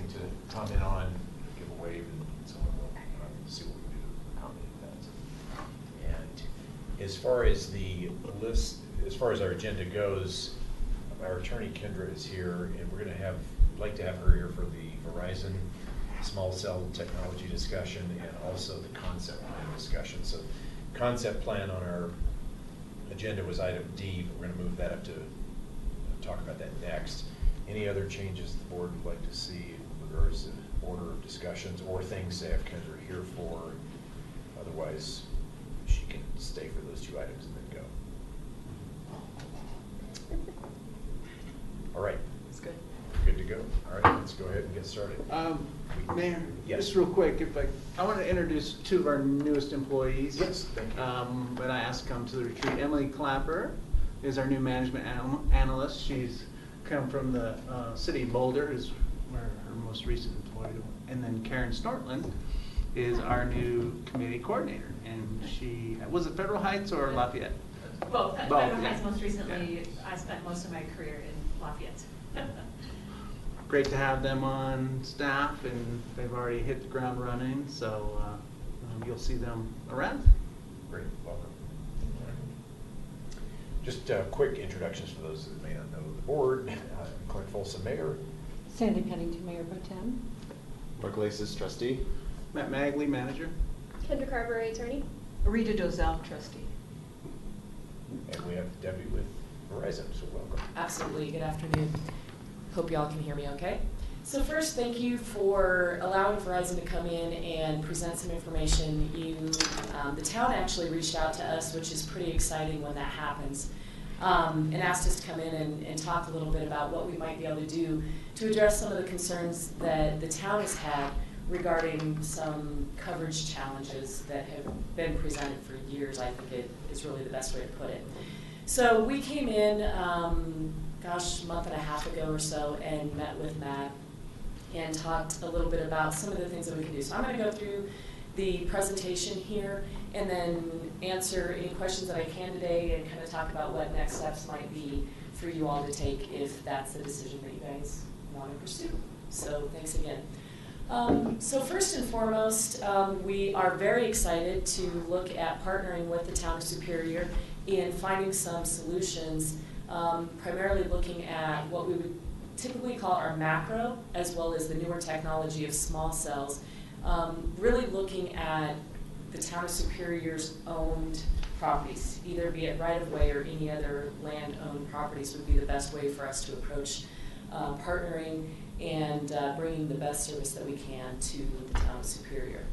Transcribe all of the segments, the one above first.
anything to comment on, give a wave, and someone will see what we can do to accommodate that. And as far as the list, as far as our agenda goes, our attorney Kendra is here, and we're going to have, we'd like to have her here for the Verizon small cell technology discussion and also the concept plan discussion. So concept plan on our agenda was item D, but we're going to move that up to talk about that next. Any other changes the board would like to see in regards to order of discussions or things they have Kendra here for? Otherwise, she can stay for those two items and then go. All right. That's good. Good to go. All right, let's go ahead and get started. Mayor, Yes. just real quick, if I want to introduce two of our newest employees. Yes, thank you. But I asked to come to the retreat. Emily Clapper is our new management analyst. She's come from the city of Boulder, is where her most recent employee. And then Karen Snortland is our new committee coordinator. And she, was it Federal Heights or Lafayette? Both. Both, Federal yeah. Heights most recently. Yeah. I spent most of my career in Lafayette. Great to have them on staff, and they've already hit the ground running, so you'll see them around. Great, welcome. All right. Just quick introductions for those that may not know the board. Clint Folsom, Mayor. Sandy Pennington, Mayor Pro Tem. Mark Lasis, trustee. Matt Magley, manager. Kendra Carver, attorney. Rita Dozell, trustee. And we have Debbie with Verizon, so welcome. Absolutely. Good afternoon. Hope y'all can hear me okay. So first, thank you for allowing Verizon to come in and present some information. The town actually reached out to us, which is pretty exciting when that happens, and asked us to come in and talk a little bit about what we might be able to do to address some of the concerns that the town has had regarding some coverage challenges that have been presented for years. I think it is really the best way to put it. So we came in, a month and a half ago or so, and met with Matt and talked a little bit about some of the things that we can do. So I'm going to go through the presentation here and then answer any questions that I can today and kind of talk about what next steps might be for you all to take if that's the decision that you guys want to pursue. So thanks again. So first and foremost, we are very excited to look at partnering with the town of Superior in finding some solutions, primarily looking at what we would typically call our macro, as well as the newer technology of small cells, really looking at the town of Superior's owned properties, either be it right-of-way or any other land-owned properties would be the best way for us to approach partnering and bringing the best service that we can to the town of Superior.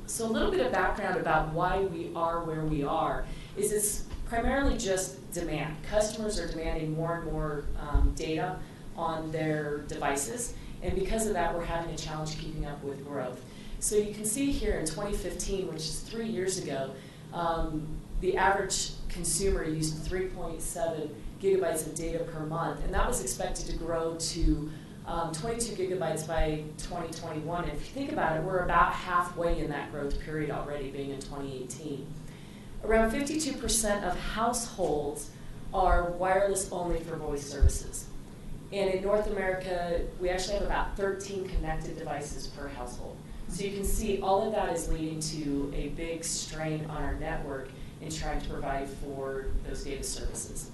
So a little bit of background about why we are where we are is it's primarily just demand. Customers are demanding more and more data on their devices, and because of that, we're having a challenge keeping up with growth. So you can see here in 2015, which is 3 years ago, the average consumer used 3.7 gigabytes of data per month, and that was expected to grow to 22 gigabytes by 2021. And if you think about it, we're about halfway in that growth period already, being in 2018. Around 52% of households are wireless only for voice services. And in North America, we actually have about 13 connected devices per household. So you can see all of that is leading to a big strain on our network in trying to provide for those data services.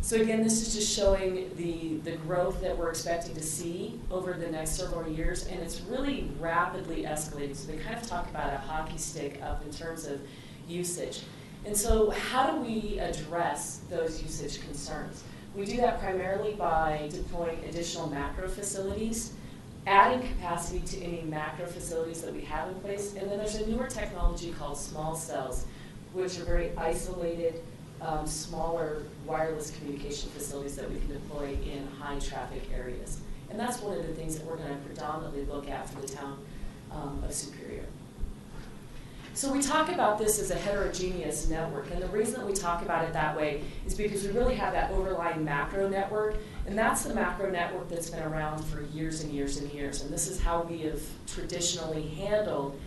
So again, this is just showing the growth that we're expecting to see over the next several years, and it's really rapidly escalating. So they kind of talk about a hockey stick up in terms of usage. And so how do we address those usage concerns? We do that primarily by deploying additional macro facilities, adding capacity to any macro facilities that we have in place, and then there's a newer technology called small cells, which are very isolated, smaller wireless communication facilities that we can deploy in high traffic areas. And that's one of the things that we're going to predominantly look at for the town of Superior. So we talk about this as a heterogeneous network, and the reason that we talk about it that way is because we really have that overlying macro network, and that's the macro network that's been around for years and years and years, and this is how we have traditionally handled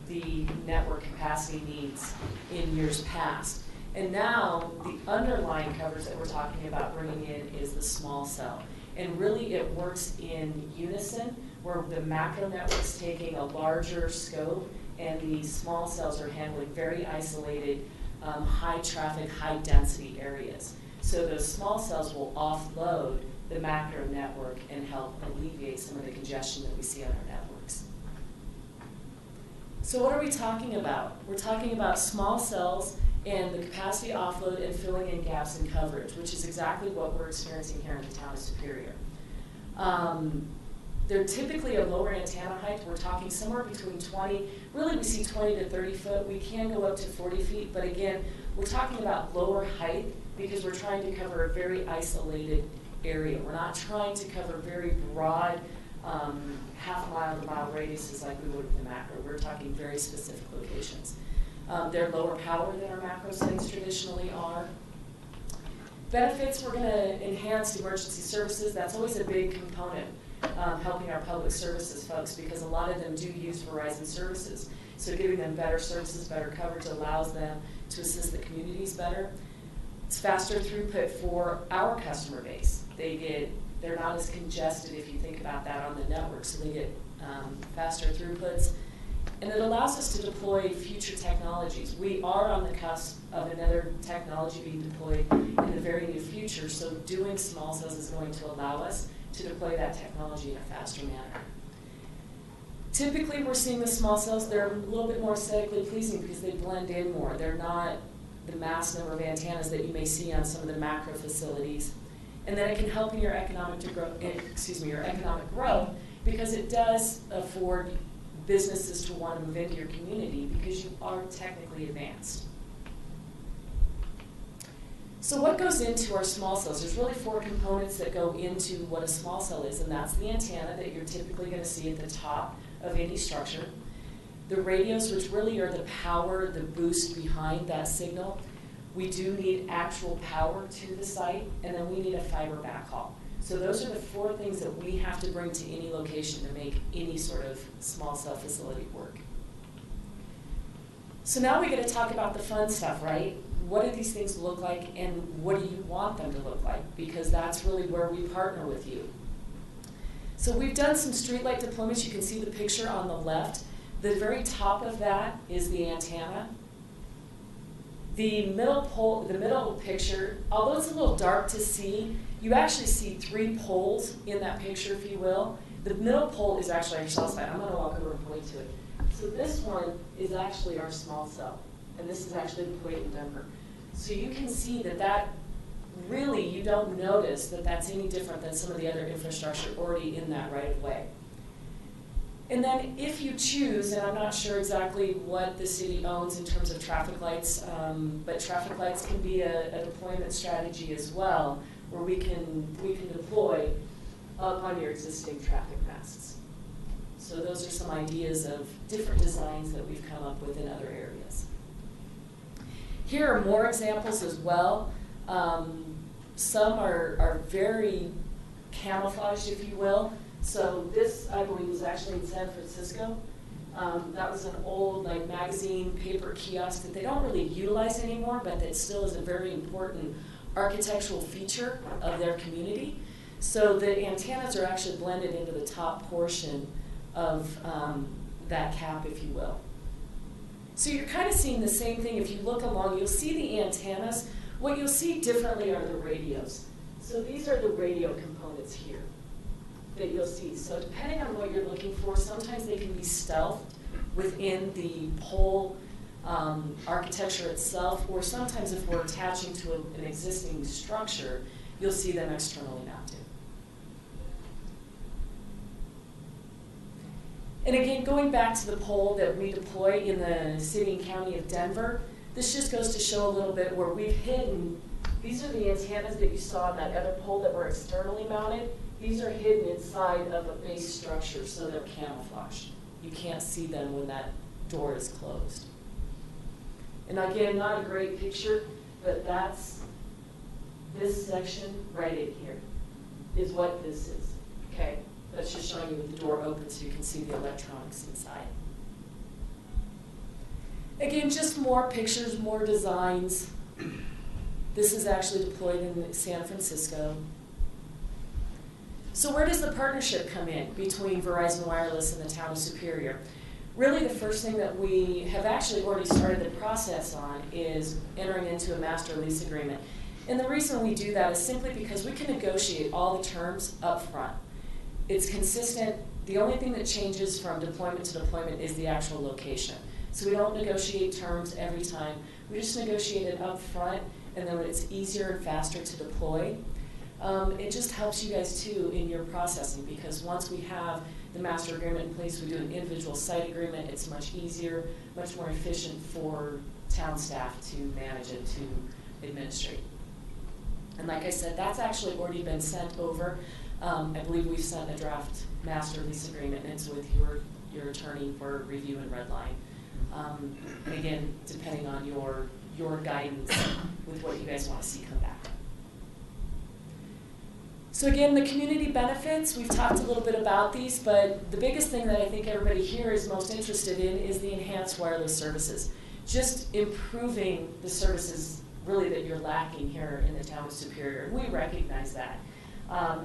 the network capacity needs in years past. And now the underlying coverage that we're talking about bringing in is the small cell. And really it works in unison, where the macro network's taking a larger scope and the small cells are handling very isolated, high traffic, high density areas. So those small cells will offload the macro network and help alleviate some of the congestion that we see on our networks. So what are we talking about? We're talking about small cells and the capacity offload and filling in gaps in coverage, which is exactly what we're experiencing here in the town of Superior. They're typically a lower antenna height. We're talking somewhere between 20, really we see 20 to 30 foot. We can go up to 40 feet, but again, we're talking about lower height because we're trying to cover a very isolated area. We're not trying to cover very broad half-mile to mile radiuses like we would with the macro. We're talking very specific locations. They're lower power than our macro sites traditionally are. Benefits, we're going to enhance emergency services. That's always a big component, helping our public services folks, because a lot of them do use Verizon services. So giving them better services, better coverage allows them to assist the communities better. It's faster throughput for our customer base. They're not as congested if you think about that on the network, so they get faster throughputs. And it allows us to deploy future technologies. We are on the cusp of another technology being deployed in the very near future, so doing small cells is going to allow us to deploy that technology in a faster manner. Typically, we're seeing the small cells, they're a little bit more aesthetically pleasing because they blend in more. They're not the mass number of antennas that you may see on some of the macro facilities. And then it can help in your economic growth because it does afford businesses to want to move into your community because you are technically advanced. So what goes into our small cells? There's really 4 components that go into what a small cell is, and that's the antenna that you're typically going to see at the top of any structure. The radios, which really are the power, the boost behind that signal. We do need actual power to the site, and then we need a fiber backhaul. So those are the 4 things that we have to bring to any location to make any sort of small cell facility work. So now we get to talk about the fun stuff, right? What do these things look like, and what do you want them to look like? Because that's really where we partner with you. So we've done some streetlight deployments. You can see the picture on the left. The very top of that is the antenna. The middle picture, although it's a little dark to see, you actually see 3 poles in that picture, if you will. The middle pole is actually our cell site. I'm going to walk over and point to it. So this one is actually our small cell, and this is actually deployed in Denver. So you can see that really, you don't notice that that's any different than some of the other infrastructure already in that right of way. And then if you choose, and I'm not sure exactly what the city owns in terms of traffic lights, but traffic lights can be a deployment strategy as well, where we can deploy up on your existing traffic masts. So those are some ideas of different designs that we've come up with in other areas. Here are more examples as well. Some are very camouflaged, if you will. So this, I believe, was actually in San Francisco. That was an old magazine paper kiosk that they don't really utilize anymore, but that still is a very important architectural feature of their community. So the antennas are actually blended into the top portion of that cap, if you will. So you're kind of seeing the same thing. If you look along, you'll see the antennas. What you'll see differently are the radios. So these are the radio components here that you'll see. So depending on what you're looking for, sometimes they can be stealthed within the pole architecture itself, or sometimes if we're attaching to an existing structure, you'll see them externally mounted. And again, going back to the pole that we deploy in the city and county of Denver, this just goes to show a little bit where we've hidden. These are the antennas that you saw on that other pole that were externally mounted. These are hidden inside of a base structure, so they're camouflaged. You can't see them when that door is closed. And again, not a great picture, but that's this section right in here is what this is, okay? That's just showing you with the door open so you can see the electronics inside. Again, just more pictures, more designs. This is actually deployed in San Francisco. So where does the partnership come in between Verizon Wireless and the town of Superior? Really, the first thing that we have actually already started the process on is entering into a master lease agreement. And the reason we do that is simply because we can negotiate all the terms up front. It's consistent. The only thing that changes from deployment to deployment is the actual location. So we don't negotiate terms every time. We just negotiate it up front, and then when it's easier and faster to deploy, it just helps you guys too in your processing, because once we have the master agreement in place, we do an individual site agreement. It's much easier, much more efficient for town staff to manage it, to administrate. And like I said, that's actually already been sent over. I believe we've sent a draft master lease agreement, and it's with your attorney for review and red line. And again, depending on your guidance with what you guys want to see come back. So again, the community benefits, we've talked a little bit about these, but the biggest thing that I think everybody here is most interested in is the enhanced wireless services. Just improving the services really that you're lacking here in the town of Superior. We recognize that.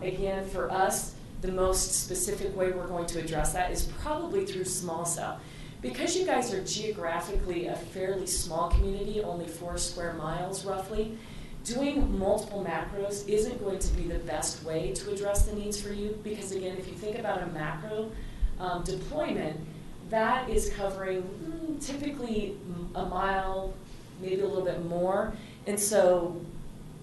Again, for us, the most specific way we're going to address that is probably through small cell. Because you guys are geographically a fairly small community, only 4 square miles roughly, doing multiple macros isn't going to be the best way to address the needs for you, because again, if you think about a macro deployment, that is covering typically a mile, maybe a little bit more, and so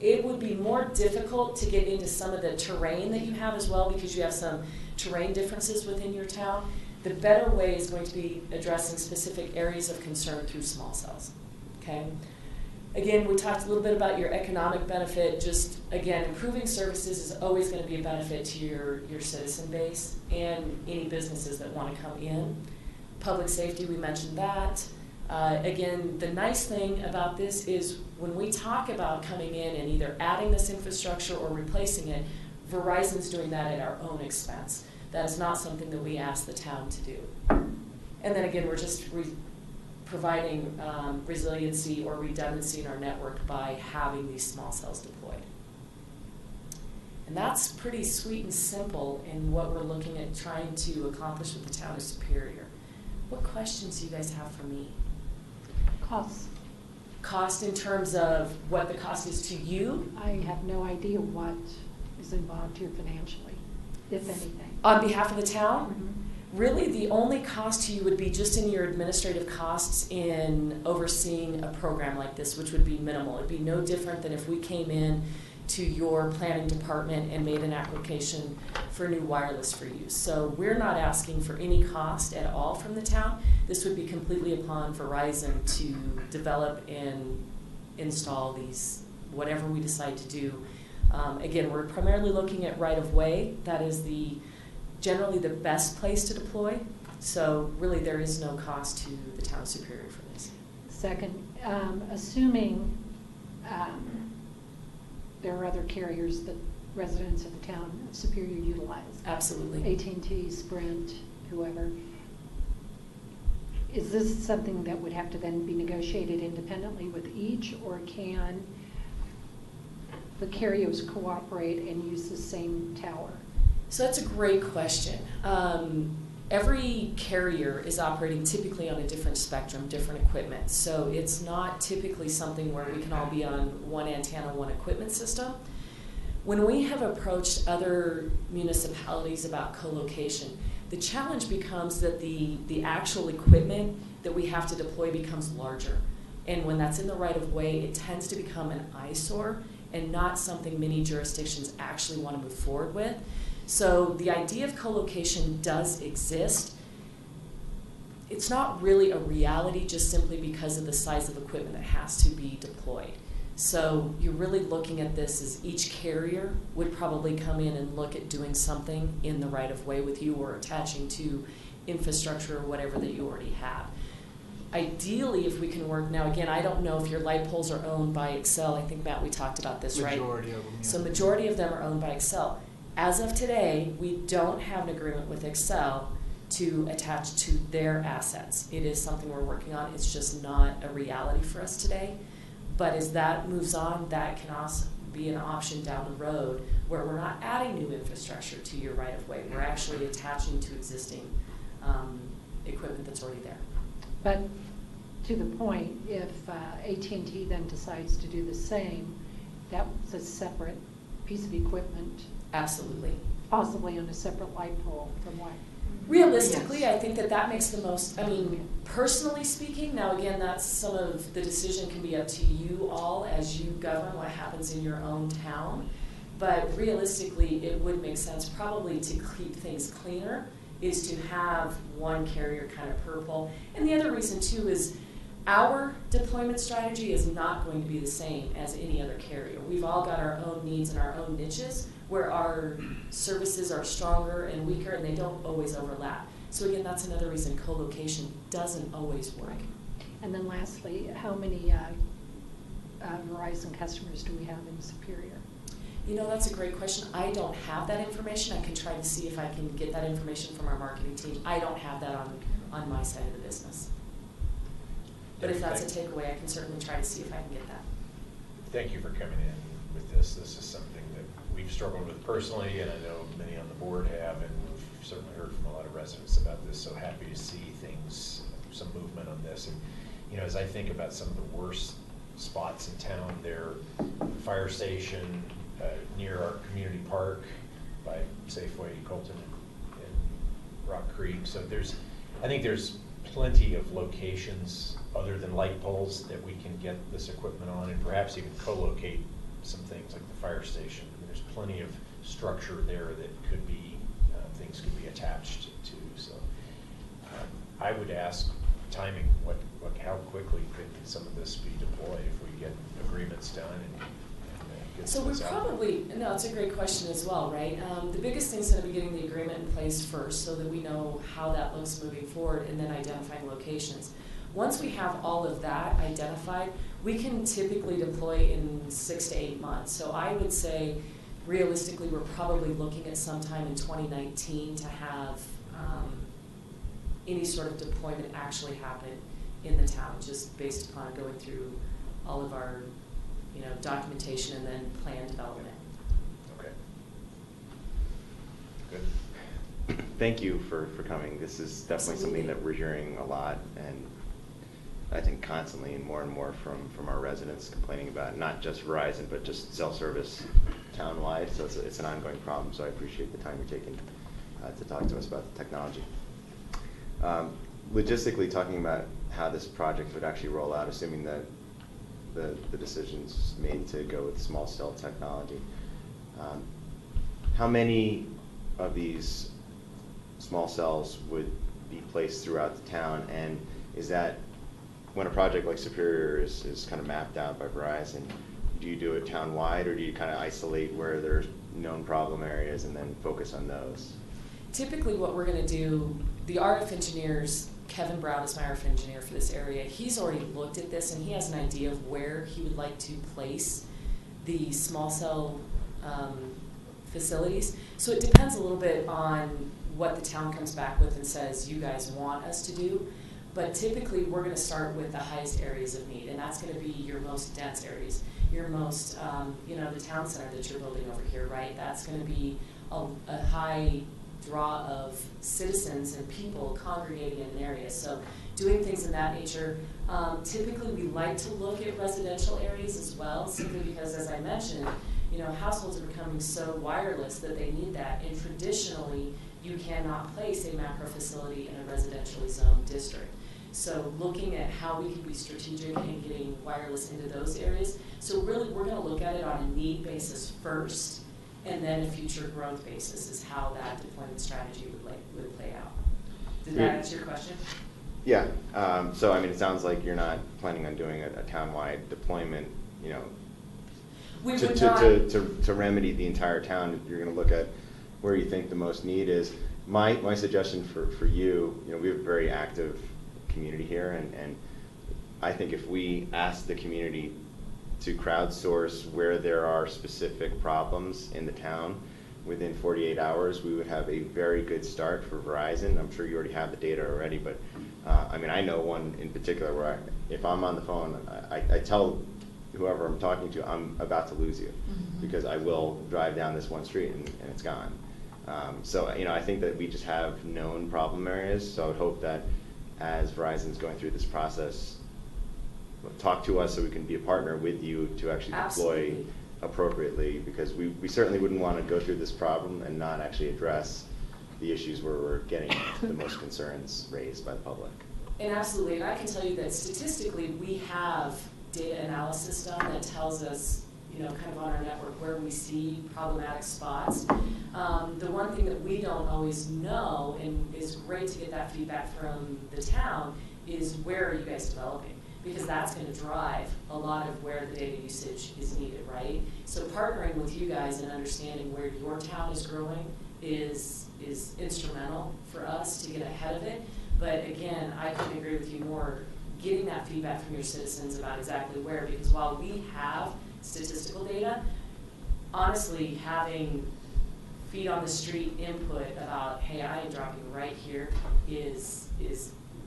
it would be more difficult to get into some of the terrain that you have as well, because you have some terrain differences within your town. The better way is going to be addressing specific areas of concern through small cells, okay? Again, we talked a little bit about your economic benefit. Just, again, improving services is always going to be a benefit to your citizen base and any businesses that want to come in. Public safety, we mentioned that. Again, the nice thing about this is when we talk about coming in and either adding this infrastructure or replacing it, Verizon's doing that at our own expense. That is not something that we ask the town to do. And then again, we're just providing resiliency or redundancy in our network by having these small cells deployed. And that's pretty sweet and simple in what we're looking at trying to accomplish with the town of Superior. What questions do you guys have for me? Costs. Cost in terms of what the cost is to you? I have no idea what is involved here financially, if anything. On behalf of the town? Mm-hmm. Really, the only cost to you would be just in your administrative costs in overseeing a program like this, which would be minimal. It'd be no different than if we came in to your planning department and made an application for new wireless for you. So we're not asking for any cost at all from the town. This would be completely upon Verizon to develop and install these, whatever we decide to do. Again, we're primarily looking at right-of-way. That is generally the best place to deploy. So really there is no cost to the town of Superior for this. Second, assuming there are other carriers that residents of the town of Superior utilize. Absolutely. AT&T, Sprint, whoever. Is this something that would have to then be negotiated independently with each, or can the carriers cooperate and use the same tower? So that's a great question. Every carrier is operating typically on a different spectrum, different equipment. So it's not typically something where we can all be on one antenna, one equipment system. When we have approached other municipalities about co-location, the challenge becomes that the actual equipment that we have to deploy becomes larger. And when that's in the right of way, it tends to become an eyesore and not something many jurisdictions actually want to move forward with. So the idea of co-location does exist. It's not really a reality just simply because of the size of equipment that has to be deployed. So you're really looking at this as each carrier would probably come in and look at doing something in the right of way with you or attaching to infrastructure or whatever that you already have. Ideally, if we can work, now again, I don't know if your light poles are owned by Xcel. I think, Matt, we talked about this, right? Majority of them, yeah. So majority of them are owned by Xcel. As of today, we don't have an agreement with Xcel to attach to their assets. It is something we're working on. It's just not a reality for us today. But as that moves on, that can also be an option down the road where we're not adding new infrastructure to your right-of-way. We're actually attaching to existing equipment that's already there. But to the point, if AT&T then decides to do the same, that's a separate piece of equipment, Absolutely. possibly on a separate light pole from what? Realistically, Yes. I think that that makes the most, I mean, personally speaking, now again, that's some of the decision can be up to you all as you govern what happens in your own town. But realistically, it would make sense probably to keep things cleaner is to have one carrier kind of per pole. And the other reason too is our deployment strategy is not going to be the same as any other carrier. We've all got our own needs and our own niches where our services are stronger and weaker and they don't always overlap. So again, that's another reason co-location doesn't always work. And then lastly, how many Verizon customers do we have in Superior? You know, that's a great question. I don't have that information. I can try to see if I can get that information from our marketing team. I don't have that on my side of the business. But if that's a takeaway, I can certainly try to see if I can get that. Thank you for coming in with this. This is something that we've struggled with personally, and I know many on the board have, and we've certainly heard from a lot of residents about this, so happy to see things, some movement on this. And, you know, as I think about some of the worst spots in town, there, fire station, near our community park by Safeway, Colton, and Rock Creek. So I think there's plenty of locations other than light poles that we can get this equipment on, and perhaps even co-locate some things like the fire station. I mean, there's plenty of structure there that could be, things could be attached to. So I would ask timing, how quickly could some of this be deployed if we get agreements done and get So some we're of this out? probably, no, it's a great question as well, right? The biggest thing is going to be getting the agreement in place first so that we know how that looks moving forward and then identifying locations. Once we have all of that identified, we can typically deploy in 6 to 8 months. So I would say realistically we're probably looking at sometime in 2019 to have any sort of deployment actually happen in the town, just based upon going through all of our documentation and then plan development. Okay. Good. Thank you for coming. This is definitely something that we're hearing a lot, and I think constantly and more from our residents complaining about not just Verizon, but just cell service town-wide. So it's an ongoing problem, so I appreciate the time you're taking to talk to us about the technology. Logistically, talking about how this project would actually roll out, assuming that the decision's made to go with small cell technology. How many of these small cells would be placed throughout the town, and is that, when a project like Superior is kind of mapped out by Verizon, do you do it town-wide, or do you kind of isolate where there's known problem areas and then focus on those? Typically what we're going to do, the RF engineers, Kevin Brown is my RF engineer for this area, he's already looked at this and he has an idea of where he would like to place the small cell facilities. So it depends a little bit on what the town comes back with and says you guys want us to do. But typically we're going to start with the highest areas of need, and that's going to be your most dense areas, your most, the town center that you're building over here, right? That's going to be a high draw of citizens and people congregating in an area. So doing things in that nature. Typically we like to look at residential areas as well, simply because, as I mentioned, households are becoming so wireless that they need that, and traditionally you cannot place a macro facility in a residentially zoned district. So looking at how we can be strategic in getting wireless into those areas. So really we're going to look at it on a need basis first, and then a future growth basis is how that deployment strategy would play out. Did that answer your question? Yeah. So I mean, it sounds like you're not planning on doing a town-wide deployment, We would not. to remedy the entire town. You're going to look at where you think the most need is. My suggestion for you, we have a very active community here, and I think if we ask the community to crowdsource where there are specific problems in the town within 48 hours, we would have a very good start for Verizon. I'm sure you already have the data already, but I know one in particular where if I'm on the phone, I tell whoever I'm talking to, I'm about to lose you. Mm-hmm. because I will drive down this one street and it's gone. So, I think that we just have known problem areas, so I would hope that as Verizon's going through this process, talk to us so we can be a partner with you to actually deploy Absolutely. appropriately, because we certainly wouldn't want to go through this problem and not actually address the issues where we're getting the most concerns raised by the public. And absolutely, and I can tell you that statistically, we have data analysis done that tells us, kind of on our network where we see problematic spots. The one thing that we don't always know, and is great to get that feedback from the town, is where are you guys developing? Because that's going to drive a lot of where the data usage is needed, right? So partnering with you guys and understanding where your town is growing is instrumental for us to get ahead of it. But again, I couldn't agree with you more, getting that feedback from your citizens about exactly where, because while we have statistical data, honestly, having feet on the street input about, hey, I am dropping right here is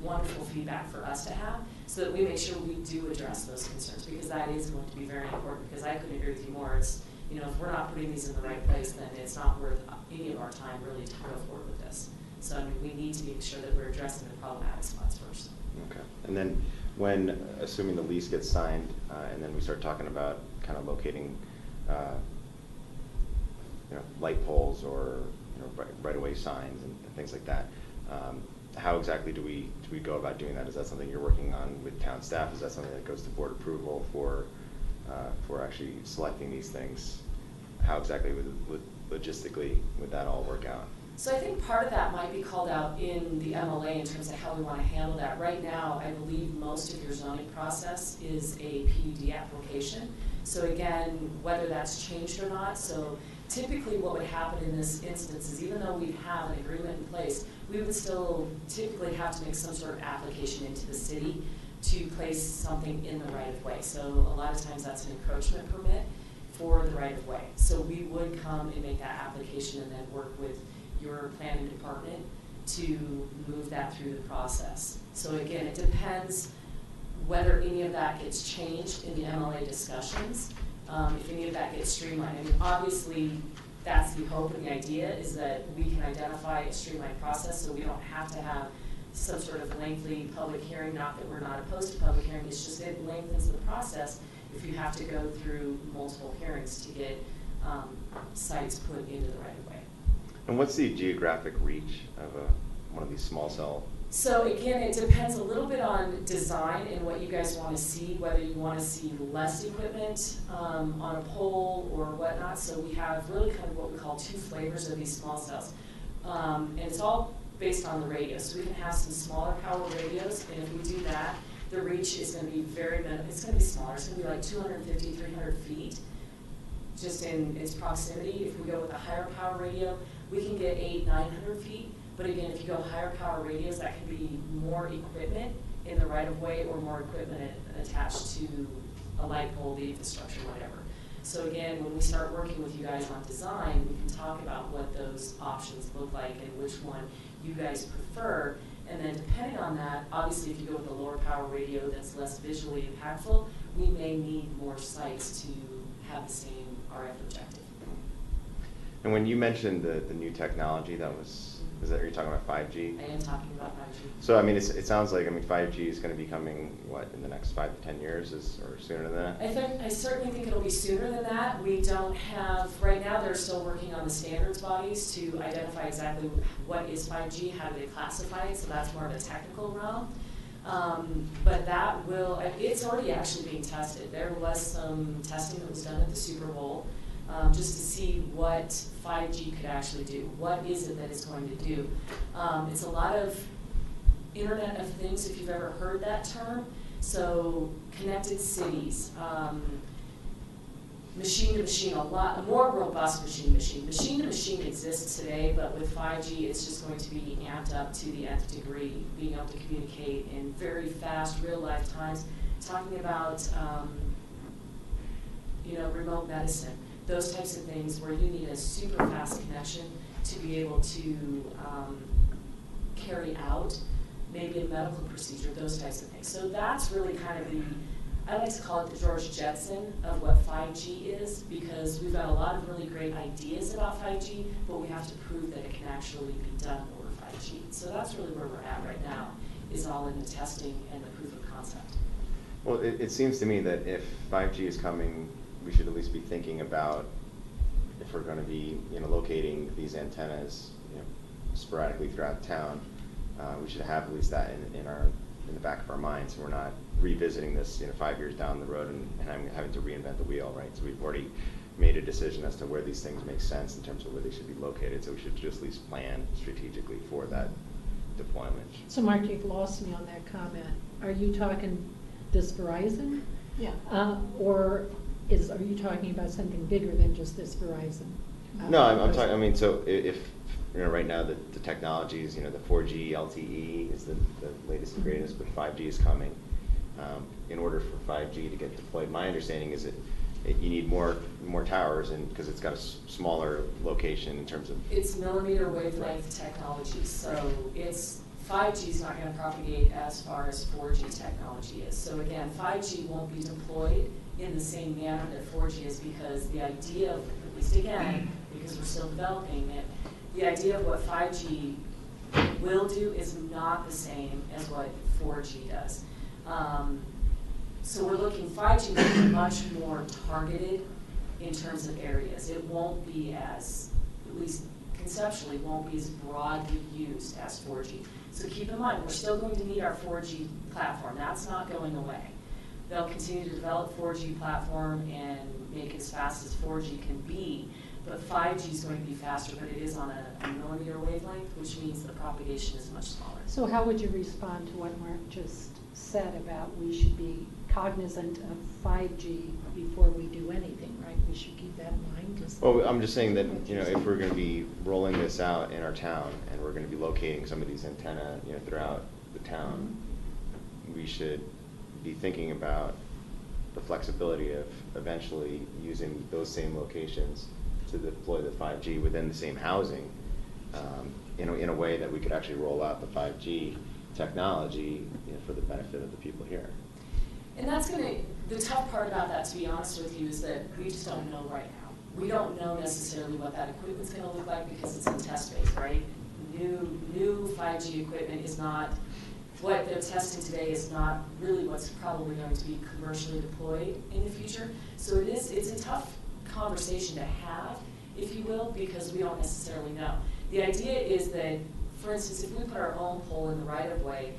wonderful feedback for us to have, so that we make sure we do address those concerns, because that is going to be very important, because I couldn't agree with you more. It's, if we're not putting these in the right place, then it's not worth any of our time really to go forward with this. So we need to make sure that we're addressing the problematic spots first. Okay. And then when, assuming the lease gets signed, and then we start talking about kind of locating, light poles or right-of-way signs and things like that, how exactly do we go about doing that? Is that something you're working on with town staff? Is that something that goes to board approval for actually selecting these things? How exactly logistically would that all work out? So I think part of that might be called out in the MLA in terms of how we want to handle that. Right now, I believe most of your zoning process is a PUD application. So again, whether that's changed or not, so typically what would happen in this instance is, even though we have an agreement in place, we would still typically have to make some sort of application into the city to place something in the right-of-way. So a lot of times that's an encroachment permit for the right-of-way. So we would come and make that application and then work with your planning department to move that through the process. So again, it depends whether any of that gets changed in the MLA discussions, if any of that gets streamlined. I mean, obviously, that's the hope and the idea, is that we can identify a streamlined process so we don't have to have some sort of lengthy public hearing. Not that we're not opposed to public hearing, it's just it lengthens the process if you have to go through multiple hearings to get sites put into the right-of-way. And what's the geographic reach of one of these small cell? So again, it depends a little bit on design and what you guys want to see, whether you want to see less equipment on a pole or whatnot. So we have really kind of what we call two flavors of these small cells. And it's all based on the radius. So we can have some smaller power radios, and if we do that, the reach is going to be very minimal. It's going to be smaller. It's going to be like 250, 300 feet just in its proximity. If we go with a higher power radio, we can get 800, 900 feet. But again, if you go higher power radios, that can be more equipment in the right-of-way or more equipment attached to a light pole, the infrastructure, whatever. So again, when we start working with you guys on design, we can talk about what those options look like and which one you guys prefer. And then depending on that, obviously if you go with a lower power radio that's less visually impactful, we may need more sites to have the same RF objective. And when you mentioned the new technology, are you talking about 5G? I am talking about 5G. So I mean, it sounds like 5G is going to be coming in the next 5 to 10 years, or sooner than that? I certainly think it'll be sooner than that. We don't have right now. They're still working on the standards bodies to identify exactly what is 5G, how do they classify it. So that's more of a technical realm. But that will. It's already actually being tested. There was some testing that was done at the Super Bowl. Just to see what 5G could actually do. What is it that it's going to do? It's a lot of Internet of Things, if you've ever heard that term. So connected cities, machine to machine, a more robust machine to machine. Machine to machine exists today, but with 5G, it's just going to be amped up to the nth degree, being able to communicate in very fast, real life times. Talking about remote medicine. Those types of things where you need a super fast connection to be able to carry out maybe a medical procedure, those types of things. So that's really kind of I like to call it the George Jetson of what 5G is, because we've got a lot of really great ideas about 5G, but we have to prove that it can actually be done over 5G. So that's really where we're at right now, is all in the testing and the proof of concept. Well, it seems to me that if 5G is coming, we should at least be thinking about if we're going to be, locating these antennas, sporadically throughout town. We should have at least that in the back of our minds, so we're not revisiting this, 5 years down the road and having to reinvent the wheel, right? So we've already made a decision as to where these things make sense in terms of where they should be located. So we should just at least plan strategically for that deployment. So Mark, you've lost me on that comment. Are you talking this Verizon? Yeah. Or are you talking about something bigger than just this Verizon? No, I'm talking, so if, right now the technologies, the 4G LTE is the latest and greatest, but 5G is coming. In order for 5G to get deployed, my understanding is that you need more towers, and because it's got a smaller location in terms of. It's millimeter wavelength technology, so 5G is not going to propagate as far as 4G technology is. So again, 5G won't be deployed in the same manner that 4G is, because the idea of, at least again, because we're still developing it, the idea of what 5G will do is not the same as what 4G does. So we're looking, 5G will be much more targeted in terms of areas. It won't be as, at least conceptually, won't be as broadly used as 4G. So keep in mind, we're still going to need our 4G platform. That's not going away. They'll continue to develop 4G platform and make it as fast as 4G can be, but 5G is going to be faster, but it is on a millimeter wavelength, which means the propagation is much smaller. So how would you respond to what Mark just said about we should be cognizant of 5G before we do anything, right? We should keep that in mind. Well, I'm just saying that, if we're going to be rolling this out in our town and we're going to be locating some of these antenna, throughout the town, we should be thinking about the flexibility of eventually using those same locations to deploy the 5G within the same housing, in a way that we could actually roll out the 5G technology, for the benefit of the people here. And that's the tough part about that, to be honest with you, is that we just don't know right now. We don't know necessarily what that equipment's going to look like because it's in test phase, right? New 5G equipment is not, what they're testing today is not really what's probably going to be commercially deployed in the future. So it's a tough conversation to have, if you will, because we don't necessarily know. The idea is that, for instance, if we put our own pole in the right of way,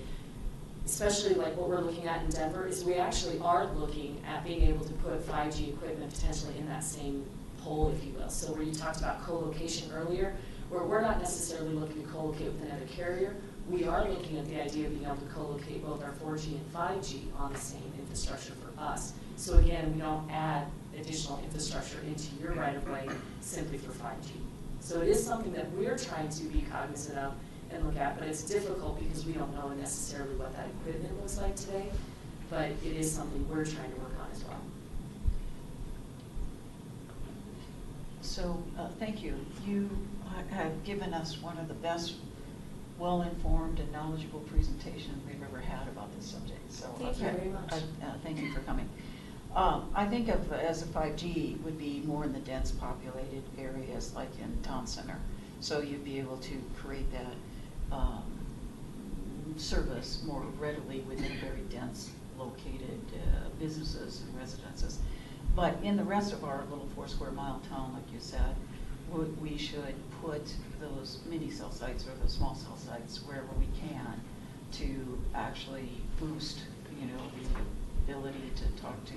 especially like what we're looking at in Denver, is we actually are looking at being able to put 5G equipment potentially in that same pole, if you will. So where you talked about co-location earlier, where we're not necessarily looking to co-locate with another carrier, we are looking at the idea of being able to co-locate both our 4G and 5G on the same infrastructure for us. So again, we don't add additional infrastructure into your right-of-way simply for 5G. So it is something that we're trying to be cognizant of and look at, but it's difficult because we don't know necessarily what that equipment looks like today, but it is something we're trying to work on as well. So, thank you. You have given us one of the best, well-informed and knowledgeable presentations we've ever had about this subject. So Thank you very much. Thank you for coming. I think of as a 5G would be more in the dense populated areas like in town center. So you'd be able to create that service more readily within very dense located businesses and residences. But in the rest of our little 4 square mile town, like you said, we should put those mini cell sites or the small cell sites wherever we can to actually boost, the ability to talk to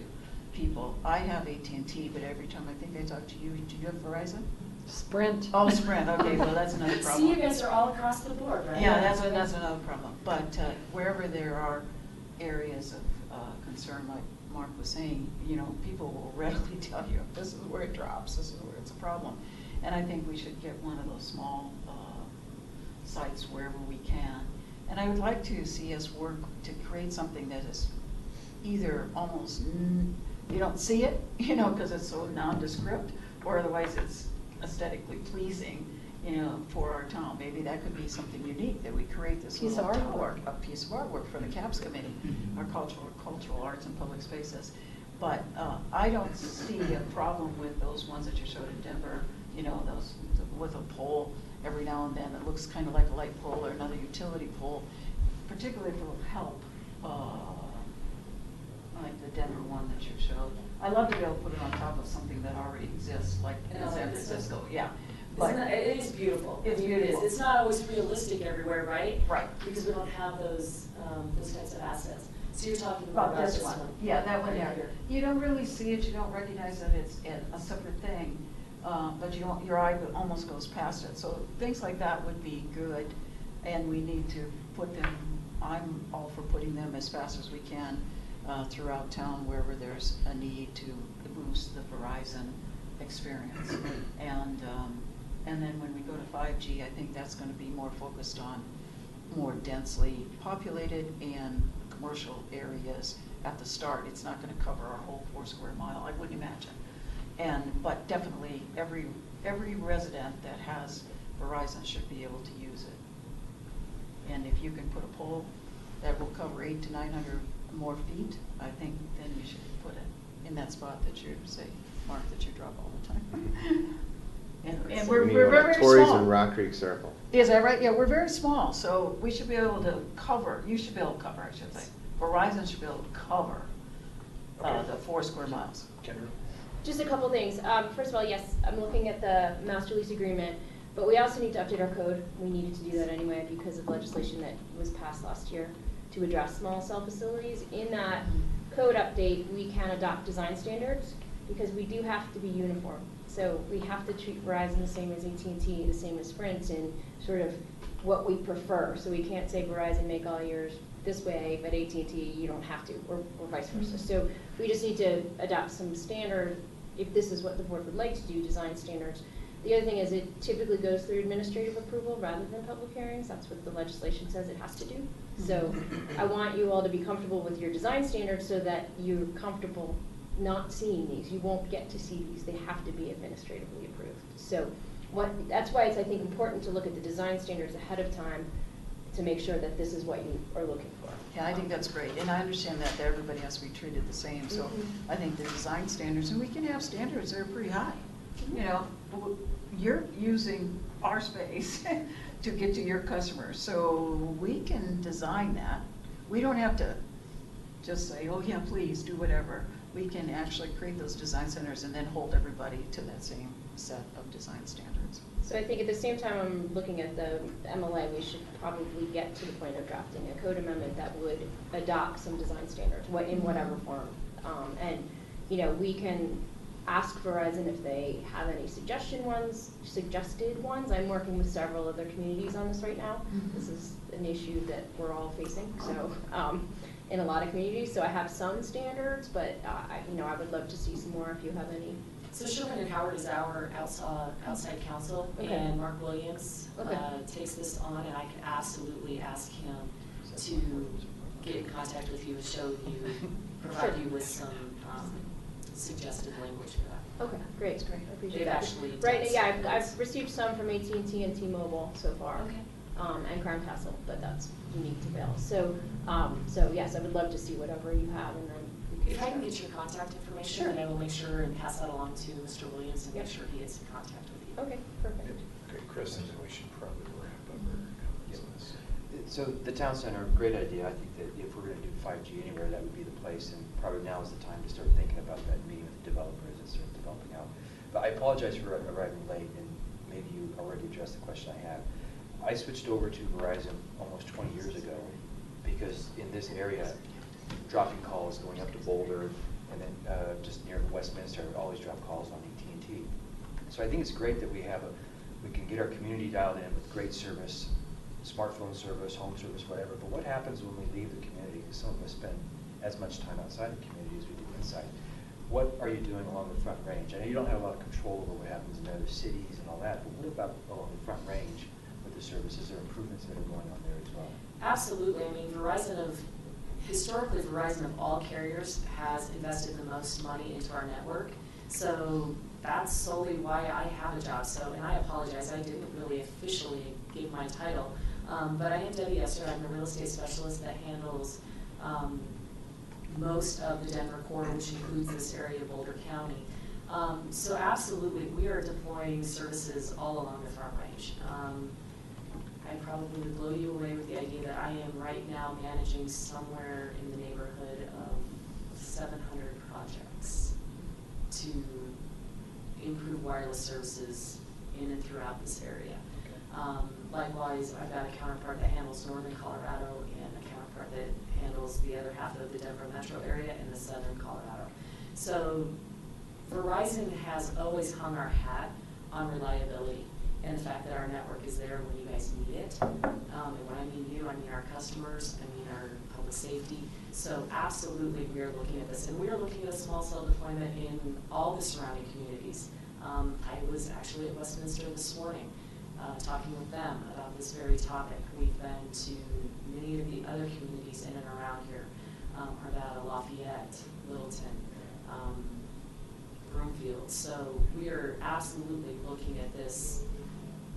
people. I have AT&T, but every time I think I talk to you, do you have Verizon? Sprint. Oh, Sprint. Okay, well that's another problem. See, you guys are all across the board, right? Yeah, that's another problem. But wherever there are areas of concern, like Mark was saying, people will readily tell you this is where it drops, this is where it's a problem. And I think we should get one of those small sites wherever we can. And I would like to see us work to create something that is either almost, you don't see it, because it's so nondescript, or otherwise it's aesthetically pleasing, you know, for our town. Maybe that could be something unique, that we create this Piece little of tower, artwork. a piece of artwork for the CAPS committee, our cultural arts and public spaces. But I don't see a problem with those ones that you showed in Denver, you know, those with a pole every now and then that looks kind of like a light pole or another utility pole, particularly if it will help, like the Denver one that you showed. I love to be able to put it on top of something that already exists, like in And I San like this one. Francisco, yeah. Isn't that, it is beautiful. It's I mean, it is. beautiful. It's not always realistic everywhere, right? Right. Because we don't have those types of assets. So you're talking about About this one, yeah, that one Right there. here. You don't really see it, you don't recognize that it's a separate thing, but your eye almost goes past it. So things like that would be good, and we need to put them, I'm all for putting them as fast as we can throughout town wherever there's a need to boost the Verizon experience. And then when we go to 5G, I think that's gonna be more focused on more densely populated and commercial areas at the start. It's not gonna cover our whole 4 square mile, I wouldn't imagine. But definitely, every resident that has Verizon should be able to use it. And if you can put a pole that will cover 800 to 900 more feet, I think then you should put it in that spot that you say, Mark, that you drop all the time. And we're You mean very, on very Torrey's small. and Rock Creek Circle. Is that right? Yeah, we're very small, so we should be able to cover, you should be able to cover, I should say. Verizon should be able to cover Okay. the 4 square miles. Kendra? Just a couple things. First of all, yes, I'm looking at the master lease agreement, but we also need to update our code. We needed to do that anyway because of legislation that was passed last year to address small cell facilities. In that code update, we can adopt design standards because we do have to be uniform. So we have to treat Verizon the same as AT&T, the same as Sprint, and sort of what we prefer. So we can't say Verizon make all yours this way, but AT&T you don't have to, or vice versa. So we just need to adopt some standard, if this is what the board would like to do, design standards. The other thing is it typically goes through administrative approval rather than public hearings. That's what the legislation says it has to do. So I want you all to be comfortable with your design standards so that you're comfortable not seeing these. You won't get to see these. They have to be administratively approved. So that's why it's, I think, important to look at the design standards ahead of time to make sure that this is what you are looking for. Yeah, I think that's great, and I understand that everybody has to be treated the same, so I think the design standards, and we can have standards that are pretty high. You know, you're using our space to get to your customers, so we can design that. We don't have to just say, oh yeah, please, do whatever. We can actually create those design centers and then hold everybody to that same set of design standards. So I think at the same time I'm looking at the MLA, we should probably get to the point of drafting a code amendment that would adopt some design standards, in whatever form. And, you know, we can ask Verizon if they have any suggested ones. I'm working with several other communities on this right now. This is an issue that we're all facing, so, in a lot of communities. So I have some standards, but, I would love to see some more if you have any. So Sherman and Howard is our outside counsel, Okay. and Mark Williams Okay. takes this on, and I can absolutely ask him to get in contact with you and show you, provide you with some suggested language for that. Okay, great, great, I appreciate They've that. actually Right, done yeah, some I've received some from AT&T and T-Mobile so far. Okay. And Crown Castle, but that's unique to Vail. So yes, I would love to see whatever you have, and then we If I can get your contact information, Sure. then I will make sure and pass that along to Mr. Williams and make Yep. sure he gets in contact with you. Okay, perfect. Okay, Chris, and then we should probably wrap up our comments on this. So the town center, great idea. I think that if we're going to do 5G anywhere, that would be the place. And probably now is the time to start thinking about that, meeting with the developers and start developing out. But I apologize for arriving late, and maybe you already addressed the question I have. I switched over to Verizon almost 20 years ago because in this area, dropping calls going up to Boulder and then just near Westminster, I would always drop calls on AT&T. So I think it's great that we can get our community dialed in with great service, smartphone service, home service, whatever. But what happens when we leave the community? Because some of us spend as much time outside the community as we do inside. What are you doing along the Front Range? I know you don't have a lot of control over what happens in other cities and all that, but what about along the Front Range with the services? Are improvements that are going on there as well? Absolutely. I mean, historically, Verizon of all carriers has invested the most money into our network. So that's solely why I have a job. So, and I apologize, I didn't really officially give my title. But I am Debbie Esther. I'm a real estate specialist that handles most of the Denver core, which includes this area of Boulder County. So absolutely, we are deploying services all along the Front Range. I probably would blow you away with the idea that I am right now managing somewhere in the neighborhood of 700 projects to improve wireless services in and throughout this area. Likewise, I've got a counterpart that handles northern Colorado and a counterpart that handles the other half of the Denver metro area and the southern Colorado. So Verizon has always hung our hat on reliability and the fact that our network is there when you guys need it. And when I mean you, I mean our customers, I mean our public safety. So absolutely, we are looking at this. And we are looking at a small cell deployment in all the surrounding communities. I was actually at Westminster this morning talking with them about this very topic. We've been to many of the other communities in and around here, Arvada, Lafayette, Littleton, Broomfield. So we are absolutely looking at this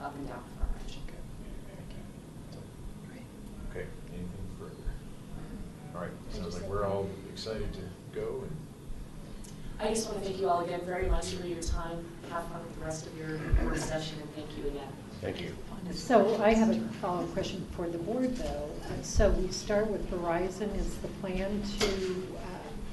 up and down the Front Range. Okay, anything further? All right, sounds like we're all excited to go. And I just want to thank you all again very much for your time. Have fun with the rest of your board session, and thank you again. thank you. So I have a follow-up question for the board, though. So we start with Verizon. Is the plan to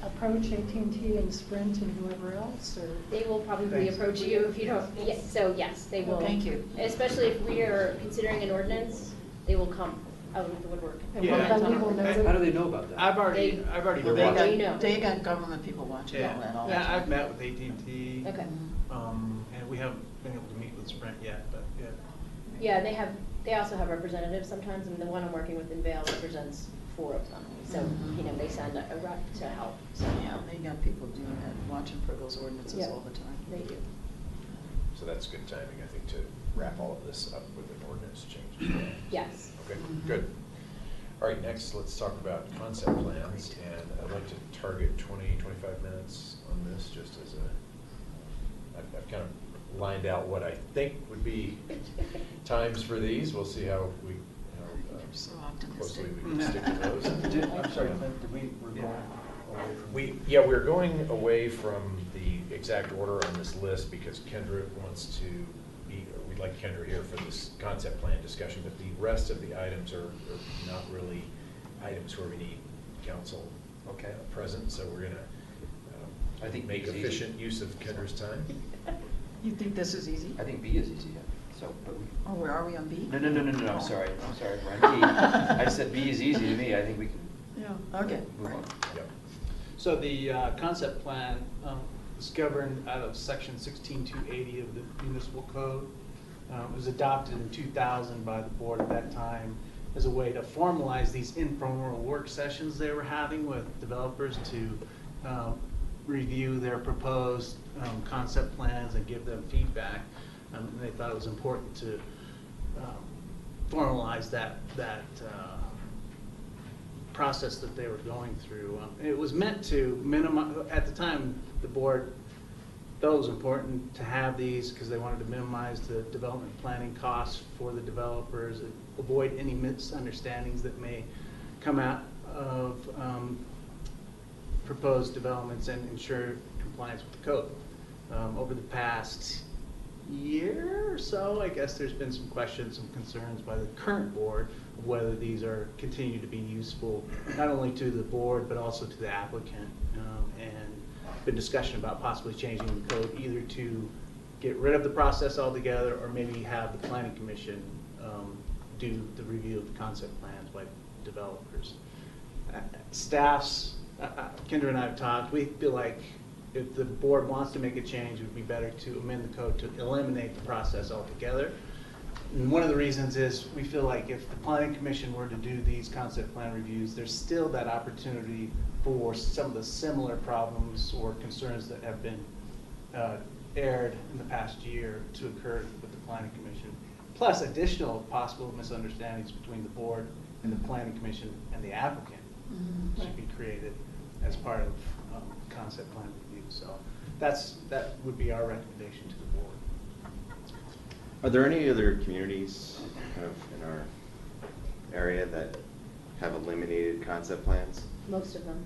approach AT&T and Sprint and whoever else, or? They will probably Thanks. approach you if you don't, so yes, they will. Thank you. Especially if we are considering an ordinance, they will come out of the woodwork. And Yeah. then we will know How do they know about that? I've already They- heard They about got- it. know. They got government people watching all that all the Yeah, time. I've met with AT&T. Okay. And we haven't been able to meet with Sprint yet, but yeah. Yeah, they also have representatives sometimes, and the one I'm working with in Vail represents 4 of them. So, Mhm. they send a rep to help, so. Yeah, they got people doing that, watching for those ordinances Yeah. all the time. They do. So that's good timing, I think, to wrap all of this up with an ordinance change as well. Yes. Okay, good. All right, next, let's talk about concept plans, and I'd like to target 20, 25 minutes on this, just as I've kind of lined out what I think would be times for these. We'll see how So closely optimistic. we can stick to those. I'm sorry, Clint, we're going away from? We're going away from the exact order on this list because Kendra wants to be, or we'd like Kendra here for this concept plan discussion, but the rest of the items are not really items where we need council present, so we're gonna, I think make it's easy. efficient use of Kendra's time. You think this is easy? I think B is easy, yeah. So, but we. Oh, where are we on B? No, I'm sorry, we're on B. I said B is easy to me, I think we can Yeah, okay. move on. Yep. So the concept plan was governed out of section 16280 of the municipal code. It was adopted in 2000 by the board at that time as a way to formalize these informal work sessions they were having with developers to review their proposed concept plans and give them feedback. And they thought it was important to formalize that process that they were going through. It was meant to minimize, at the time, the board thought it was important to have these because they wanted to minimize the development planning costs for the developers, avoid any misunderstandings that may come out of proposed developments, and ensure compliance with the code. Over the past year or so, I guess there's been some questions, some concerns by the current board of whether these are continue to be useful, not only to the board, but also to the applicant. And been discussion about possibly changing the code either to get rid of the process altogether or maybe have the planning commission do the review of the concept plans by developers. Staffs, Kendra and I have talked, we feel like if the board wants to make a change, it would be better to amend the code to eliminate the process altogether. And one of the reasons is we feel like if the planning commission were to do these concept plan reviews, there's still that opportunity for some of the similar problems or concerns that have been aired in the past year to occur with the planning commission. Plus additional possible misunderstandings between the board and the planning commission and the applicant should be created as part of concept plan review. So that would be our recommendation to the board. Are there any other communities kind of in our area that have eliminated concept plans? Most of them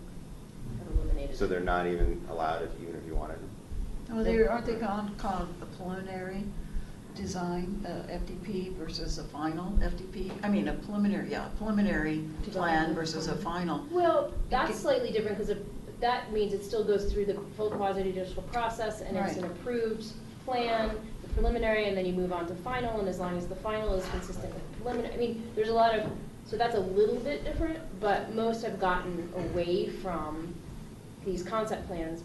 have eliminated. So they're not even allowed even if you wanted them? Oh, aren't they called a preliminary design, FDP versus a final FDP? I mean, a preliminary plan versus a final. Well, that's slightly different because that means it still goes through the full quasi-judicial process and it's Right. an approved plan, the preliminary, and then you move on to final, and as long as the final is consistent with the preliminary, I mean, there's a lot of, so that's a little bit different, but most have gotten away from these concept plans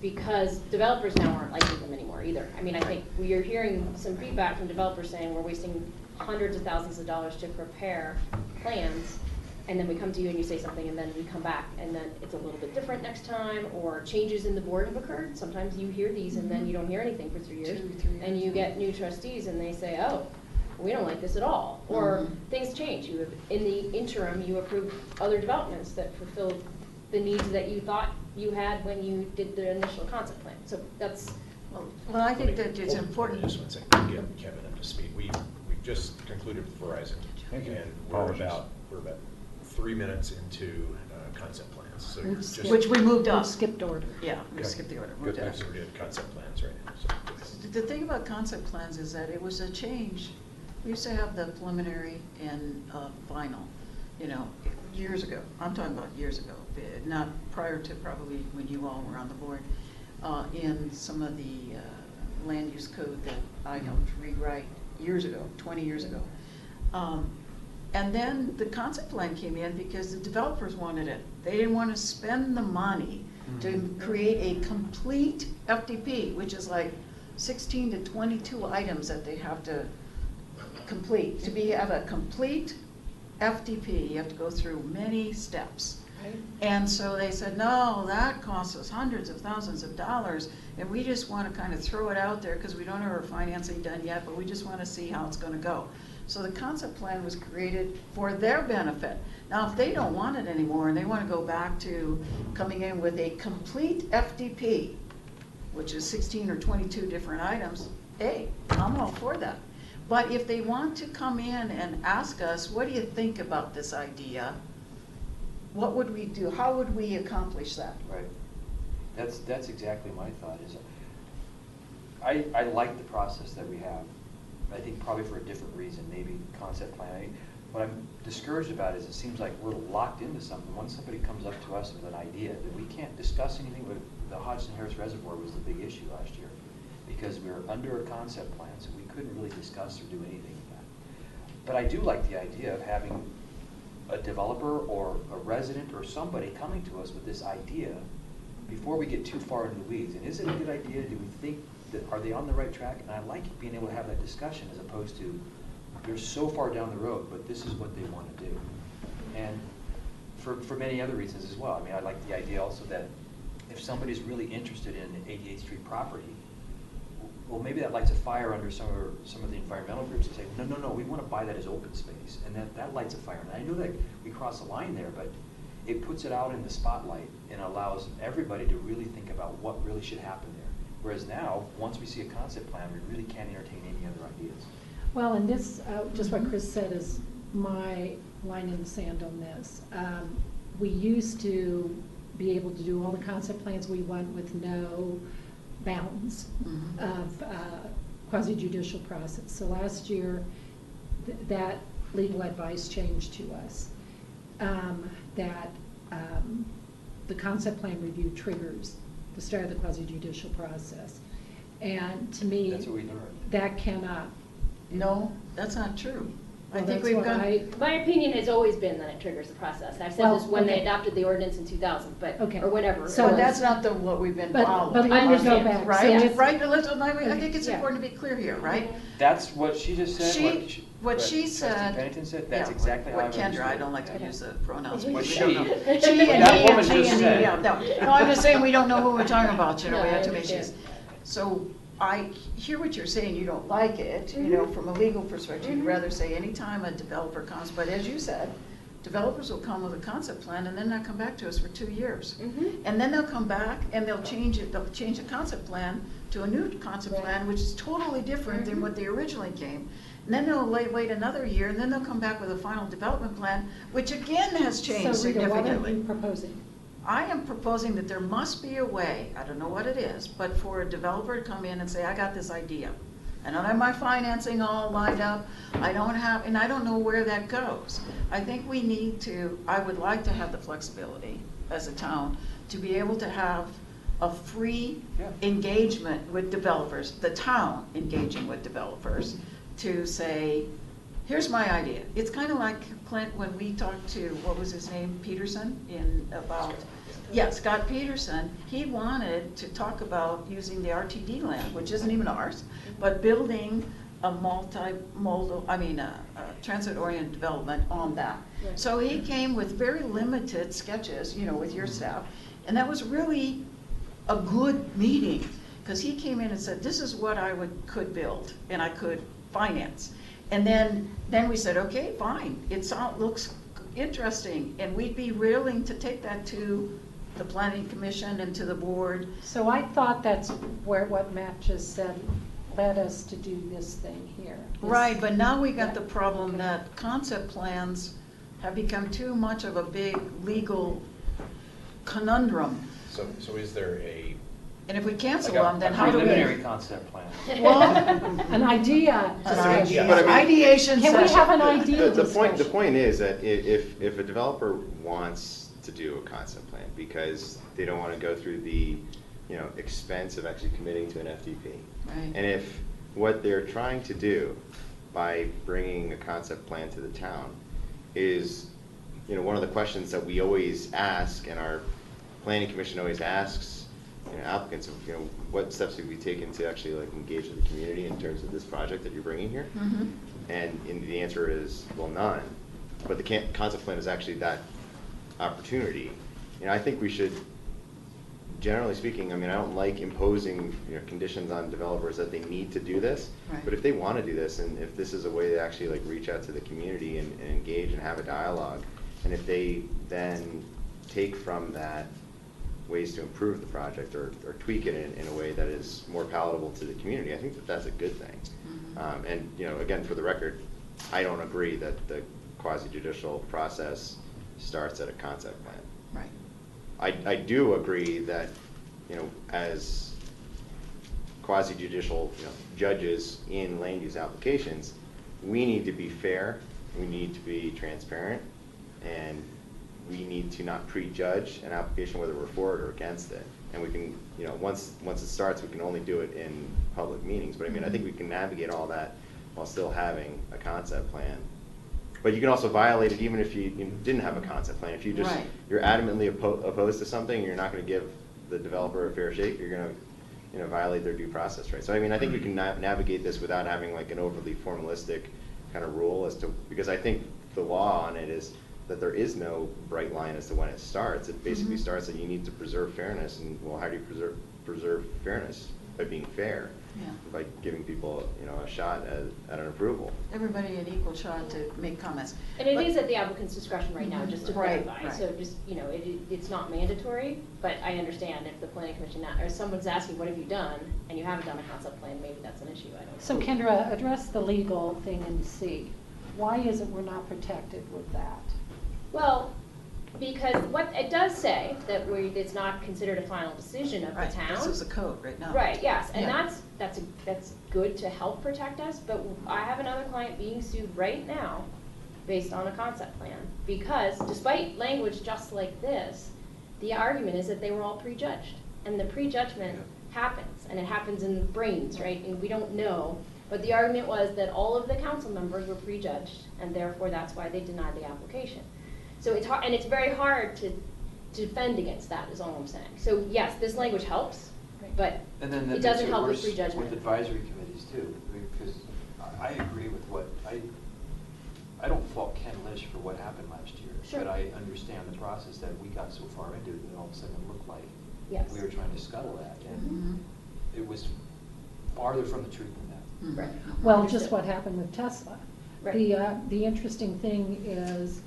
because developers now aren't liking them anymore either. I mean, I think we are hearing some feedback from developers saying we're wasting hundreds of thousands of dollars to prepare plans, and then we come to you and you say something, and then we come back, and then it's a little bit different next time, or changes in the board have occurred. Sometimes you hear these, and then you don't hear anything for 3 years, 2 or 3 years. and you get new trustees, and they say, oh, we don't like this at all, or things change. You have, in the interim, you approve other developments that fulfill the needs that you thought you had when you did the initial concept plan. So that's, Well, I think that it's important. Just one second, to get Kevin up to speed. We've just concluded with Verizon. Thank you. And we're about 3 minutes into concept plans. So We've just- skipped- Which we moved we've up. skipped order. Yeah, we Okay. skipped the order. Good, Moved it up. so we're doing concept plans right now. So go ahead. The thing about concept plans is that it was a change. We used to have the preliminary and final, years ago. I'm talking about years ago, not prior to probably when you all were on the board, in some of the land use code that I helped rewrite years ago, 20 years ago. And then the concept plan came in because the developers wanted it. They didn't want to spend the money to create a complete FDP, which is like 16 to 22 items that they have to complete. Have a complete FDP, you have to go through many steps. And so they said, no, that costs us hundreds of thousands of dollars, and we just want to kind of throw it out there because we don't have our financing done yet, but we just want to see how it's going to go. So the concept plan was created for their benefit. Now, if they don't want it anymore and they want to go back to coming in with a complete FDP, which is 16 or 22 different items, hey, I'm all for that. But if they want to come in and ask us, what do you think about this idea? What would we do? How would we accomplish that? Right. That's exactly my thought is, I like the process that we have. I think probably for a different reason, maybe concept planning. What I'm discouraged about is it seems like we're locked into something. Once somebody comes up to us with an idea, that we can't discuss anything with the Hodgson-Harris Reservoir was the big issue last year. Because we were under a concept plan, so we couldn't really discuss or do anything with that. But I do like the idea of having a developer or a resident or somebody coming to us with this idea before we get too far into the weeds. And is it a good idea? Do we think that, are they on the right track? And I like being able to have that discussion as opposed to, they're so far down the road, but this is what they want to do. And for many other reasons as well. I mean, I like the idea also that if somebody's really interested in the 88th Street property, well, maybe that lights a fire under some of the environmental groups and say, no, we want to buy that as open space. And that lights a fire. And I know that we cross the line there, but it puts it out in the spotlight and allows everybody to really think about what really should happen there. Whereas now, once we see a concept plan, we really can't entertain any other ideas. Well, and this, just what Chris said is my line in the sand on this. We used to be able to do all the concept plans we want with no bounds of quasi-judicial process. So last year, that legal advice changed to us, that the concept plan review triggers the start of the quasi-judicial process. And to me, That's what we learned. that cannot. No, that's not true. I Well, think that's we've what got. my opinion has always been that it triggers the process. I've said Well, this when they okay. adopted the ordinance in 2000, but, Okay. or whatever. So But that's not what we've been But following. let me go Understand. back. Right, So if- right, I think it's Yeah. important to be clear here, right? That's what she just said. What she Trustee said. Pennington said, that's yeah, exactly how I what Kendra, understood I it. don't like to use the pronouns. What we she- don't know. What She and that he woman and she just and he, said. yeah, no, I'm just saying we don't know who we're talking about, No, we I have to make understand. sure. So I hear what you're saying, you don't like it, from a legal perspective, you'd rather say anytime a developer comes, but as you said, developers will come with a concept plan and then not come back to us for 2 years. Mhm. And then they'll come back and they'll change the concept plan to a new concept Right. plan, which is totally different than Mhm. what they originally came. And then they'll wait another year, and then they'll come back with a final development plan, which again has changed So Rita, what are significantly. you proposing? I am proposing that there must be a way, I don't know what it is, but for a developer to come in and say, I got this idea. I don't have my financing all lined up, and I don't know where that goes. I think we need to, I would like to have the flexibility as a town to be able to have a free Yeah. engagement with developers, the town engaging with developers, to say, here's my idea. It's kind of like, Clint, when we talked to, what was his name, Peterson, Scott Peterson, he wanted to talk about using the RTD land, which isn't even ours, but building a multimodal, a transit-oriented development on that. Right. So he came with very limited sketches, with your staff, and that was really a good meeting, because he came in and said, this is what I could build, and I could finance. And then we said, okay, fine, looks interesting, and we'd be willing to take that to the planning commission and to the board. So I thought that's what Matt just said led us to do this thing here. Right, but now we got Yeah. the problem that concept plans have become too much of a big legal conundrum. So is there a, And if we cancel Like a- them, then a how do we? preliminary concept plan. Well, an idea discussion. But I mean- Ideation Can we session. have an idea The discussion? point is that if a developer wants to do a concept plan because they don't want to go through the, expense of actually committing to an FDP. Right. And if what they're trying to do by bringing a concept plan to the town is, one of the questions that we always ask, and our planning commission always asks, applicants, of, what steps have we taken to actually engage with the community in terms of this project that you're bringing here? Mhm. And the answer is, well, none. But the concept plan is actually that opportunity. I think we should, generally speaking, I don't like imposing conditions on developers that they need to do this. Right. But if they want to do this, and if this is a way to actually reach out to the community and engage and have a dialogue, and if they then take from that ways to improve the project or tweak it in a way that is more palatable to the community, I think that that's a good thing. Mhm. And again, for the record, I don't agree that the quasi-judicial process starts at a concept plan. Right. I do agree that, as quasi-judicial, judges in land use applications, we need to be fair, we need to be transparent, and we need to not prejudge an application whether we're for it or against it. And we can, once it starts, we can only do it in public meetings. But I think we can navigate all that while still having a concept plan. But you can also violate it even if you didn't have a concept plan. If Right. you're adamantly opposed to something, and you're not going to give the developer a fair shake, you're going to violate their due process rights. So I think we can navigate this without having an overly formalistic kind of rule because I think the law on it is that there is no bright line as to when it starts. It basically starts that you need to preserve fairness, and how do you preserve fairness? By being fair. Yeah. By giving people, a shot at an approval. Everybody an equal shot to make comments. And it But- is at the applicant's discretion right now, just to Right, clarify. right. So just, it's not mandatory, but I understand if the planning commission, or someone's asking, what have you done? And you haven't done a concept plan, maybe that's an issue, I don't know. So Kendra, address the legal thing in C. Why is it we're not protected with that? Well, because what it does say, that it's not considered a final decision of the Right, town. this is a code right now. Right, yes, and Yeah. that's good to help protect us, but I have another client being sued right now based on a concept plan, because despite language just like this, the argument is that they were all prejudged, and the prejudgment happens, and it happens in brains, right, and we don't know, but the argument was that all of the council members were prejudged, and therefore that's why they denied the application. So it's hard, and it's very hard to defend against that, is all I'm saying. So yes, this language helps, but And then that it makes doesn't it help with worse prejudgment. with advisory committees too, because I agree with I don't fault Ken Lish for what happened last year. Sure. But I understand the process that we got so far into it that all of a sudden it looked like Yes. we were trying to scuttle that. And Mhm. it was farther from the truth than that. Mhm. Right. Well, Understood. just what happened with Tesla. Right. The interesting thing is,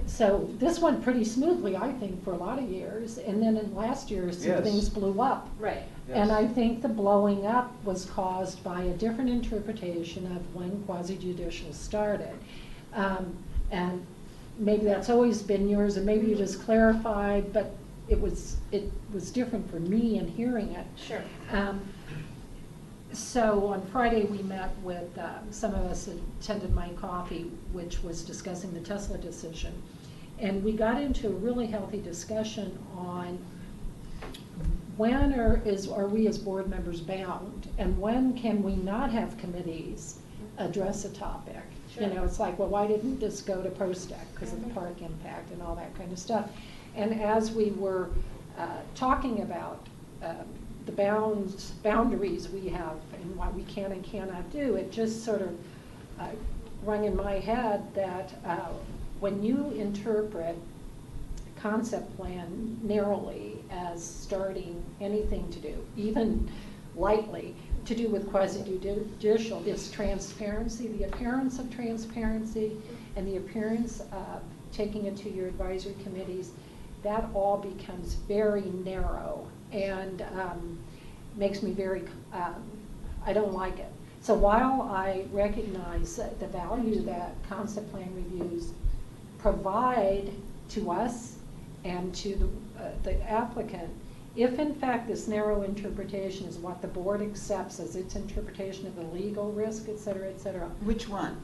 So this went pretty smoothly, I think, for a lot of years, and then in last year, some Yes. things blew up. Right. And Yes. I think the blowing up was caused by a different interpretation of when quasi-judicial started. And maybe that's always been yours, and maybe you just clarified, but it was different for me in hearing it. Sure. So on Friday, we met with, some of us attended my coffee, which was discussing the Tesla decision. And we got into a really healthy discussion on when are we as board members bound? And when can we not have committees address a topic? You Sure. know, it's like, well, why didn't this go to ProSTEC because of the park impact and all that kind of stuff? And as we were talking about the boundaries we have and what we can and cannot do, it just sort of rung in my head that when you interpret concept plan narrowly as starting anything to do, even lightly, to do with quasi-judicial, this transparency, the appearance of transparency and the appearance of taking it to your advisory committees, that all becomes very narrow and makes me very, I don't like it. So while I recognize the value that concept plan reviews provide to us and to the applicant, if in fact this narrow interpretation is what the board accepts as its interpretation of the legal risk, et cetera, Which one?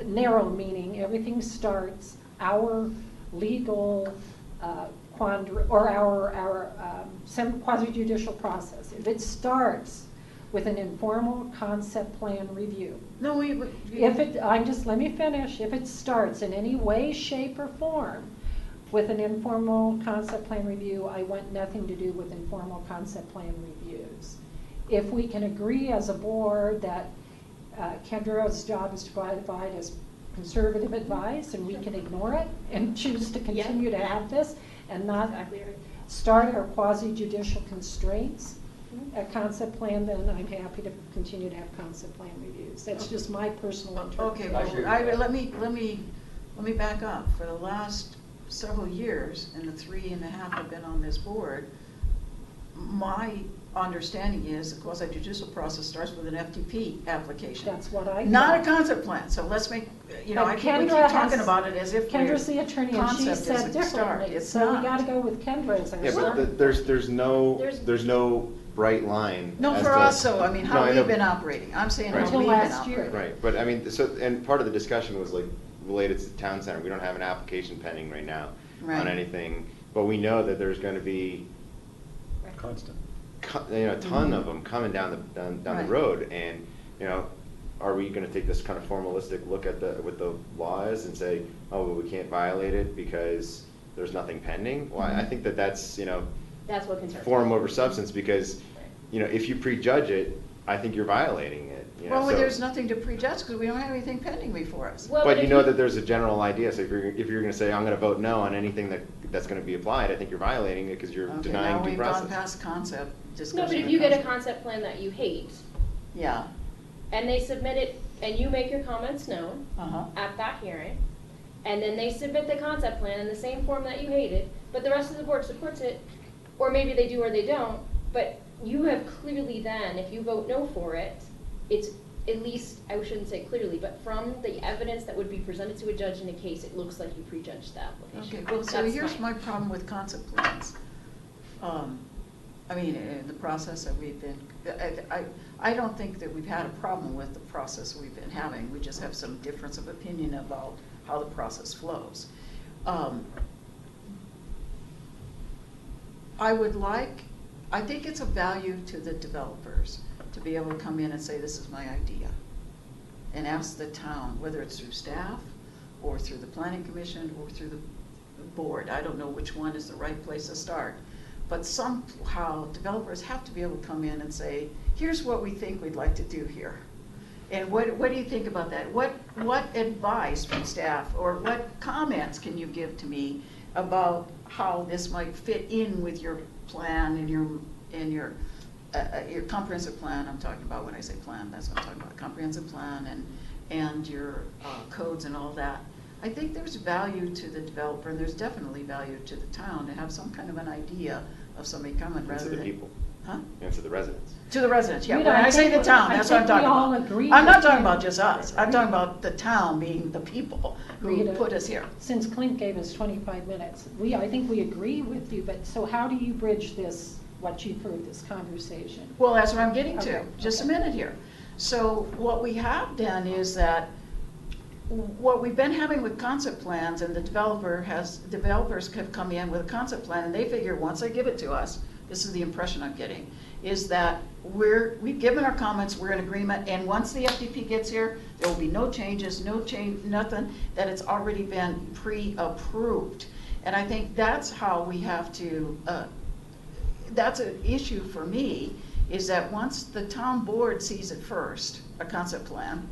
narrow meaning everything starts our legal quandary or our quasi-judicial process. If it starts with an informal concept plan review, No, if it, let me finish. If it starts in any way, shape, or form with an informal concept plan review, I want nothing to do with informal concept plan reviews. If we can agree as a board that Kendra's job is to provide us conservative advice and we can ignore it and choose to continue to have this and not start our quasi-judicial constraints at concept plan, then I'm happy to continue to have concept plan reviews. That's just my personal Okay, interpretation. well, let me back up. For the last several years, and the 3.5 I've been on this board, my understanding is the quasi-judicial process starts with an FTP application. That's what I Not a thought. concept plan, so let's make, you know, And we keep Kendra talking has- about it as if Kendra's the attorney, and she concept is said a start. differently, It's so we not. gotta go with Kendra as our Yeah, start. but there's no bright line. No, as for to- us, so, I mean, No, how I we've know. been operating. I'm saying Right. how Until we've been last year. operating. Right, but I mean, so, and part of the discussion was like related to the town center. We don't have an application pending right now Right. on anything, but we know that there's gonna be, Constant. a ton of them coming down the Right. road, and, are we gonna take this kind of formalistic look at what the law is and say, oh, well, we can't violate it because there's nothing pending? Well, I think that's, That's what concerns me. form over substance, because, if you prejudge it, I think you're violating it. Well, so- there's nothing to prejudge because we don't have anything pending before us. Well, But if you know that there's a general idea, so if you're gonna say, I'm gonna vote no on anything that's gonna be applied, I think you're violating it because you're Okay, denying now due we've gone process. past concept discussion. No, but if of you get a concept. concept plan that you hate, Yeah, and they submit it, and you make your comments known uh-huh. at that hearing, and then they submit the concept plan in the same form that you hated, but the rest of the board supports it, or maybe they do or they don't, but you have clearly then, if you vote no for it, it's at least, I shouldn't say clearly, but from the evidence that would be presented to a judge in a case, it looks like you prejudged the application. Okay, well, so That's here's fine. my problem with concept plans. I mean, the process that we've been, I don't think that we've had a problem with the process we've been having. We just have some difference of opinion about how the process flows. I think it's of value to the developers to be able to come in and say, this is my idea. And ask the town, whether it's through staff or through the planning commission or through the board. I don't know which one is the right place to start. But somehow developers have to be able to come in and say, here's what we think we'd like to do here. And what do you think about that? What advice from staff or what comments can you give to me about how this might fit in with your plan and your comprehensive plan? I'm talking about when I say plan, that's what I'm talking about, comprehensive plan and your codes and all that. I think there's value to the developer, and there's definitely value to the town to have some kind of an idea of somebody coming And rather to than. the people, Huh? and to the residents. To the residents, yeah. Rita, When I say the town, I that's what I'm think we talking all about. agree I'm not with talking you. about just us. I'm talking about the town being the people who Rita, put us here. Since Clint gave us 25 minutes, I think we agree with you, but so how do you bridge this, what you've heard, this conversation? Well, that's what I'm getting to. Okay, Just a okay. minute here. So what we have done is that what we've been having with concept plans, and developers have come in with a concept plan, and they figure once they give it to us, this is the impression I'm getting, is that we've given our comments, we're in agreement, and once the FDP gets here, there will be no changes, nothing, that it's already been pre-approved. And I think that's how we have to, that's an issue for me, is that once the town board sees it first, a concept plan,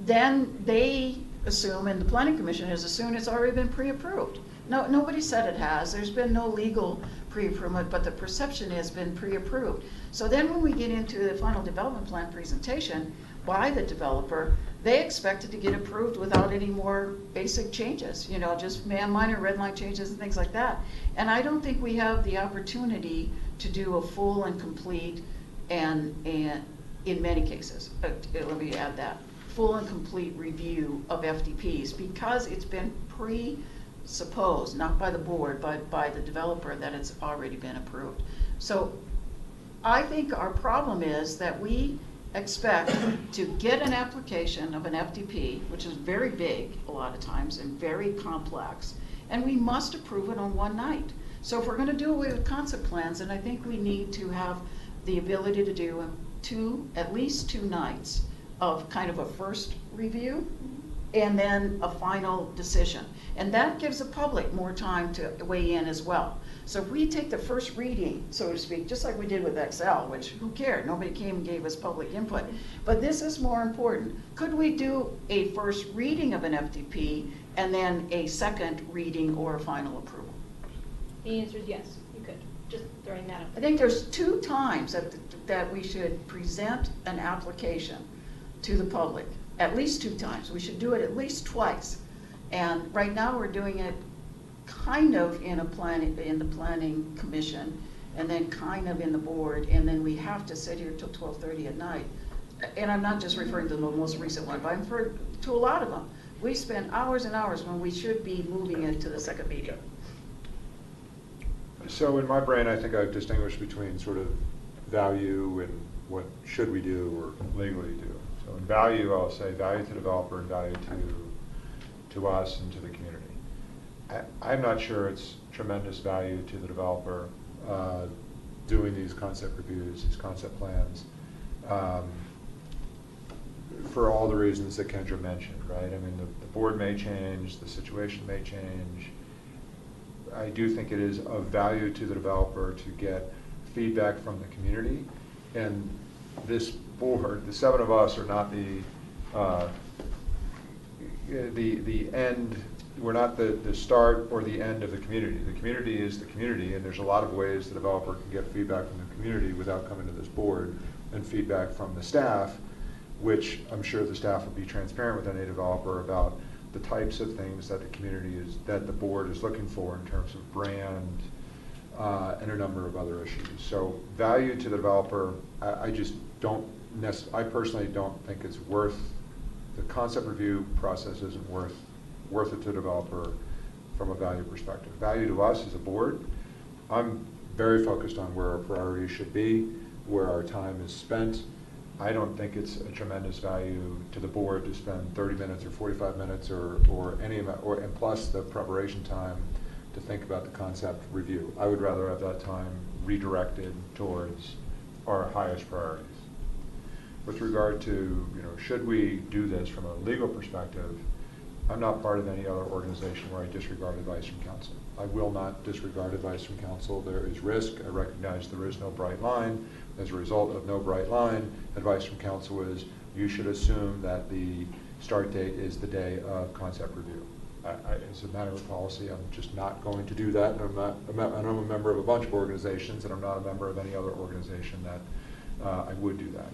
then they assume, and the planning commission has assumed it's already been pre-approved. No, nobody said it has. There's been no legal pre-approval, but the perception has been pre-approved. So then when we get into the final development plan presentation by the developer, they expect it to get approved without any more basic changes, just minor red line changes and things like that. And I don't think we have the opportunity to do a full and complete, and in many cases, let me add that, full and complete review of FDPs, because it's been presupposed, not by the board, but by the developer, that it's already been approved. So I think our problem is that we expect to get an application of an FDP, which is very big a lot of times and very complex, and we must approve it on one night. So if we're going to do away with concept plans, then I think we need to have the ability to do at least two nights of kind of a first review and then a final decision. And that gives the public more time to weigh in as well. So if we take the first reading, so to speak, just like we did with Excel, which who cared? Nobody came and gave us public input. But this is more important. Could we do a first reading of an FDP and then a second reading or a final approval? The answer is yes, you could, just throwing that out. I think there's two times that we should present an application to the public, at least two times. We should do it at least twice. And right now we're doing it kind of in the planning commission, and then kind of in the board, and then we have to sit here till 12:30 at night. And I'm not just referring to the most recent one, but I'm referring to a lot of them. We spend hours and hours when we should be moving it to the second meeting. So in my brain, I think I've distinguished between sort of value and what should we do or legally do. So in value, I'll say value to developer and value to us and to the community. I'm not sure it's tremendous value to the developer doing these concept reviews, these concept plans, for all the reasons that Kendra mentioned, right? I mean, the board may change, the situation may change. I do think it is of value to the developer to get feedback from the community. And this board, the seven of us, are not the end. We're not the start or the end of the community. The community is the community, and there's a lot of ways the developer can get feedback from the community without coming to this board, and feedback from the staff, which I'm sure the staff will be transparent with any developer about the types of things that the community is, that the board is looking for in terms of brand and a number of other issues. So value to the developer, I just don't I personally don't think it's worth, the concept review process isn't worth it to the developer from a value perspective. Value to us as a board, I'm very focused on where our priorities should be, where our time is spent. I don't think it's a tremendous value to the board to spend 30 minutes or 45 minutes or any amount, and plus the preparation time to think about the concept review. I would rather have that time redirected towards our highest priorities. With regard to, should we do this from a legal perspective, I'm not part of any other organization where I disregard advice from counsel. I will not disregard advice from counsel. There is risk. I recognize there is no bright line. As a result of no bright line, advice from counsel is you should assume that the start date is the day of concept review. As a matter of policy, I'm just not going to do that. And I'm a member of a bunch of organizations, and I'm not a member of any other organization that I would do that.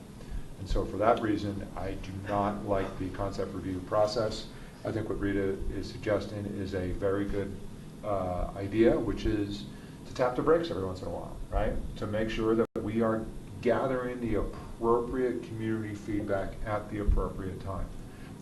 And so for that reason, I do not like the concept review process. I think what Rita is suggesting is a very good idea, which is to tap the brakes every once in a while, right? To make sure that we are gathering the appropriate community feedback at the appropriate time.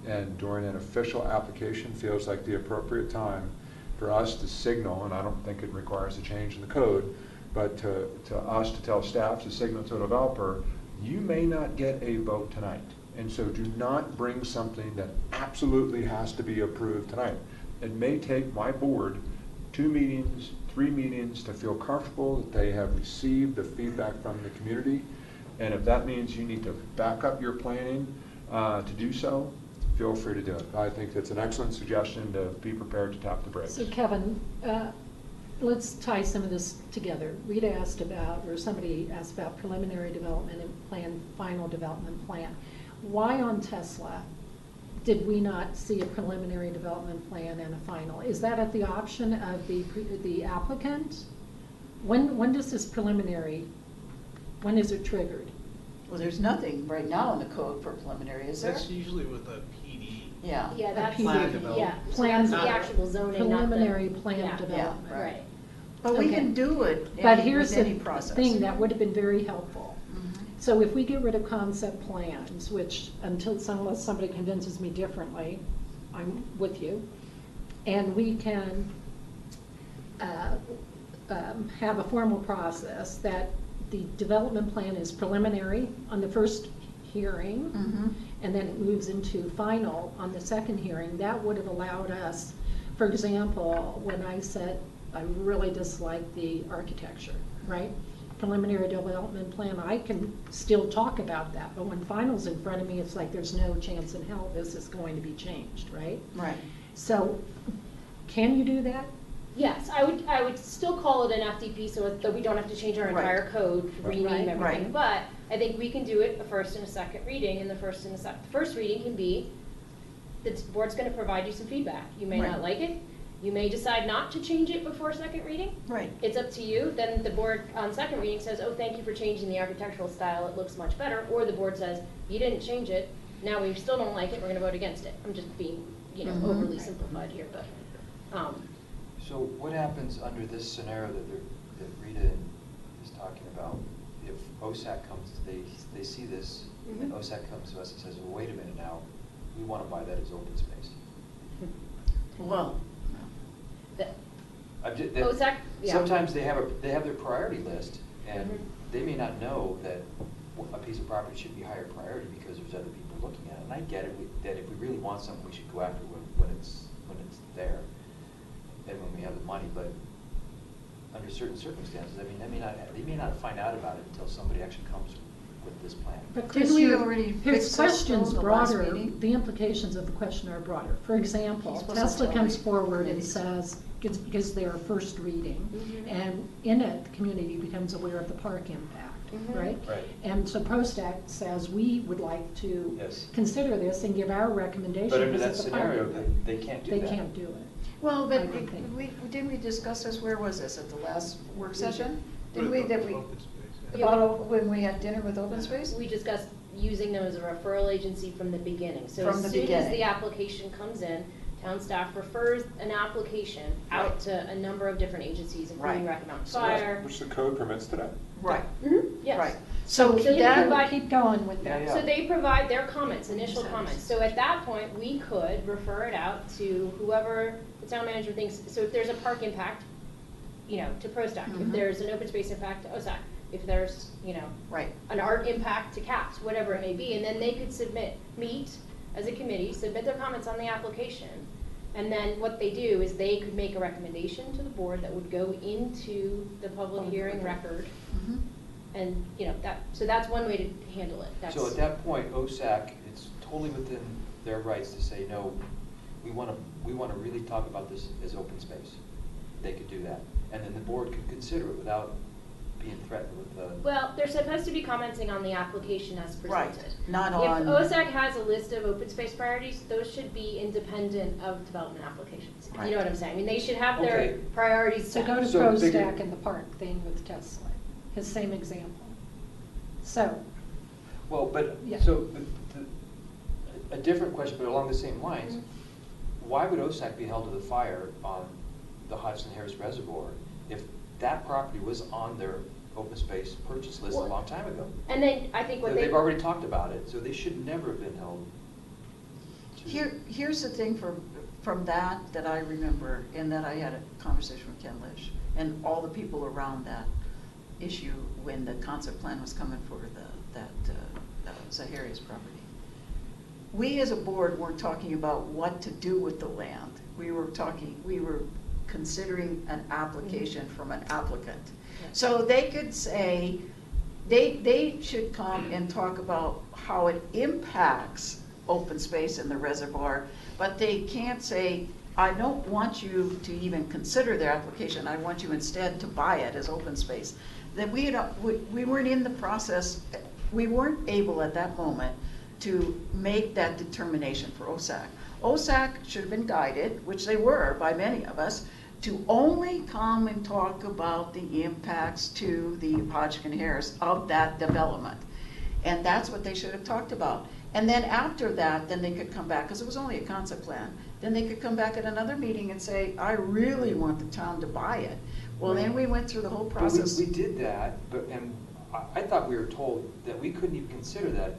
And during an official application feels like the appropriate time for us to signal, and I don't think it requires a change in the code, but to us to tell staff to signal to a developer, you may not get a vote tonight. And so do not bring something that absolutely has to be approved tonight. It may take my board 2 meetings, 3 meetings to feel comfortable that they have received the feedback from the community. And if that means you need to back up your planning to do so, feel free to do it. I think that's an excellent suggestion to be prepared to tap the brakes. So Kevin, let's tie some of this together. Rita asked about, or somebody asked about preliminary development and plan, final development plan. Why on Tesla did we not see a preliminary development plan and a final? Is that at the option of the applicant? When does this preliminary, when is it triggered? Well, there's nothing right now in the code for preliminary, is there? That's usually with a PD. Yeah. Yeah, that's, plan development. yeah, so Plan that's the actual zoning, not the. Preliminary plan yeah, development. Yeah, Right. But we Okay. can do it But any- here's with the any process. thing that would have been very helpful. Mhm. So if we get rid of concept plans, which unless somebody convinces me differently, I'm with you, and we can have a formal process that the development plan is preliminary on the first hearing, Mhm. and then it moves into final on the second hearing, that would have allowed us, for example, when I said I really dislike the architecture, right? Preliminary development plan, I can still talk about that, but when final's in front of me, it's like there's no chance in hell this is going to be changed, right? Right. So, can you do that? Yes, I would still call it an FDP so that we don't have to change our Right. entire code, rename Right. everything. Right. But I think we can do it a first and a second reading, and the first reading can be, the board's gonna provide you some feedback. You may Right. not like it, you may decide not to change it before second reading. Right. It's up to you, then the board on second reading says, oh, thank you for changing the architectural style, it looks much better, or the board says, you didn't change it, now we still don't like it, we're gonna vote against it. I'm just being, Mhm. overly simplified here, but, So what happens under this scenario that Rita is talking about? If OSAC comes, they see this, and Mhm. OSAC comes to us and says, well, wait a minute now, we want to buy that as open space. Well, the- OSAC, yeah. sometimes they have their priority list, and Mhm. they may not know that a piece of property should be higher priority because there's other people looking at it. And I get it, that if we really want something, we should go after it when it's there, and when we have the money, but under certain circumstances, I mean, they may not find out about it until somebody actually comes with this plan. But Didn't Chris, we your- already his fix this question's though, the last broader, meeting? the implications of the question are broader. For example, He's supposed to Tesla tell comes me. forward and Yes. says, because they're first reading, Mhm. and in it, the community becomes aware of the park impact, Mhm. right? Right. And so PostAct says, we would like to Yes. consider this and give our recommendation. But under because that of the park scenario, impact. they can't do They that. can't do it. well, I but don't think. didn't we discuss this, where was this, at the last work We session? did. Didn't we, that we, Open space, yeah. about when we had dinner with Open Space? We discussed using them as a referral agency from the beginning. So From as the soon as beginning. the application comes in, town staff refers an application out Right. to a number of different agencies, including Right. Rocky Mountain So that's- Fire. Which the code permits today. Right, Yes. right. So So they that- provide- keep going with Yeah, that. yeah. So they provide their comments, initial Sense. comments. So at that point, we could refer it out to whoever the town manager thinks. So if there's a park impact, to ProStack. If Mhm. there's an open space impact to OSAC. If there's, Right. an art impact to CAPS, whatever it may be. And then they could meet as a committee, submit their comments on the application. And then what they do is they could make a recommendation to the board that would go into the public hearing record. Mhm. And, so that's one way to handle it. So at that point, OSAC, it's totally within their rights to say, no, we want to really talk about this as open space. They could do that. And then the board could consider it without being threatened with the. Well, they're supposed to be commenting on the application as Right, presented. not If on. OSAC has a list of open space priorities, those should be independent of development applications. You Right. know what I'm saying? I mean, they should have their Okay. priorities So set. go to So they could- ProStack in the park thing with Tesla, his same example. So, Well, but, Yeah. so, a different question, but along the same lines. Mhm. why would OSAC be held to the fire on the Hodgson Harris Reservoir if that property was on their open space purchase list a long time ago? And then I think what They've already talked about it, so they should never have been held to. Here's the thing from that I remember, and that I had a conversation with Ken Lish and all the people around that issue when the concept plan was coming for that Zaharias property. We as a board weren't talking about what to do with the land. We were considering an application from an applicant. So they could say, they should come and talk about how it impacts open space in the reservoir, but they can't say, I don't want you to even consider their application, I want you instead to buy it as open space. That we weren't in the process, we weren't able at that moment to make that determination for OSAC. OSAC should have been guided, which they were by many of us, to only come and talk about the impacts to the Hodgkin Harris of that development. And that's what they should have talked about. And then after that, then they could come back, because it was only a concept plan, then they could come back at another meeting and say, I really want the town to buy it. Well, then we went through the whole process. We did that, and I thought we were told that we couldn't even consider that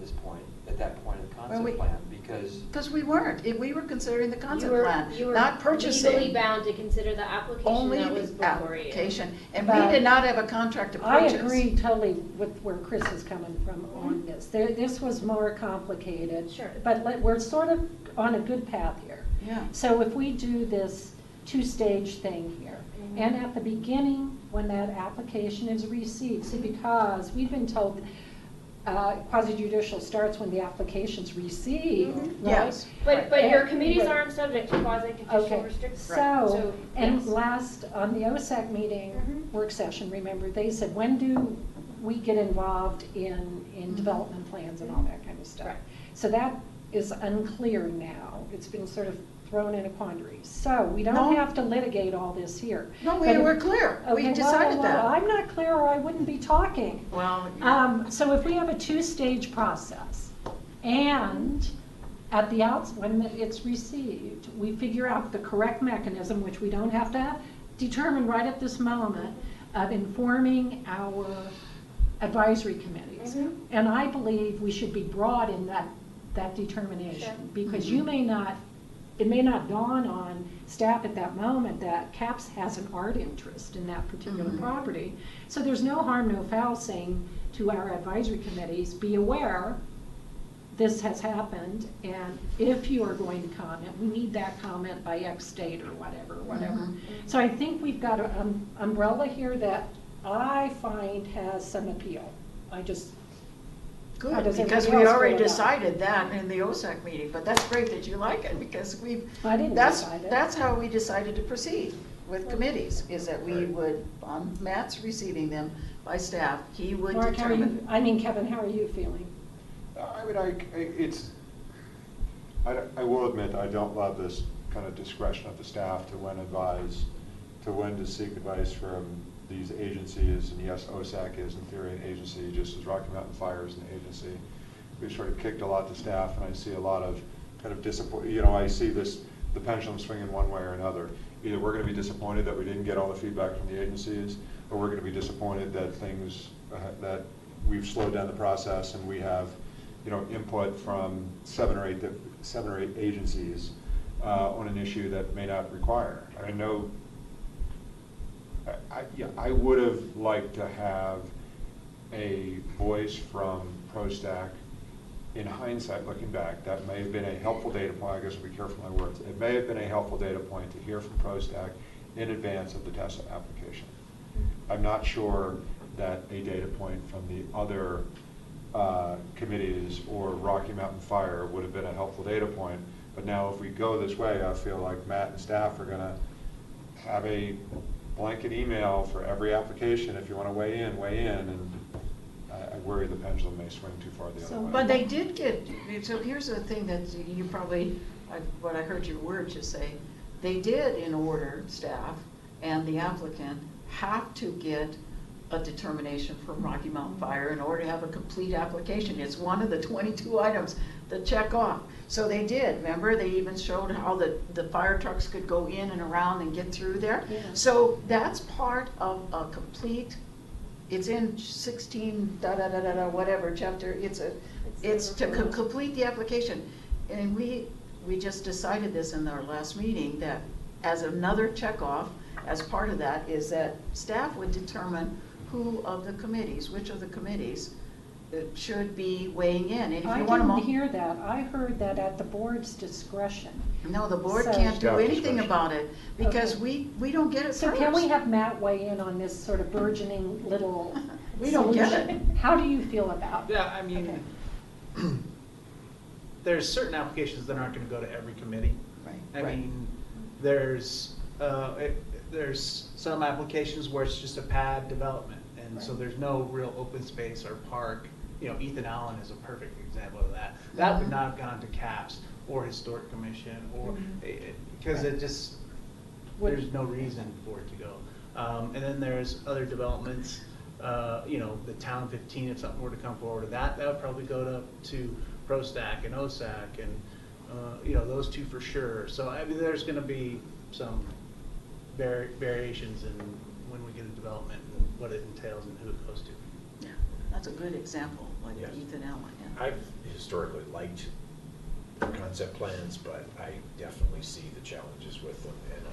at that point in the concept plan, because. Because we weren't. We were considering the concept plan, You were not purchasing. legally bound to consider the application Only that was the before you. application, and we But did not have a contract to I purchase. agree totally with where Chris is coming from on this. This was more complicated. Sure. But we're sort of on a good path here. Yeah. So if we do this two-stage thing here, and at the beginning, when that application is received, see, because we've been told quasi-judicial starts when the application's received, right? Yes. But Right. your committees Right. aren't subject to quasi-judicial Okay, restrictions. so, and yes. last, on the OSAC meeting, Mhm. work session, remember, they said, when do we get involved in development plans and all that kind of stuff? Right. So that is unclear now. It's been sort of thrown in a quandary. So we No. don't have to litigate all this here. No, we But- were clear. We Okay, decided well, that. I'm not clear, or I wouldn't be talking. Well, So if we have a two-stage process, and at the when it's received, we figure out the correct mechanism, which we don't have to determine right at this moment, of informing our advisory committees. Mhm. And I believe we should be broad in that determination, Sure. because it may not dawn on staff at that moment that CAPS has an art interest in that particular Mhm. property. So there's no harm, no foul saying to our advisory committees, be aware this has happened, and if you are going to comment, we need that comment by X date or whatever. Mhm. So I think we've got an umbrella here that I find has some appeal. How good, does because everybody we else already feel about it? decided that in the OSAC meeting, but that's great that you like it, because I didn't that's decide it. That's how we decided to proceed with committees, is that we would, Matt's receiving them by staff, he would Mark, how are you, determine. Kevin, how are you feeling? I mean, I will admit, I don't love this kind of discretion of the staff to when to seek advice from these agencies, and yes, OSAC is in theory an agency, just as Rocky Mountain Fire is an agency. We sort of kicked a lot to staff, and I see a lot of kind of disappointment. I see the pendulum swinging one way or another. Either we're going to be disappointed that we didn't get all the feedback from the agencies, or we're going to be disappointed that that we've slowed down the process and we have, input from seven or eight agencies on an issue that may not require. I know. I would have liked to have a voice from ProStack. In hindsight, looking back, that may have been a helpful data point. I guess I'll be careful with my words. It may have been a helpful data point to hear from ProStack in advance of the TESA application. I'm not sure that a data point from the other committees or Rocky Mountain Fire would have been a helpful data point. But now if we go this way, I feel like Matt and staff are going to have a blanket email for every application. If you want to weigh in, and I worry the pendulum may swing too far the other way. But they did get, so here's the thing that you probably, what I heard your word just say, they did in order, staff and the applicant have to get a determination from Rocky Mountain Fire in order to have a complete application. It's one of the 22 items the check off. So they did, remember? They even showed how the fire trucks could go in and around and get through there. Yeah. So that's part of a complete, it's in 16, whatever chapter, it's to complete the application. And we just decided this in our last meeting, that as another check off, as part of that, is that staff would determine which of the committees should be weighing in. And if I you want didn't them all, hear that. I heard that at the board's discretion. no, the board So- can't do Staff anything discretion. about it, because Okay. we don't get it So first. can we have Matt weigh in on this sort of burgeoning little We don't get solution? How do you feel about? Yeah, I mean, there's certain applications that aren't gonna go to every committee. Right, I right. mean, there's some applications where it's just a pad development, and so Right. there's no real open space or park. You know, Ethan Allen is a perfect example of that. That would Mhm. not have gone to CAPS or Historic Commission, or, Mhm. because Right. it just, Would- there's no reason for it to go. And then there's other developments, you know, the Town 15, if something were to come forward of that would probably go to ProStack and OSAC, and, you know, those two for sure. So, I mean, there's gonna be some variations in when we get a development and what it entails and who it goes to. Yeah, that's a good example, like Yes. Ethan Allen, yeah. I've historically liked concept plans, but I definitely see the challenges with them, and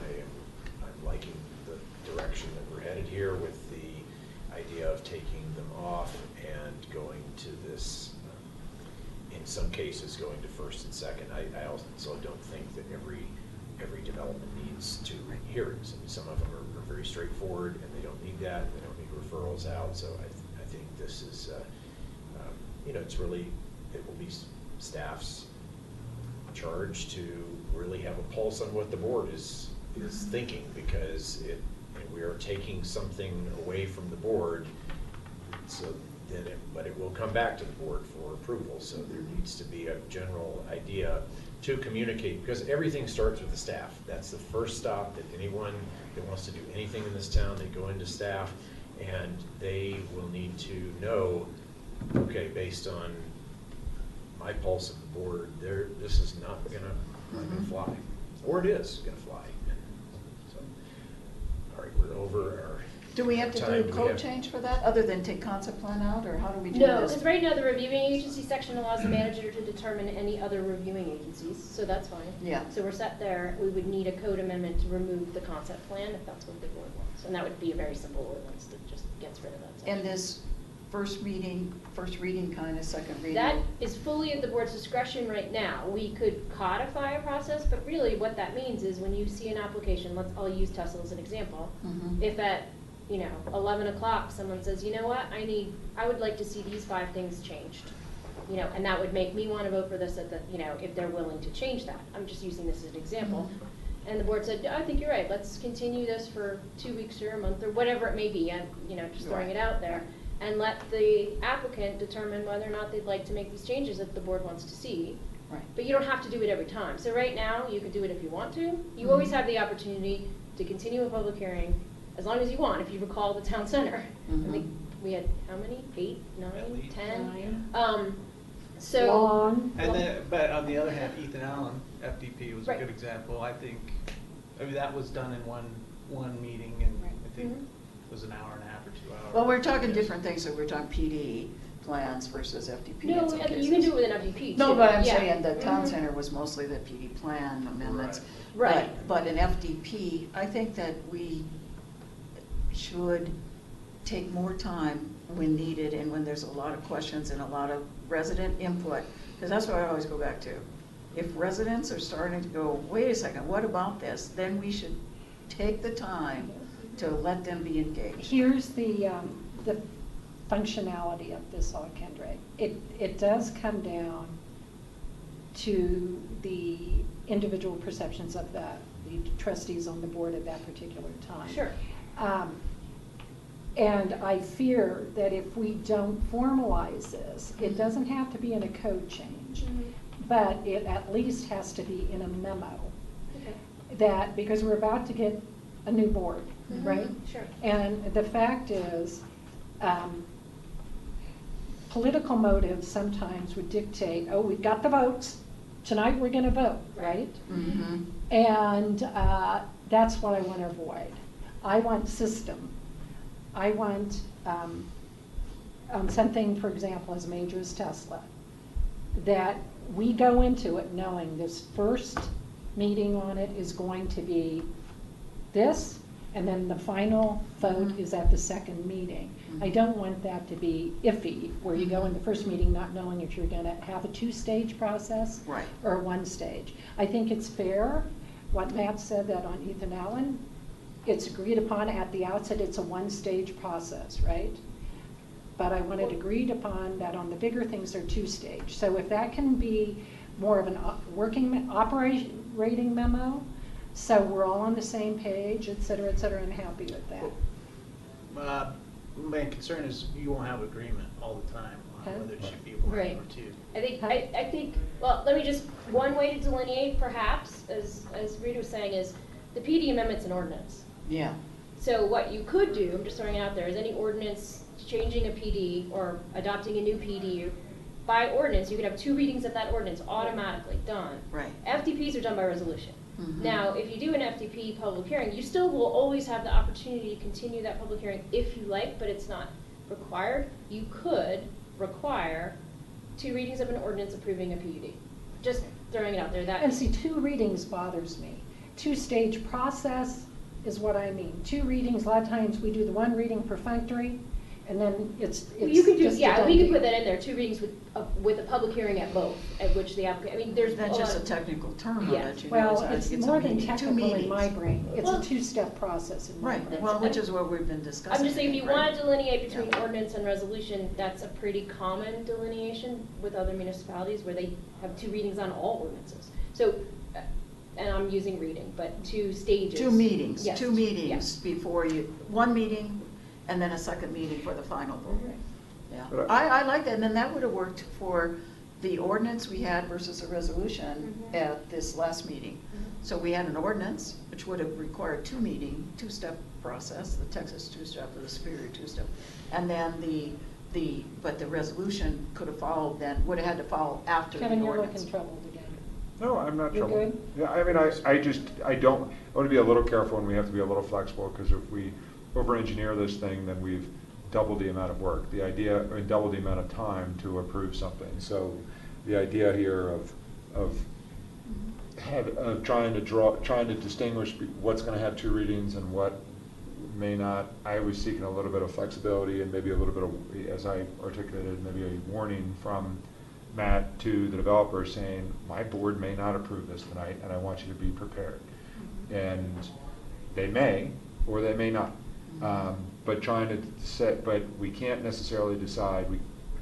I'm liking the direction that we're headed here with the idea of taking them off and going to this, in some cases, going to first and second. I also don't think that every development needs two hearings. I mean, some of them are very straightforward, and they don't need that, they don't need referrals out, so I think this is, you know, it's really, it will be staff's charge to really have a pulse on what the board is thinking, because we are taking something away from the board, so then but it will come back to the board for approval, so there needs to be a general idea to communicate, because everything starts with the staff. That's the first stop, that anyone that wants to do anything in this town, they go into staff, and they will need to know, okay, based on my pulse of the board, this is not gonna fly, or it is gonna fly. So, all right, we're over our Do we have to time. do a code change for that, other than take concept plan out, or how do we do No, this? because right now the reviewing agency section allows the manager to determine any other reviewing agencies, so that's fine. Yeah. So we're set there. We would need a code amendment to remove the concept plan if that's what the board wants. And that would be a very simple ordinance that just gets rid of that section. And this first reading kind of, second reading? That is fully at the board's discretion right now. We could codify a process, but really what that means is when you see an application, I'll use Tesla as an example. Mhm. If at, 11 o'clock, someone says, you know what, I would like to see these 5 things changed. And that would make me want to vote for this at the, if they're willing to change that. I'm just using this as an example. And the board said, I think you're right, let's continue this for 2 weeks or a month or whatever it may be, and, just throwing it out there. And let the applicant determine whether or not they'd like to make these changes that the board wants to see. Right. But you don't have to do it every time. So right now, you could do it if you want to. You always have the opportunity to continue a public hearing as long as you want, if you recall the town center. I think we had, how many? 8, 9, At least. 10? 9. So. Long. And then, but on the other hand, Ethan Allen, FDP, was a Right. good example. I mean, that was done in one meeting, and I think Mhm. it was an hour and a half or 2 hours. Well, we're talking different things, so we're talking PD plans versus FDP in No, some you can cases. do it with an FDP too. No, but I'm Yeah. saying the town Mhm. center was mostly the PD plan amendments. Right. But in FDP, I think that we should take more time when needed and when there's a lot of questions and a lot of resident input, because that's what I always go back to. If residents are starting to go, wait a second, what about this? Then we should take the time to let them be engaged. Here's the functionality of this all, Kendra. It does come down to the individual perceptions of the trustees on the board at that particular time. Sure. And I fear that if we don't formalize this, it doesn't have to be in a code change, Mhm. but it at least has to be in a memo. Okay. That, because we're about to get a new board, Mhm. right? Sure. And the fact is, political motives sometimes would dictate, oh, we've got the votes, tonight we're gonna vote, right? Mm-hmm. And that's what I want to avoid. I want system. I want something, for example, as major as Tesla, that we go into it knowing this first meeting on it is going to be this, and then the final vote is at the second meeting. I don't want that to be iffy, where you go in the first meeting not knowing if you're gonna have a two-stage process Right. or a one-stage. I think it's fair, what Matt said, that on Ethan Allen, it's agreed upon at the outset, it's a one-stage process, right? But I want it agreed upon that on the bigger things are two-stage. So if that can be more of an working operating memo, so we're all on the same page, et cetera, I'm happy with that. My concern is you won't have agreement all the time on Okay. whether it should be one Right. or two. I think, well, let me just, one way to delineate perhaps, as Rita was saying, is the PD amendment's an ordinance. Yeah. So what you could do, I'm just throwing it out there, is any ordinance changing a PD or adopting a new PD, by ordinance, you could have 2 readings of that ordinance automatically, done. Right. FDPs are done by resolution. Mhm. Now, if you do an FDP public hearing, you still will always have the opportunity to continue that public hearing if you like, but it's not required. You could require 2 readings of an ordinance approving a PUD. Just throwing it out there. That And see, 2 readings bothers me. 2-stage process is what I mean. 2 readings, a lot of times we do the 1 reading perfunctory, and then it's you could do, just a yeah, done we could deal. put that in there, 2 readings with a public hearing at both, at which the applicant, I mean, there's That's a just lot a of- technical term, Yeah. that you know, Well, a it's a more than meeting, 2 technical in my meetings. brain. It's a Well- 2-step process in my Right, brain. well, which is what we've been discussing. I'm just saying, if you right? want to delineate between Yeah. ordinance and resolution, that's a pretty common delineation with other municipalities where they have 2 readings on all ordinances. So, and I'm using reading, but 2 stages. 2 meetings, Yes. 2 meetings Yes. before you, 1 meeting and then a second meeting for the final vote. Yeah, But I like that, and then that would have worked for the ordinance we had versus a resolution Mhm. at this last meeting. So we had an ordinance, which would have required 2-step process, the Texas 2-step or the Superior 2-step. And then but the resolution could have followed then, would have had to follow after the Kevin, you're ordinance. looking troubled again. No, I'm not You're troubled. good? Yeah, I mean, I don't, I want to be a little careful and we have to be a little flexible, because if we over-engineer this thing, then we've doubled the amount of work. The idea, or double the amount of time to approve something. So the idea here of trying to distinguish what's going to have 2 readings and what may not, I was seeking a little bit of flexibility and maybe a little bit of, as I articulated, maybe a warning from Matt to the developer saying, my board may not approve this tonight and I want you to be prepared. And they may, or they may not. But trying to set, but we can't necessarily decide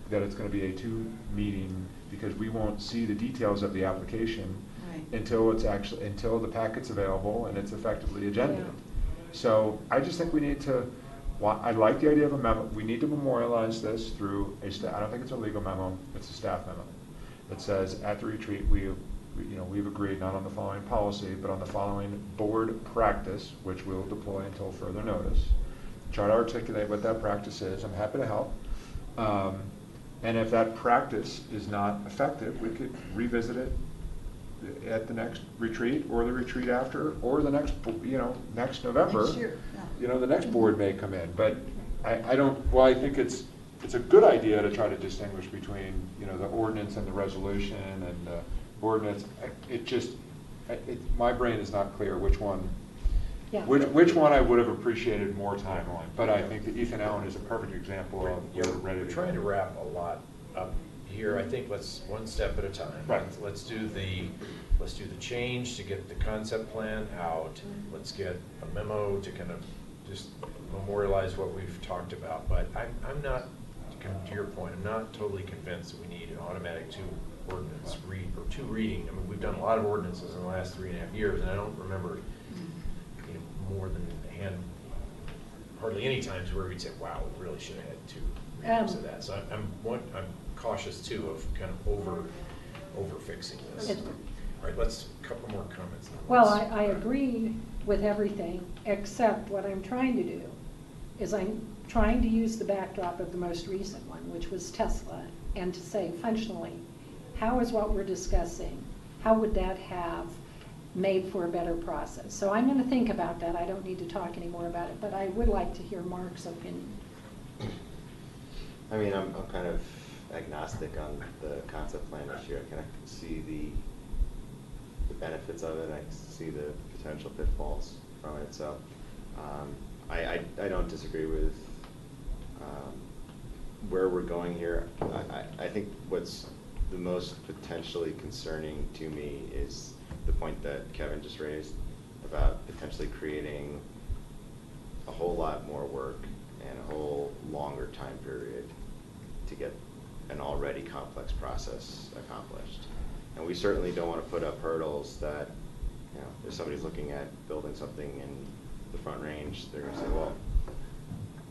that it's going to be a 2 meeting, because we won't see the details of the application Right. until the packet's available and it's effectively agendaed. Yeah. So I just think we need to, I like the idea of a memo. We need to memorialize this through I don't think it's a legal memo, it's a staff memo. That says, at the retreat, we've agreed not on the following policy, but on the following board practice, which we'll deploy until further notice. Try to articulate what that practice is. I'm happy to help. And if that practice is not effective, we could revisit it at the next retreat, or the retreat after, or the next November. Next year, yeah. The next board may come in, but I think it's a good idea to try to distinguish between, the ordinance and the resolution and the ordinance. My brain is not clear which one. Yeah. Which one I would have appreciated more time on, but I think that Ethan Allen is a perfect example of Yeah, we're ready to we're go. trying to wrap a lot up here. I think let's 1 step at a time. Right. Let's do the change to get the concept plan out. Let's get a memo to kind of just memorialize what we've talked about. But I'm not, to your point, I'm not totally convinced that we need an automatic 2 ordinance or 2 reading. I mean, we've done a lot of ordinances in the last 3.5 years, and I don't remember more than hardly any times where we'd say, wow, we really should have had 2 readings of that. So I'm cautious too of kind of over fixing this. All right, a couple more comments. Well, I agree with everything, except what I'm trying to do is trying to use the backdrop of the most recent one, which was Tesla, and to say functionally, how is what we're discussing, how would that have made for a better process? So I'm going to think about that. I don't need to talk anymore about it, but I would like to hear Mark's opinion. I mean, I'm kind of agnostic on the concept plan this year. I kind of see the benefits of it. I see the potential pitfalls from it. So I don't disagree with where we're going here. I think what's the most potentially concerning to me is the point that Kevin just raised about potentially creating a whole lot more work and a whole longer time period to get an already complex process accomplished. And we certainly don't want to put up hurdles that, you know, if somebody's looking at building something in the Front Range, they're going to say, well,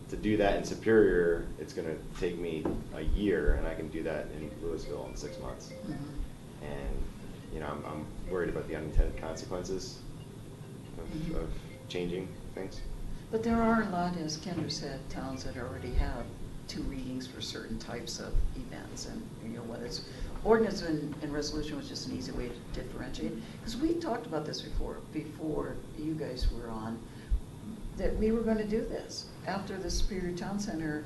to do that in Superior, it's going to take me a year, and I can do that in Louisville in 6 months. And you know, I'm worried about the unintended consequences of changing things. But there are a lot, as Kendra said, towns that already have 2 readings for certain types of events, and you know, whether it's ordinance and resolution was just an easy way to differentiate. Because we talked about this before you guys were on, that we were going to do this after the Superior Town Center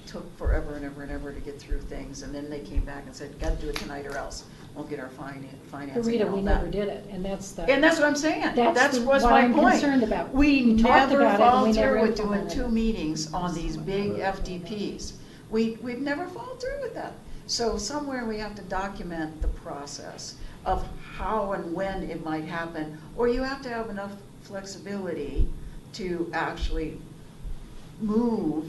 took forever and ever and ever to get through things, and then they came back and said, got to do it tonight or else won't get our financing But Rita, and all we that. never did it, and that's the. And that's what I'm saying. That's Was what my I'm point. concerned about. We talked never about it, and followed we never through with doing implemented 2 it. meetings on these big FDPs. We've never followed through with that. So somewhere we have to document the process of how and when it might happen, or you have to have enough flexibility to actually move,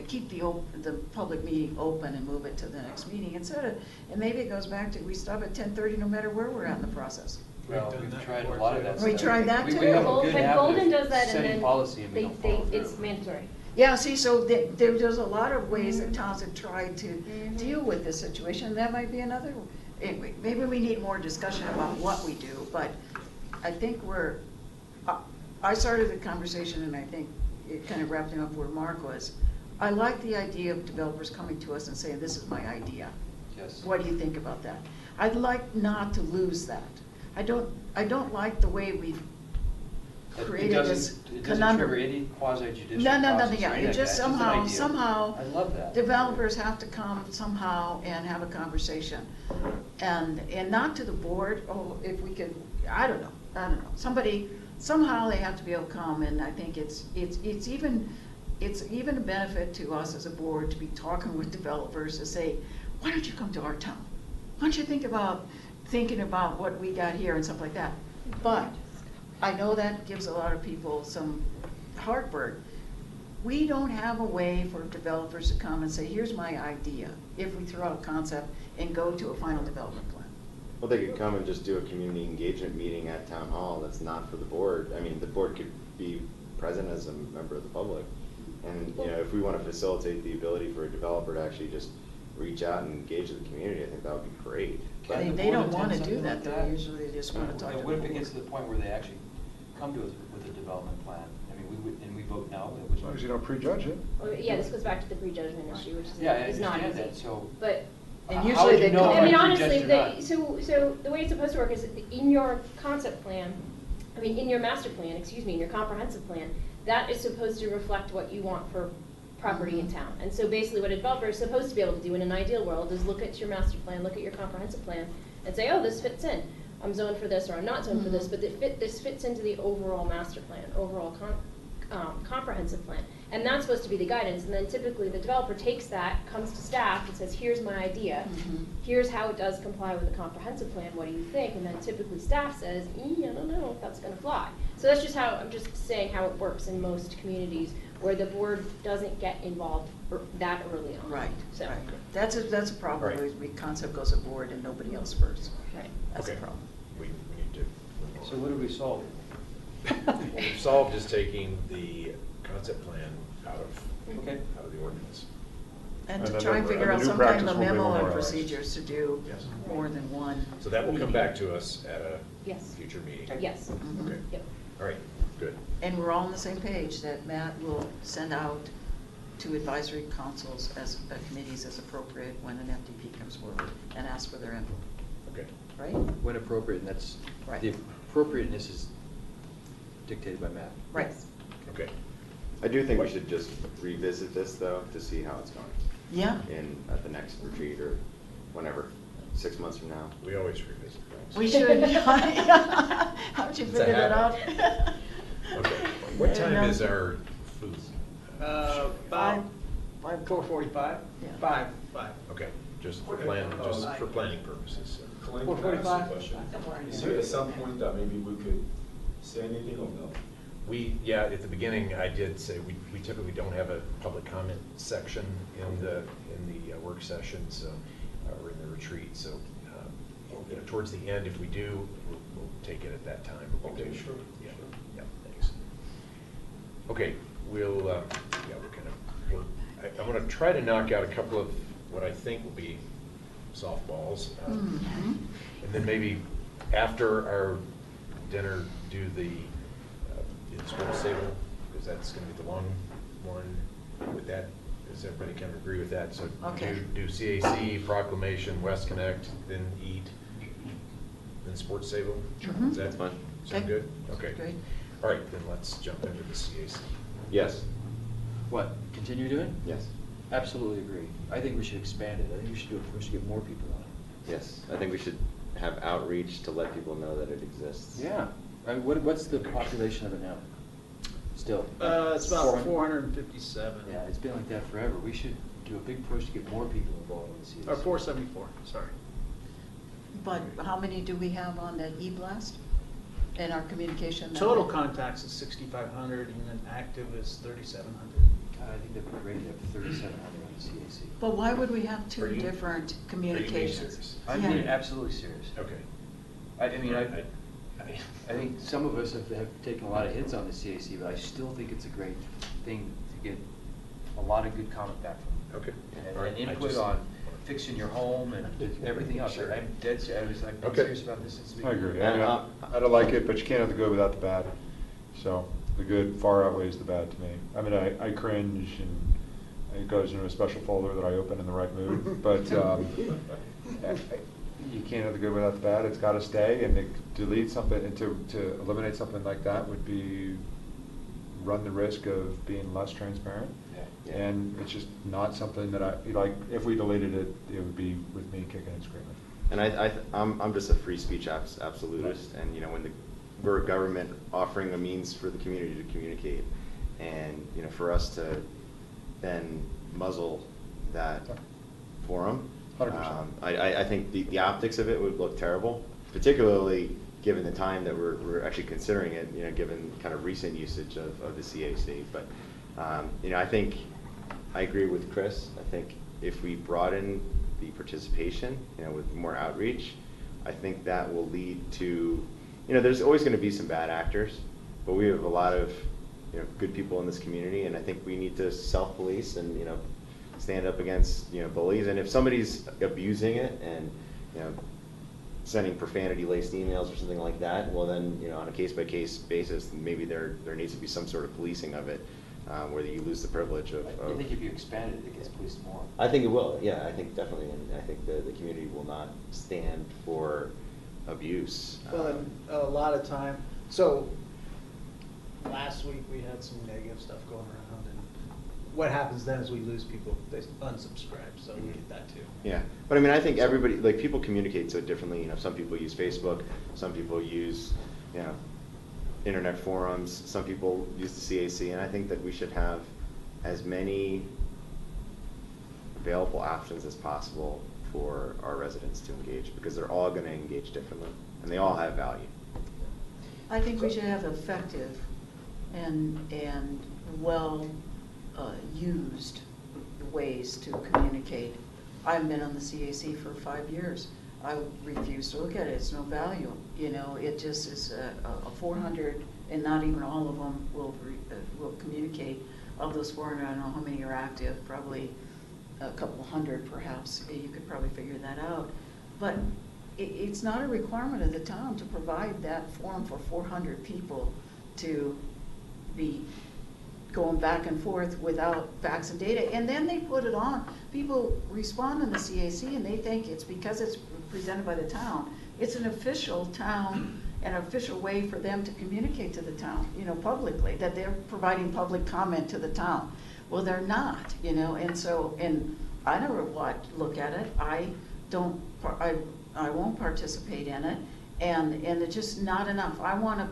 keep the public meeting open and move it to the next meeting instead of, and maybe it goes back to, we stop at 10:30 no matter where we're at in the process. Well, we've tried a lot of that We stuff. tried that We too. have a Well, good but habit Golden of does that and setting then policy and we don't follow through. it's mandatory. Yeah, see, so there's a lot of ways that towns have tried to deal with this situation, and that might be another, anyway, maybe we need more discussion about what we do, but I think I started the conversation, and I think it kind of wrapped him up where Mark was. I like the idea of developers coming to us and saying, this is my idea. Yes. What do you think about that? I'd like not to lose that. I don't like the way we've created this It doesn't conundrum. trigger any quasi-judicial No, process or yeah, anything it just like that. It's just an somehow, idea. I love that. developers have to come somehow and have a conversation. And not to the board, oh, if we could, I don't know. Somehow they have to be able to come, and I think it's even a benefit to us as a board to be talking with developers to say, why don't you come to our town? Why don't you thinking about what we got here and stuff like that? But I know that gives a lot of people some heartburn. We don't have a way for developers to come and say, here's my idea, if we throw out a concept and go to a final development plan. Well, they could come and just do a community engagement meeting at Town Hall that's not for the board. I mean, the board could be present as a member of the public. And, you know, if we want to facilitate the ability for a developer to actually just reach out and engage with the community, I think that would be great. But Can the They board don't want to attend do something that, like though. Usually they just want to talk to the What if it board. gets to the point where they actually come to us with a development plan? I mean, we vote no. As long as you don't prejudge it. Well, yeah, this goes back to the prejudgment issue, which Yeah, I is not understand easy. that, so. But And how usually would they you know come- if I mean, I honestly, prejudged or not? so the way it's supposed to work is in your concept plan, in your master plan, in your comprehensive plan, that is supposed to reflect what you want for property in town. And so basically what a developer is supposed to be able to do in an ideal world is look at your master plan, look at your comprehensive plan, and say, oh, this fits in. I'm zoned for this, or I'm not zoned for this, but this fits into the overall master plan, overall comprehensive plan. And that's supposed to be the guidance, and then typically the developer takes that, comes to staff and says, here's my idea, here's how it does comply with the comprehensive plan, what do you think? And then typically staff says, I don't know if that's gonna fly. So that's just how, I'm just saying how it works in most communities where the board doesn't get involved that early on. Right, So, right. That's a problem, Right. is we concept goes aboard and nobody else first. right. That's a Okay. problem. We need to move on. So what do we solve? What we've solved is taking the concept plan out of Okay. the ordinance. And And to then try and the- figure and out the new some kind of a practice will be memo and memorialized. procedures to do Yes. more than one. So that will come meeting. back to us at a Yes. future meeting. Yes. Mhm. Okay, Yep. all right, good. And we're all on the same page, that Matt will send out to advisory councils as committees as appropriate when an FDP comes forward and ask for their input, Okay. right? When appropriate, and that's, Right. the appropriateness is dictated by Matt. Right. Okay. I do think we should just revisit this, though, to see how it's going Yeah, at the next retreat or whenever, 6 months from now. We always revisit things. we should. How'd you It's a figure that out? habit. Okay. What time is our food? About 4:45? Yeah. Five. Okay, just for planning purposes. Colleen, Four can I ask you a 45? question? Is there at some point that maybe we could say anything or no? Yeah, at the beginning, I did say, we typically don't have a public comment section in the work session, so, or in the retreat, so, you know, towards the end, if we do, we'll take it at that time. but we Okay, do- sure, Yeah, sure. yeah, thanks. Okay, we'll, yeah, I'm gonna try to knock out a couple of what I think will be softballs. Mhm. And then maybe after our dinner, do the sports table, because that's gonna be the long one with that. Does everybody kind of agree with that? So Okay. do CAC, proclamation, West Connect, then eat, then sports table? Mhm. Is that Fine. sound Okay. good? Okay. Great. All right, then let's jump into the CAC. Yes, What, continue doing? yes, Absolutely agree. I think we should expand it. I think we should do it, we should get more people on it. yes. I think we should have outreach to let people know that it exists. Yeah. I mean, what's the population of it now? Still? It's about 400? 457. Yeah, it's been like that forever. We should do a big push to get more people involved in the CAC. Or 474, sorry. But how many do we have on that e-blast in our communication? Total contacts is 6,500, and then active is 3,700. I think that'd be great to have 3,700 on the CAC. But why would we have Are two you- different being communications? serious? I'm Yeah. being absolutely serious. Okay. I mean, I think some of us have taken a lot of hits on the CAC, but I still think it's a great thing to get a lot of good comment back from Okay. and All right. and I input just- on fixing your home and everything else. Sure. I'm dead serious. I've been Okay. serious about this since the I beginning. agree. I mean, I don't like it, but you can't have the good without the bad. So the good far outweighs the bad to me. I mean, I cringe and it goes into a special folder that I open in the right mood. But you can't have the good without the bad. It's got to stay, and to delete something and to eliminate something like that would be run the risk of being less transparent. Yeah. And it's just not something that I like. If we deleted it, it would be with me kicking and screaming. And I'm just a free speech absolutist, and you know, we're a government offering a means for the community to communicate, and you know, for us to then muzzle that forum, 100%. I think the optics of it would look terrible, particularly given the time that we're actually considering it, you know, given kind of recent usage of the CAC. But you know, I think I agree with Chris. I think if we broaden the participation, you know, with more outreach, I think that will lead to, you know, there's always going to be some bad actors, but we have a lot of, you know, good people in this community, and I think we need to self-police and, you know, stand up against, you know, bullies. And if somebody's abusing it and, you know, sending profanity-laced emails or something like that, well then, you know, on a case-by-case basis, maybe there needs to be some sort of policing of it, where you lose the privilege of. I think if you expand it, it gets policed more. I think it will, yeah, I think definitely, and I think the community will not stand for abuse. Well, and a lot of time, so last week we had some negative stuff going around, and what happens then is we lose people, they unsubscribe, so we get that too. Yeah, but I mean, I think everybody, like, people communicate so differently, you know, some people use Facebook, some people use, you know, internet forums, some people use the CAC, and I think that we should have as many available options as possible for our residents to engage, because they're all gonna engage differently, and they all have value. I think we should have effective and well used ways to communicate. I've been on the CAC for 5 years. I refuse to look at it. It's no value. You know, it just is a 400, and not even all of them will communicate. Of those 400, I don't know how many are active. Probably a couple hundred, perhaps. You could probably figure that out. But it's not a requirement of the town to provide that forum for 400 people to be going back and forth without facts and data, and then they put it on. People respond in the CAC and they think it's because it's presented by the town. It's an official town, an official way for them to communicate to the town, you know, publicly, that they're providing public comment to the town. Well, they're not, you know, and so, and I never look at it. I won't participate in it, and it's just not enough. I want to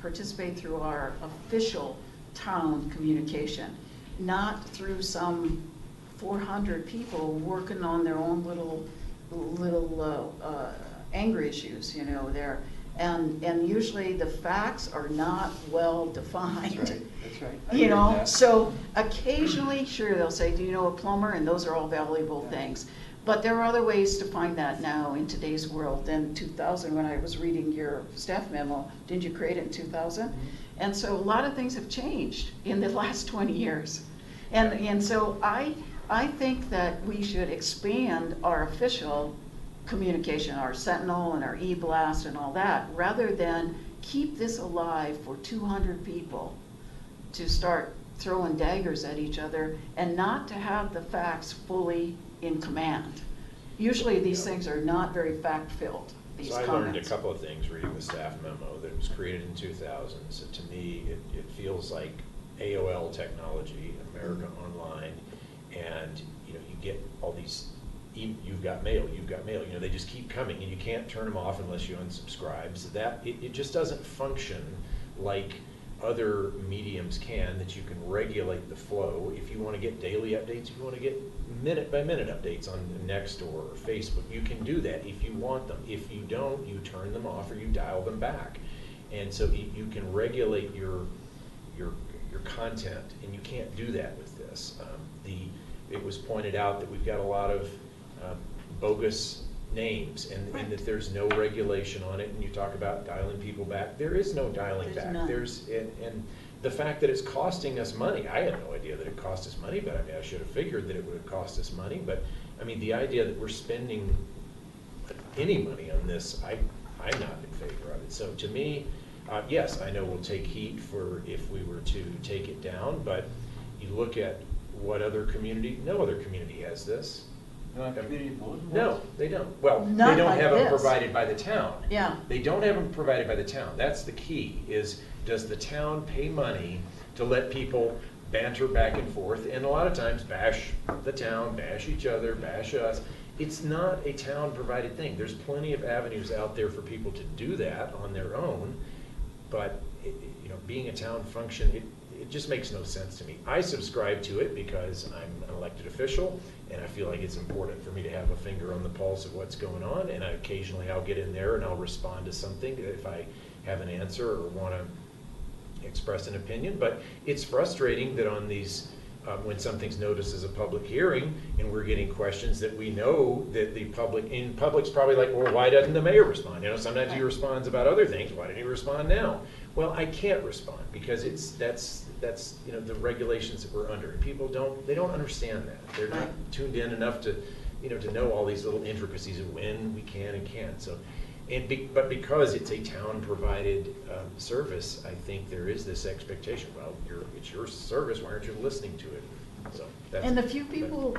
participate through our official town communication, not through some 400 people working on their own little anger issues, you know, there. And usually the facts are not well defined. That's right, that's right. I You agree know, with that. so occasionally, sure, they'll say, do you know a plumber? And those are all valuable things. But there are other ways to find that now in today's world than 2000, when I was reading your staff memo. Didn't you create it in 2000? Mm-hmm. And so a lot of things have changed in the last 20 years. And so I think that we should expand our official communication, our Sentinel and our e-blast and all that, rather than keep this alive for 200 people to start throwing daggers at each other and not to have the facts fully in command. Usually these things are not very fact-filled, these So I comments. learned a couple of things reading the staff memo that it was created in 2000. So to me, it feels like AOL technology, America Online, and you know, you get all these, you've got mail, you know, they just keep coming and you can't turn them off unless you unsubscribe. So that, it just doesn't function like other mediums can, that you can regulate the flow. If you want to get daily updates, if you want to get minute by minute updates on Nextdoor or Facebook, you can do that if you want them. If you don't, you turn them off or you dial them back. And so you can regulate your content, and you can't do that with this. It was pointed out that we've got a lot of bogus names, and that there's no regulation on it, and you talk about dialing people back. There is no dialing There's back. none. And the fact that it's costing us money, I had no idea that it cost us money, but I mean, I should have figured that it would have cost us money. But I mean, the idea that we're spending any money on this, I'm not in favor of it. So to me, yes, I know we'll take heat for if we were to take it down, but you look at what other community, no other community has this. Community bulletin No, boards? they don't. Well, Not they don't like have them this. provided by the town. Yeah. They don't have them provided by the town. That's the key, is does the town pay money to let people banter back and forth, and a lot of times bash the town, bash each other, bash us. It's not a town-provided thing. There's plenty of avenues out there for people to do that on their own, but you know, being a town function, it just makes no sense to me. I subscribe to it because I'm an elected official, and I feel like it's important for me to have a finger on the pulse of what's going on, and occasionally I'll get in there and I'll respond to something if I have an answer or want to express an opinion. But it's frustrating that on these, when something's noticed as a public hearing and we're getting questions that we know that the public's probably like, well, why doesn't the mayor respond? You know, sometimes he responds about other things. Why didn't he respond now? Well, I can't respond because that's you know, the regulations that we're under. And people they don't understand that. They're not tuned in enough to, you know, to know all these little intricacies of when we can and can't. So, but because it's a town-provided service, I think there is this expectation. Well, it's your service. Why aren't you listening to it? So that's, And the few people,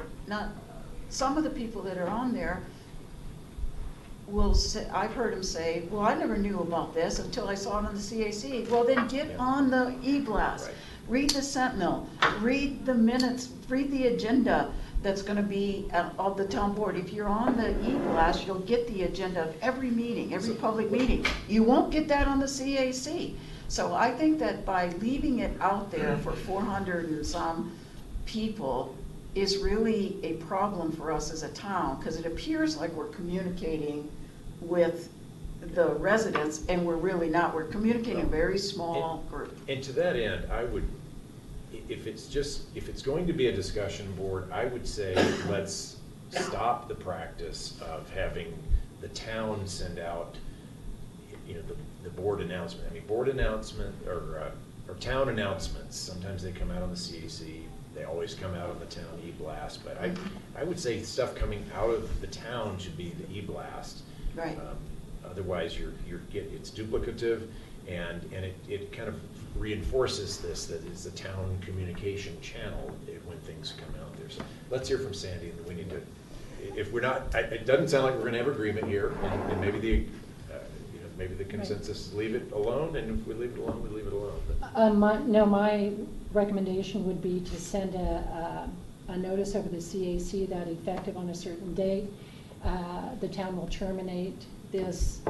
some of the people that are on there will say, I've heard them say, well, I never knew about this until I saw it on the CAC. Well, then get on the e-blast. Right. Read the Sentinel, read the minutes, read the agenda that's going to be of the town board. If you're on the e-blast, you'll get the agenda of every meeting, every public meeting. You won't get that on the CAC. So I think that by leaving it out there for 400 and some people is really a problem for us as a town, because it appears like we're communicating with the residents, and we're really not. We're communicating in a very small group. And to that end, I would, if it's going to be a discussion board, I would say let's stop the practice of having the town send out, you know, the board announcement. I mean, board announcement or town announcements, sometimes they come out on the CAC, they always come out on the town e-blast, but I would say stuff coming out of the town should be the e-blast. Right. Otherwise, it's duplicative, And it kind of reinforces this, that it's a town communication channel when things come out there. So let's hear from Sandy, and we need to, if we're not, it doesn't sound like we're gonna have agreement here, and maybe the, maybe the consensus is leave it alone, and if we leave it alone, we leave it alone. But My recommendation would be to send a notice over the CAC that effective on a certain date, the town will terminate this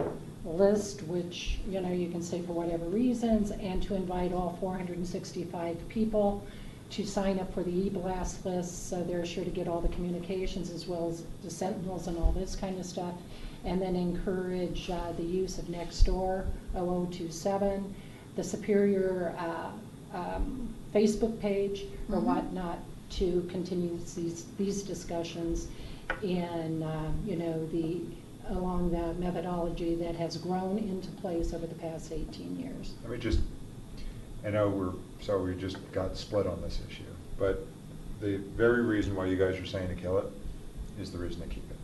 list, which, you know, you can say for whatever reasons, and to invite all 465 people to sign up for the e-blast list, so they're sure to get all the communications as well as the sentinels and all this kind of stuff, and then encourage the use of Nextdoor 0027, the Superior Facebook page or whatnot, to continue these discussions in, you know, along the methodology that has grown into place over the past 18 years. Let me just, I know we just got split on this issue, but the very reason why you guys are saying to kill it is the reason to keep it.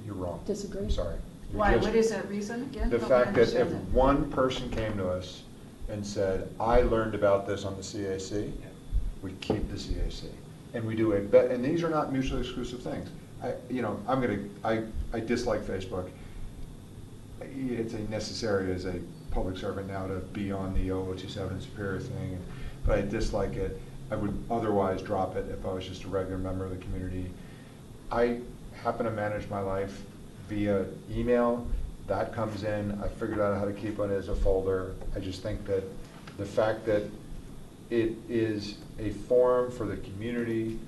You're wrong. Disagree. I'm sorry. You're Why, just- what is that reason again? The Help me fact that if understand one person came to us and said, I learned about this on the CAC, we keep the CAC. And we do and these are not mutually exclusive things. I dislike Facebook. It's a necessary as a public servant now to be on the 0027 Superior thing, but I dislike it. I would otherwise drop it if I was just a regular member of the community. I happen to manage my life via email. That comes in. I figured out how to keep it as a folder. I just think that the fact that it is a forum for the community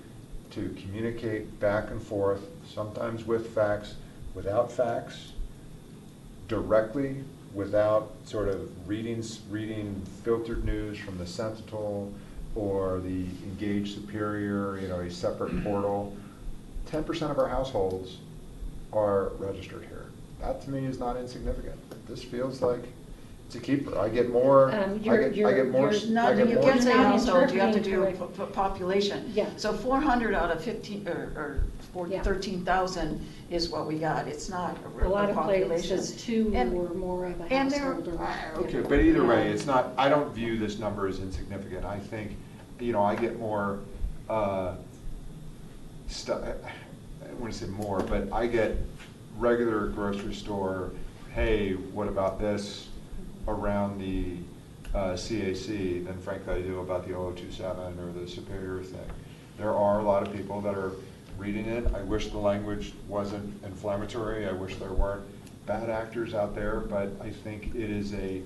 to communicate back and forth, sometimes with facts, without facts, directly, without sort of reading filtered news from the Sentinel or the Engaged Superior, you know, a separate portal. 10% of our households are registered here. That to me is not insignificant. This feels like it's a keeper. I get more. I get more. No, I get you more- can't say You're not household, you have to do interpreting population. Yeah. So 400 out of 15, Yeah. 13,000 is what we got. It's not A lot of population. places, two And- or more of a and there- household. Okay, but either way, it's not, I don't view this number as insignificant. I think, you know, I get more stuff, I don't want to say more, but I get regular grocery store, hey, what about this around the CAC than frankly I do about the 0027 or the Superior thing. There are a lot of people that are reading it. I wish the language wasn't inflammatory. I wish there weren't bad actors out there, but I think it is a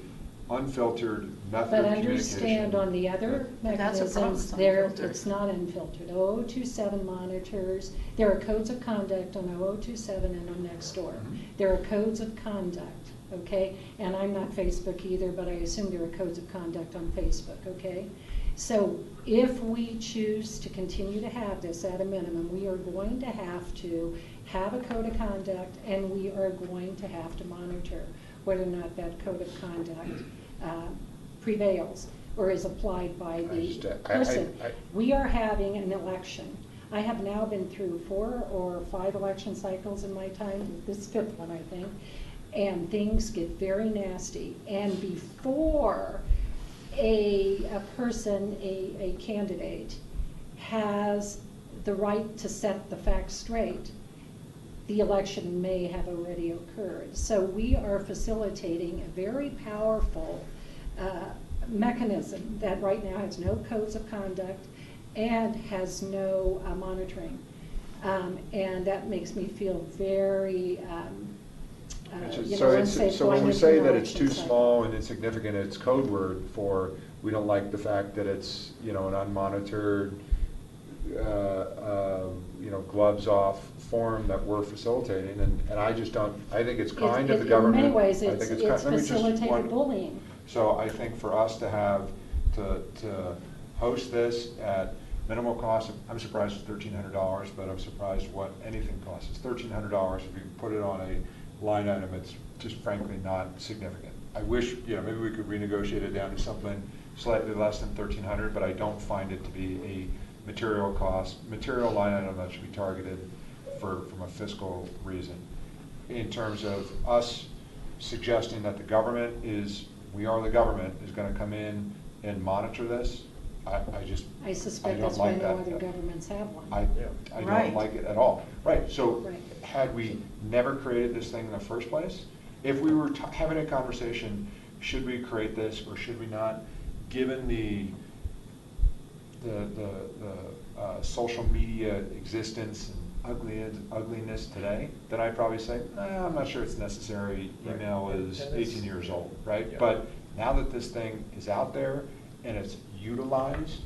unfiltered method But of communication. understand on the other But that's a problem, mechanisms, it's there, unfiltered. it's not unfiltered. 0027 monitors, there are codes of conduct on 0027 and on Nextdoor. Mhm. There are codes of conduct, okay? And I'm not Facebook either, but I assume there are codes of conduct on Facebook, okay? So if we choose to continue to have this at a minimum, we are going to have a code of conduct, and we are going to have to monitor whether or not that code of conduct prevails or is applied by the person. We are having an election. I have now been through 4 or 5 election cycles in my time, this 5th one, I think, and things get very nasty. And before a person, a candidate, has the right to set the facts straight, the election may have already occurred. So we are facilitating a very powerful mechanism that right now has no codes of conduct and has no monitoring. And that makes me feel very, unsafe So going when we into say an that it's election too cycle. small and insignificant, it's code word for, we don't like the fact that it's, you know, an unmonitored, gloves off form that we're facilitating, and I just don't, I think it's kind of the government. In many ways, I it's think kind- let me just facilitated one- bullying. So I think for us to have, to host this at minimal cost, I'm surprised it's $1,300, but I'm surprised what anything costs. It's $1,300. If you put it on a line item, it's just frankly not significant. I wish, maybe we could renegotiate it down to something slightly less than $1,300, but I don't find it to be a material line item that should be targeted from a fiscal reason. In terms of us suggesting that the government is, we are the government, is gonna come in and monitor this, I just, I I suspect don't that's why like no that. other governments have one. I Right. don't like it at all. Right, so Right. had we never created this thing in the first place, if we were having a conversation, should we create this or should we not, given the social media existence and ugliness today, then I'd probably say, I'm not sure it's necessary. Right. Email is And it's- 18 years old, right? Yeah. But now that this thing is out there and it's utilized,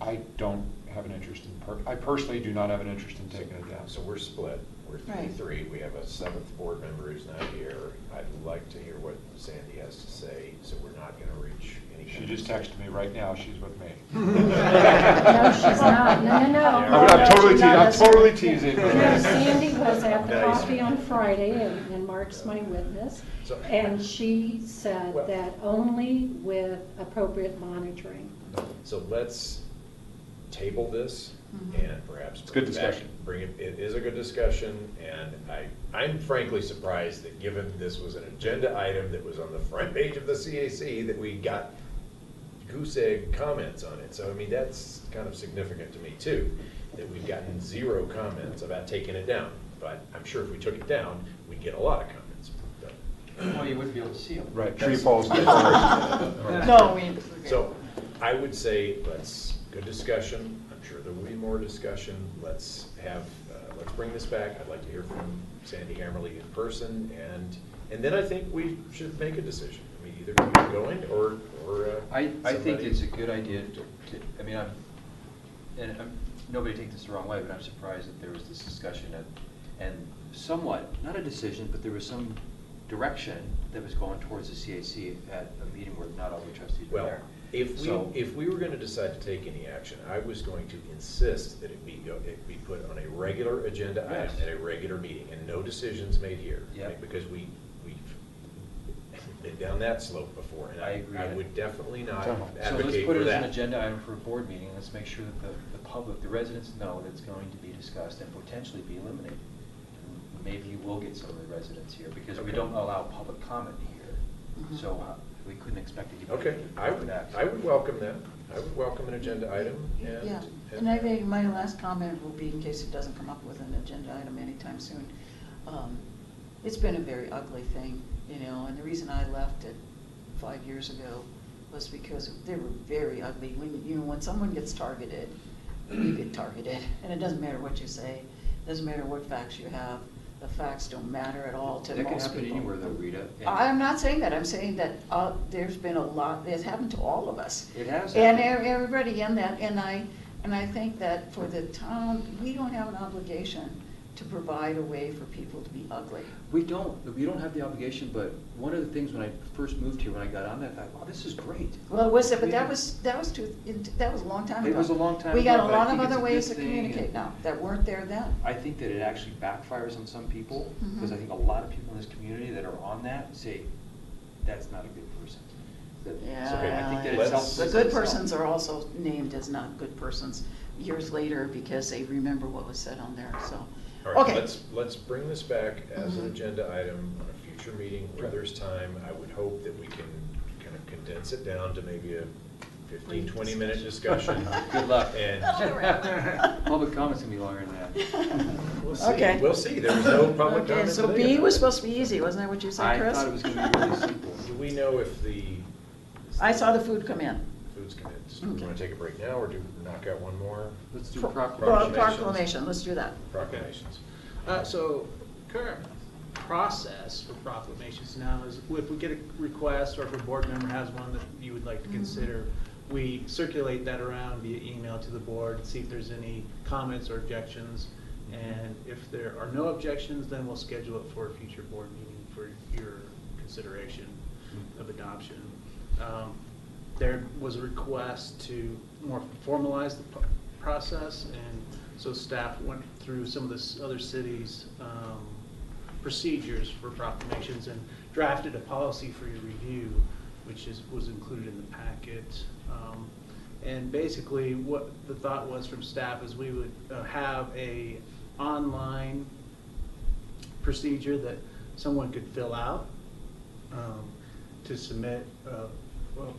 I don't have an interest in, I personally do not have an interest in taking it down. So we're split. We're Right. 3-3. We have a 7th board member who's not here. I'd like to hear what Sandy has to say, so we're not going to reach any. She just texted me right now, she's with me. No, she's not. No. I'm totally teasing, I'm totally teasing. No, Sandy was at the Nice. coffee on Friday, and Mark's my witness, So- and she said Well- that only with appropriate monitoring. So let's table this Mhm. and perhaps. It's good bring it back- discussion. It is a good discussion, and I'm frankly surprised that given this was an agenda item that was on the front page of the CAC, that we got goose egg comments on it. So, I mean, that's kind of significant to me too, that we've gotten 0 comments about taking it down. But I'm sure if we took it down, we'd get a lot of comments. But- Well, you wouldn't be able to see them. Right, tree That's- falls. No, we. So I would say, good discussion. I'm sure there will be more discussion. Let's bring this back. I'd like to hear from Sandy Hammerly in person, and then I think we should make a decision. I mean, either keep it going or. I think somebody- it's a good idea I mean, nobody take this the wrong way, but I'm surprised that there was this discussion and somewhat, not a decision, but there was some direction that was going towards the CAC at a meeting where not all the trustees were Well, there. if we were going to decide to take any action, I was going to insist that it be put on a regular agenda item Yes. at a regular meeting, and no decisions made here. Yeah. Because we've been down that slope before, and I agree. I would definitely not So So let's advocate put for it as an that. agenda item for a board meeting, and let's make sure that the public, the residents know that it's going to be discussed and potentially be eliminated. And maybe you will get some of the residents here, because we Okay. don't allow public comment here, Mhm. so we couldn't expect anybody Okay, to I take would action. welcome that. I would welcome an agenda item, and. Yeah, and I think my last comment will be, in case it doesn't come up with an agenda item anytime soon. It's been a very ugly thing, and the reason I left it 5 years ago was because they were very ugly. When someone gets targeted, you get targeted, and it doesn't matter what you say, doesn't matter what facts you have. The facts don't matter at all to That can most happen people. anywhere though, Rita. and I'm not saying that, I'm saying that there's been a lot, it's happened to all of us. It has And happened. everybody in that, and I think that for the town, we don't have an obligation to provide a way for people to be ugly. We don't have the obligation, but one of the things when I first moved here, when I got on that, I thought, wow, this is great. Well, was it, but We that have- was a long time ago. It was a long time We got ago, a but I lot of think it's other a ways good to thing, communicate and- now that weren't there then. I think that it actually backfires on some people, because I Mhm. think a lot of people in this community that are on that say, that's not a good person. So I think that Let's- it's helped. The good persons are also named as not good persons years later because they remember what was said on there, so. All right, Okay. let's bring this back as an Mhm. agenda item on a future meeting where there's time. I would hope that we can kind of condense it down to maybe a 15, 20-minute discussion. Good luck. And Public comment's gonna be longer than that. we'll see, Okay. we'll see. There was no public Okay, comment so today B about was it. supposed to be easy, wasn't that what you said, Chris? I thought it was gonna be really simple. Do we know if the I saw the food come in. food's coming in? Do we Okay. want to take a break now, or do we knock out one more? Let's do Pro- proclamation. Proclamation, let's do that. Proclamations. So current process for proclamations now is if we get a request or if a board member has one that you would like to consider, we circulate that around via email to the board, see if there's any comments or objections. And if there are no objections, then we'll schedule it for a future board meeting for your consideration of adoption. There was a request to more formalize the process, and so staff went through some of the other cities' procedures for proclamations and drafted a policy for your review, which was included in the packet. And basically, what the thought was from staff is we would have a online procedure that someone could fill out to submit a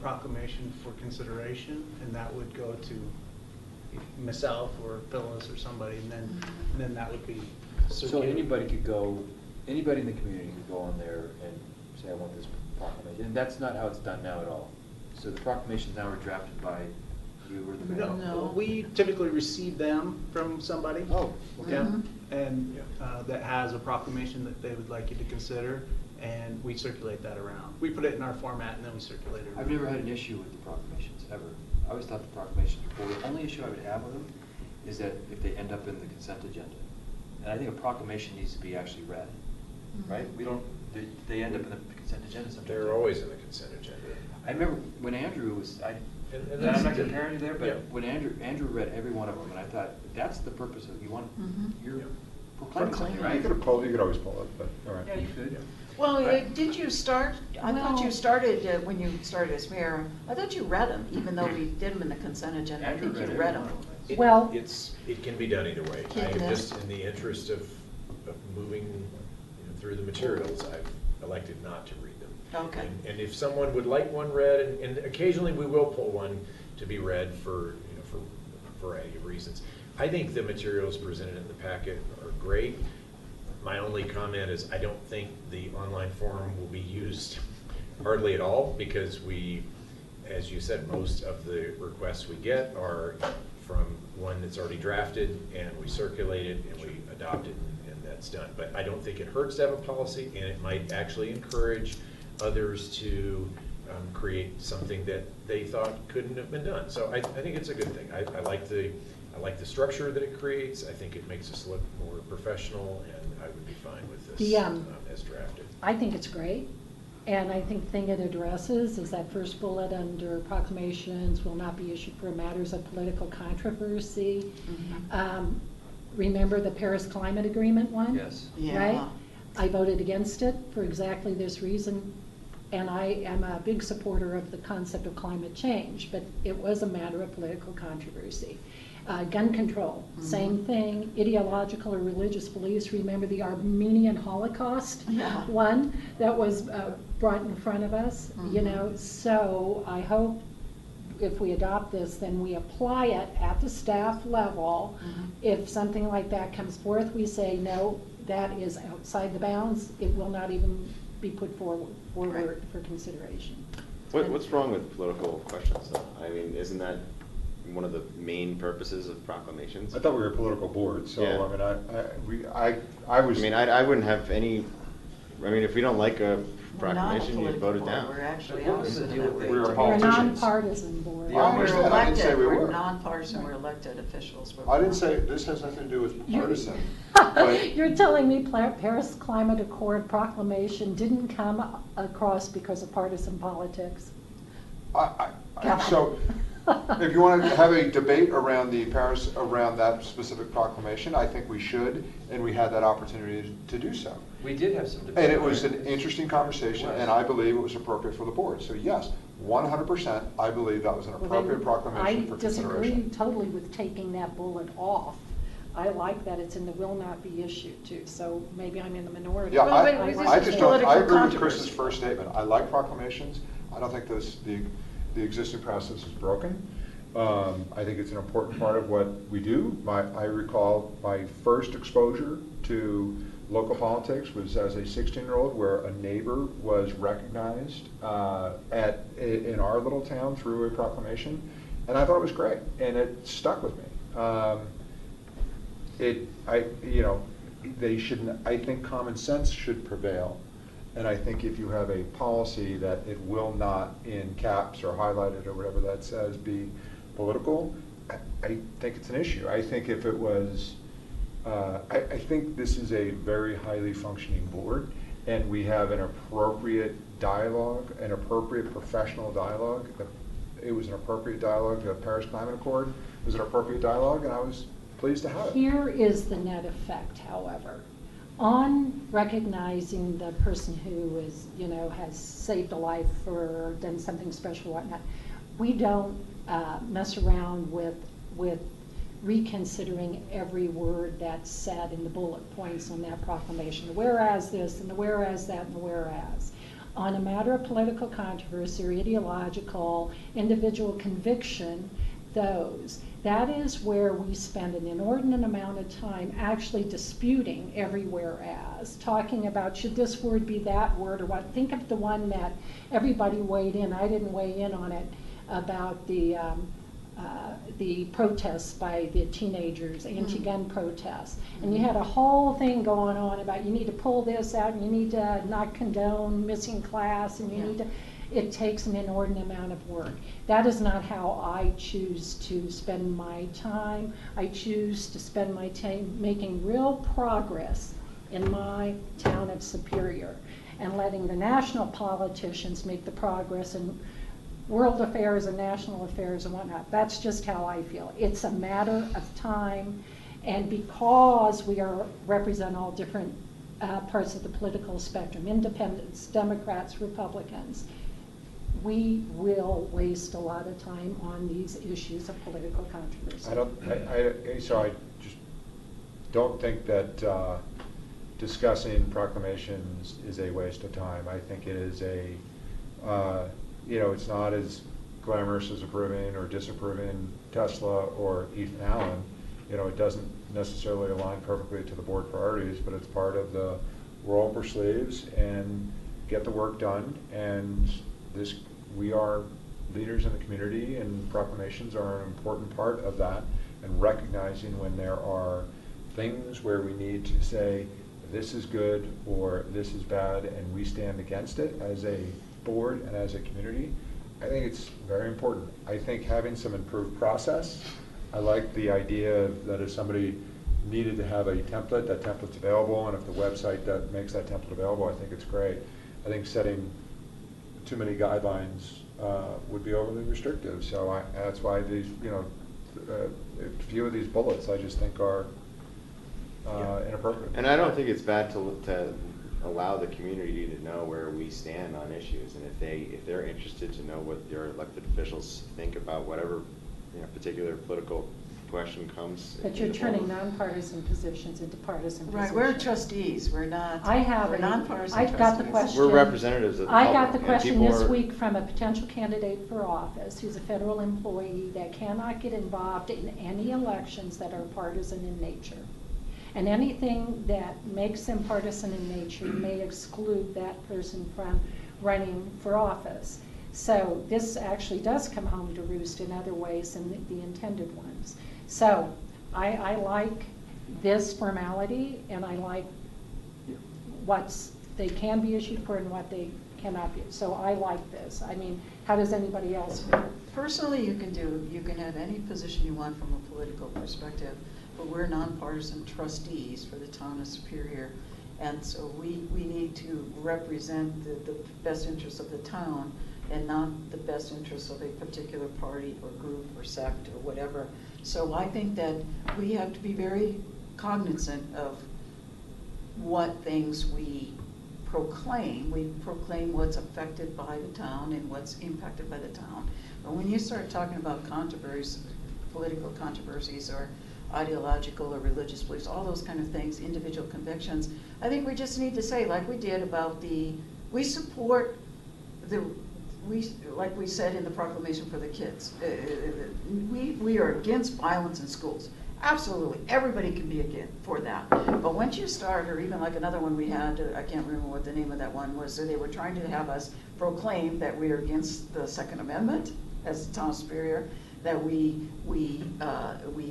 proclamation for consideration, and that would go to myself or Phyllis or somebody, and then that would be So circulated. anybody could go, anybody in the community could go on there and say, I want this proclamation, and that's not how it's done now at all. So the proclamations now are drafted by you or the mayor? No, we typically receive them from somebody. Oh, okay. Yeah, and that has a proclamation that they would like you to consider, and we circulate that around. We put it in our format and then we circulate it. I've never had an issue with the proclamations, ever. I always thought the proclamations were cool. The only issue I would have with them is that if they end up in the consent agenda. And I think a proclamation needs to be actually read, right? We don't, they end up in the consent agenda sometimes. They're always in the consent agenda. I remember when Andrew was, And and that's I'm not the- comparing you there, yeah. but when Andrew read every one of them, and I thought, that's the purpose of, you want, you're Yeah. proclaiming something, right? You could always pull it, but, all right. Yeah, You could. Well, Right. didn't you start, I thought you Well- started, when you started as mayor, I thought you read them, even though we did them in the consent agenda, I Andrew think you read read every them. one of them. It- Well- It can be done either way. Can I it? just, in the interest of moving through the materials, I've elected not to read them. Okay. And if someone would like one read, and occasionally we will pull one to be read for a variety of reasons. I think the materials presented in the packet are great. My only comment is I don't think the online forum will be used hardly at all, because we, as you said, most of the requests we get are from one that's already drafted, and we circulate it, and we adopt it, and that's done. But I don't think it hurts to have a policy, and it might actually encourage others to create something that they thought couldn't have been done. So I think it's a good thing. I like the structure that it creates. I think it makes us look more professional, and I would be fine with this as drafted. I think it's great, and I think the thing it addresses is that first bullet under proclamations will not be issued for matters of political controversy. Remember the Paris Climate Agreement one? Yes. Yeah. Right? I voted against it for exactly this reason, and I am a big supporter of the concept of climate change, but it was a matter of political controversy. Gun control, same thing, ideological or religious beliefs. Remember the Armenian Holocaust Yeah. one that was brought in front of us, you know? So I hope if we adopt this, then we apply it at the staff level. If something like that comes forth, we say, no, that is outside the bounds. It will not even be put forward for consideration. What's wrong with political questions, though? I mean, isn't that one of the main purposes of proclamations? I thought we were a political board, so, Yeah. I was. I mean, I wouldn't have any, I mean, if we don't like a We're not a proclamation, you political vote it board. down. We're actually What was the opposite deal of with that. We were We're a politicians. nonpartisan board. Yeah, I We're understand. I didn't say elected, we we're were. nonpartisan, we're elected officials. but I we're didn't say, not- this has nothing to do with You- partisan. but- You're telling me Paris Climate Accord proclamation didn't come across because of partisan politics? So, if you want to have a debate around around that specific proclamation, I think we should, and we had that opportunity to do so. We did have some debate. And it was on an interesting conversation, It was. and I believe it was appropriate for the board. So yes, 100%, I believe that was an Well, appropriate then, proclamation for I disagree consideration. totally with taking that bullet off. I like that it's in the will not be issued to, so maybe I'm in the minority. Yeah, Well, but I this like I is just that. don't, I political agree with controversy. Chris's first statement. I like proclamations. I don't think the existing process is broken. I think it's an important part of what we do. I recall my first exposure to local politics was as a 16-year-old, where a neighbor was recognized in our little town through a proclamation, and I thought it was great, and it stuck with me. They shouldn't. I think common sense should prevail, and I think if you have a policy that it will not, in caps or highlighted or whatever that says, be political, I think it's an issue. I think if it was, I think this is a very highly functioning board, and we have an appropriate dialogue, an appropriate professional dialogue. It was an appropriate dialogue. The Paris Climate Accord was an appropriate dialogue, and I was pleased to have it. Here is the net effect, however. On recognizing the person who is, has saved a life or done something special, whatnot, we don't mess around with reconsidering every word that's said in the bullet points on that proclamation. The whereas this and the whereas that and the whereas. on a matter of political controversy or ideological, individual conviction, that is where we spend an inordinate amount of time actually disputing every whereas, talking about should this word be that word or what. Think of the one that everybody weighed in, I didn't weigh in on it, about the protests by the teenagers, anti-gun protests. And you had a whole thing going on about you need to pull this out and you need to not condone missing class and you need to, it takes an inordinate amount of work. That is not how I choose to spend my time. I choose to spend my time making real progress in my town of Superior and letting the national politicians make the progress in world affairs and national affairs and whatnot. That's just how I feel. It's a matter of time, and because we represent all different parts of the political spectrum, independents, Democrats, Republicans, we will waste a lot of time on these issues of political controversy. So I just don't think that discussing proclamations is a waste of time. I think it is it's not as glamorous as approving or disapproving Tesla or Ethan Allen. It doesn't necessarily align perfectly to the board priorities, but it's part of the roll up our sleeves and get the work done. And we are leaders in the community, and proclamations are an important part of that. And recognizing when there are things where we need to say this is good or this is bad, and we stand against it as a board and as a community, I think it's very important. I think having some improved process, I like the idea that if somebody needed to have a template, that template's available, and if the website that makes that template available, I think it's great. I think setting too many guidelines would be overly restrictive. So that's why these, a few of these bullets I just think are inappropriate. And I don't think it's bad to allow the community to know where we stand on issues, and if they're interested to know what their elected officials think about whatever particular political question comes. But you're turning nonpartisan positions into partisan positions. Right, we're trustees, we're not, we're nonpartisan I've got the trustees. question. We're representatives of the I public. got the and question people this are- week from a potential candidate for office who's a federal employee that cannot get involved in any elections that are partisan in nature. And anything that makes them partisan in nature may exclude that person from running for office. So this actually does come home to roost in other ways than the intended ones. So I like this formality, and I like what they can be issued for and what they cannot be. So I like this. I mean, how does anybody else feel? Personally, you can have any position you want from a political perspective, but we're nonpartisan trustees for the town of Superior, and so we need to represent the best interests of the town and not the best interests of a particular party or group or sect or whatever. So I think that we have to be very cognizant of what things we proclaim. We proclaim what's affected by the town and what's impacted by the town. But when you start talking about controversies, political controversies or ideological or religious beliefs, all those kind of things, individual convictions, I think we just need to say, like we did about we support like we said in the proclamation for the kids, we are against violence in schools. Absolutely, everybody can be against for that. But once you start, or even like another one we had, I can't remember what the name of that one was, so they were trying to have us proclaim that we are against the Second Amendment as the town of Superior, that we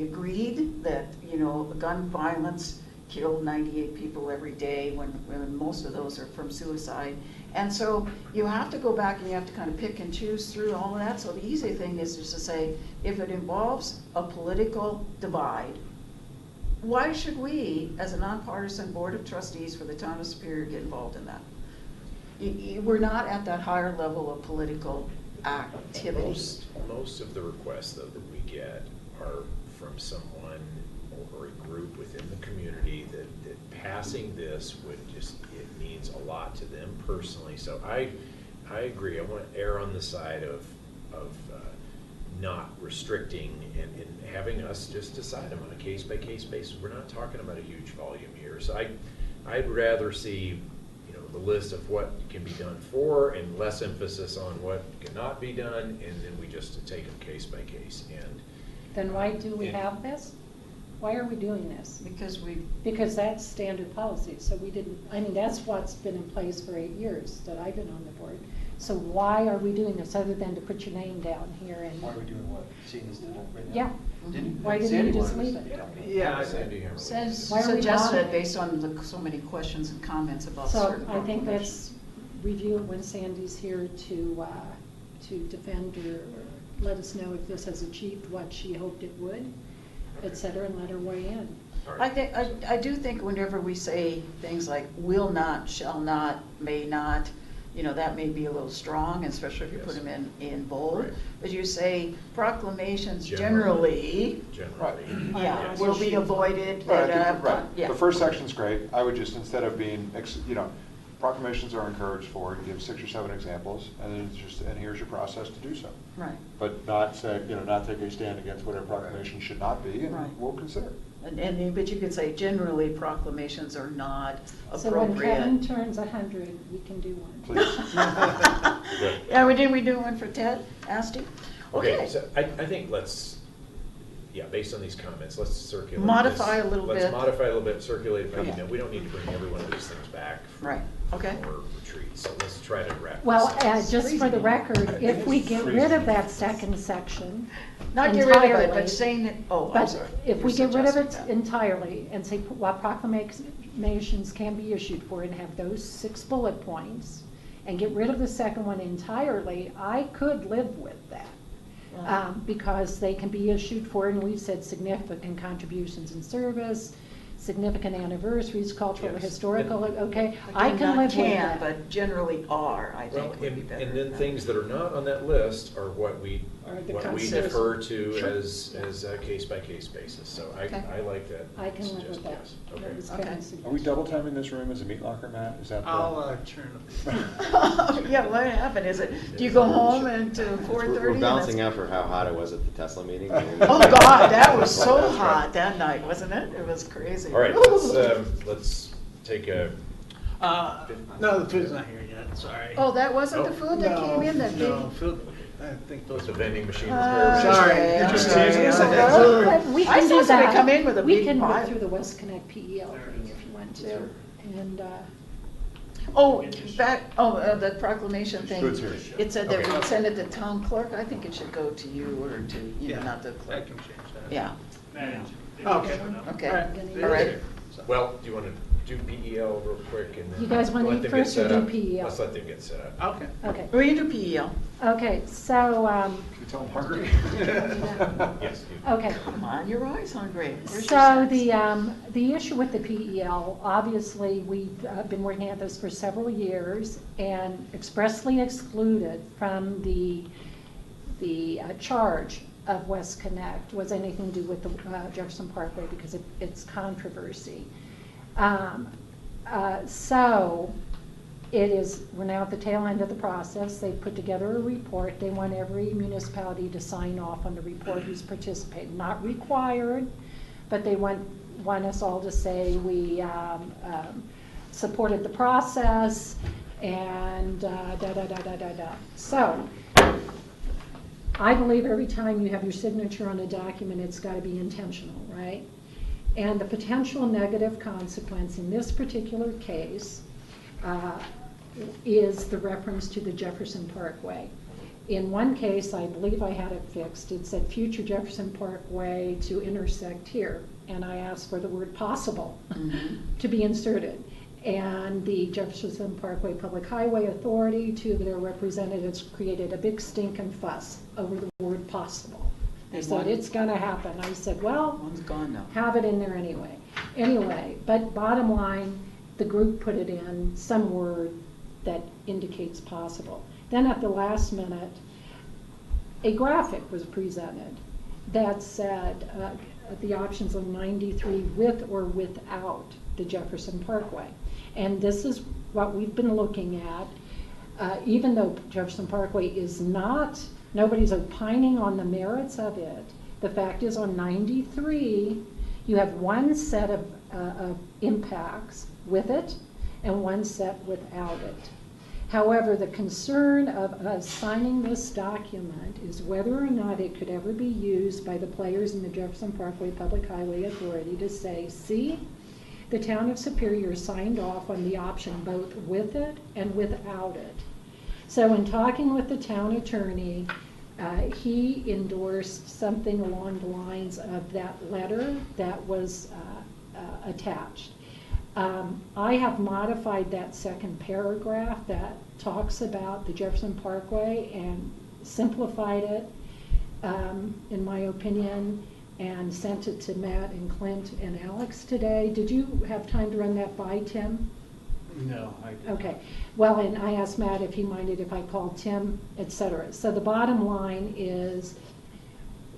agreed that gun violence killed 98 people every day when most of those are from suicide. And so you have to go back and you have to kind of pick and choose through all of that. So the easy thing is just to say, if it involves a political divide, why should we, as a nonpartisan board of trustees for the town of Superior, get involved in that? We're not at that higher level of political activity. Most of the requests, though, that we get are from someone or a group within the community that passing this it means a lot to them personally. So I agree. I want to err on the side of not restricting and having us just decide them on a case-by-case basis. We're not talking about a huge volume here. So I'd rather see the list of what can be done for, and less emphasis on what cannot be done, and then we just take them case by case, and. Then why do we and- have this? Why are we doing this? Because we, Because that's standard policy, so we didn't, I mean, that's what's been in place for 8 years that I've been on the board. So why are we doing this, other than to put your name down here and? Why are we doing what? Seeing this tonight right now? Yeah. Didn't- Why didn't Sandy you just wanted leave to it? tell me. Yeah. Sandy Hammerly. says, Why are we suggested not? based on so many questions and comments about So certain I think proclamations. let's review it when Sandy's here to defend or let us know if this has achieved what she hoped it would, et cetera, and let her weigh in. All I right. think, I do think whenever we say things like will not, shall not, may not, you know, that may be a little strong, especially if you put Yes. them in bold. Right. But you say proclamations Generally. generally, Generally. yeah, Yes. will be avoided. Right, that, I think- right. yeah. The first section's great. I would just, instead of being, proclamations are encouraged for, you give 6 or 7 examples, and then it's just, and here's your process to do so. Right. But not say, not take a stand against whatever proclamation should not be, Right. and we'll consider it. But you could say generally proclamations are not So when Kevin appropriate. turns 100, we can do one. Please. Yeah, didn't we do one for Ted Asti? Okay, so I think let's, based on these comments, let's circulate this. Modify a little bit. Let's modify a little bit, circulate it by Okay. email. We don't need to bring every one of these things back. from Right, okay. Our retreat, so let's try to wrap this Well, up. just for the record, if we get rid of that second section Not get rid of it, entirely, but saying that, oh, I'm but sorry. if we You're get rid of it suggesting that. entirely and say what proclamations can be issued for and have those 6 bullet points and get rid of the second one entirely, I could live with that. Because they can be issued for, and we've said significant contributions in service, significant anniversaries, cultural or Yes. historical, okay? I Again, can not live with can, that. but generally are, I Well, think would be and, better. and then things that are not on that list are what we Are the defer concepts. to Sure. as a case-by-case basis, so Okay. I like that. I can live with suggestion, that. yes. That Okay. was Okay. Kevin's Are we suggestion. double timing this room as a meat locker, Matt? Is that the? I'll turn it. Yeah, what happened? Is it, do you go home and to 4:30? We're balancing out for how hot it was at the Tesla meeting. Oh, God, that was so hot that night, wasn't it? It was crazy. All right, let's take a, No, the food's not here yet, sorry. Oh, that wasn't the Oh. food that came in, that big? No, food, I think those. with the vending machine. Sorry, Okay, you're just okay, teasing us. okay. But we I can saw do somebody that. come in with a We big can pile. look through the West Connect PEL thing if you want to. And, Oh, the proclamation thing. Food's here. It said that Okay. we'd send it to town clerk. I think it should go to you or to, Yeah, not the I clerk. can change that. Yeah, Okay. okay, All right. all right. Well, do you want to do PEL real quick and then? You guys wanna let eat them get first or set do up? PEL? Let's let them get set up. Okay. okay. We can do PEL. Okay, so, Can you tell them hungry? Yes. you- okay. Come on, you're always hungry. Where's your So snacks? the issue with the PEL, obviously, we've been working at this for several years and expressly excluded from the charge of West Connect was anything to do with the Jefferson Parkway because it's controversy. So it is, we're now at the tail end of the process. They put together a report. They want every municipality to sign off on the report who's participating. Not required, but they want us all to say we supported the process and da-da-da-da-da-da. So I believe every time you have your signature on a document, it's got to be intentional, right? And the potential negative consequence in this particular case is the reference to the Jefferson Parkway. In one case, I believe I had it fixed. It said future Jefferson Parkway to intersect here. And I asked for the word possible to be inserted. And the Jefferson Parkway Public Highway Authority, two of their representatives, created a big stinking fuss over the word possible. They And said, one- it's gonna happen. I said, well, One's gone now. have it in there anyway. Anyway, but bottom line, the group put it in some word that indicates possible. Then at the last minute, a graphic was presented that said the options of 93 with or without the Jefferson Parkway. And this is what we've been looking at. Even though Jefferson Parkway is not, nobody's opining on the merits of it, the fact is on 93, you have one set of impacts with it, and one set without it. However, the concern of us signing this document is whether or not it could ever be used by the players in the Jefferson Parkway Public Highway Authority to say, see, the town of Superior signed off on the option both with it and without it. So in talking with the town attorney, he endorsed something along the lines of that letter that was attached. I have modified that second paragraph that talks about the Jefferson Parkway and simplified it, in my opinion, and sent it to Matt and Clint and Alex today. Did you have time to run that by Tim? No, I didn't. Okay. Well, and I asked Matt if he minded if I called Tim, et cetera. So the bottom line is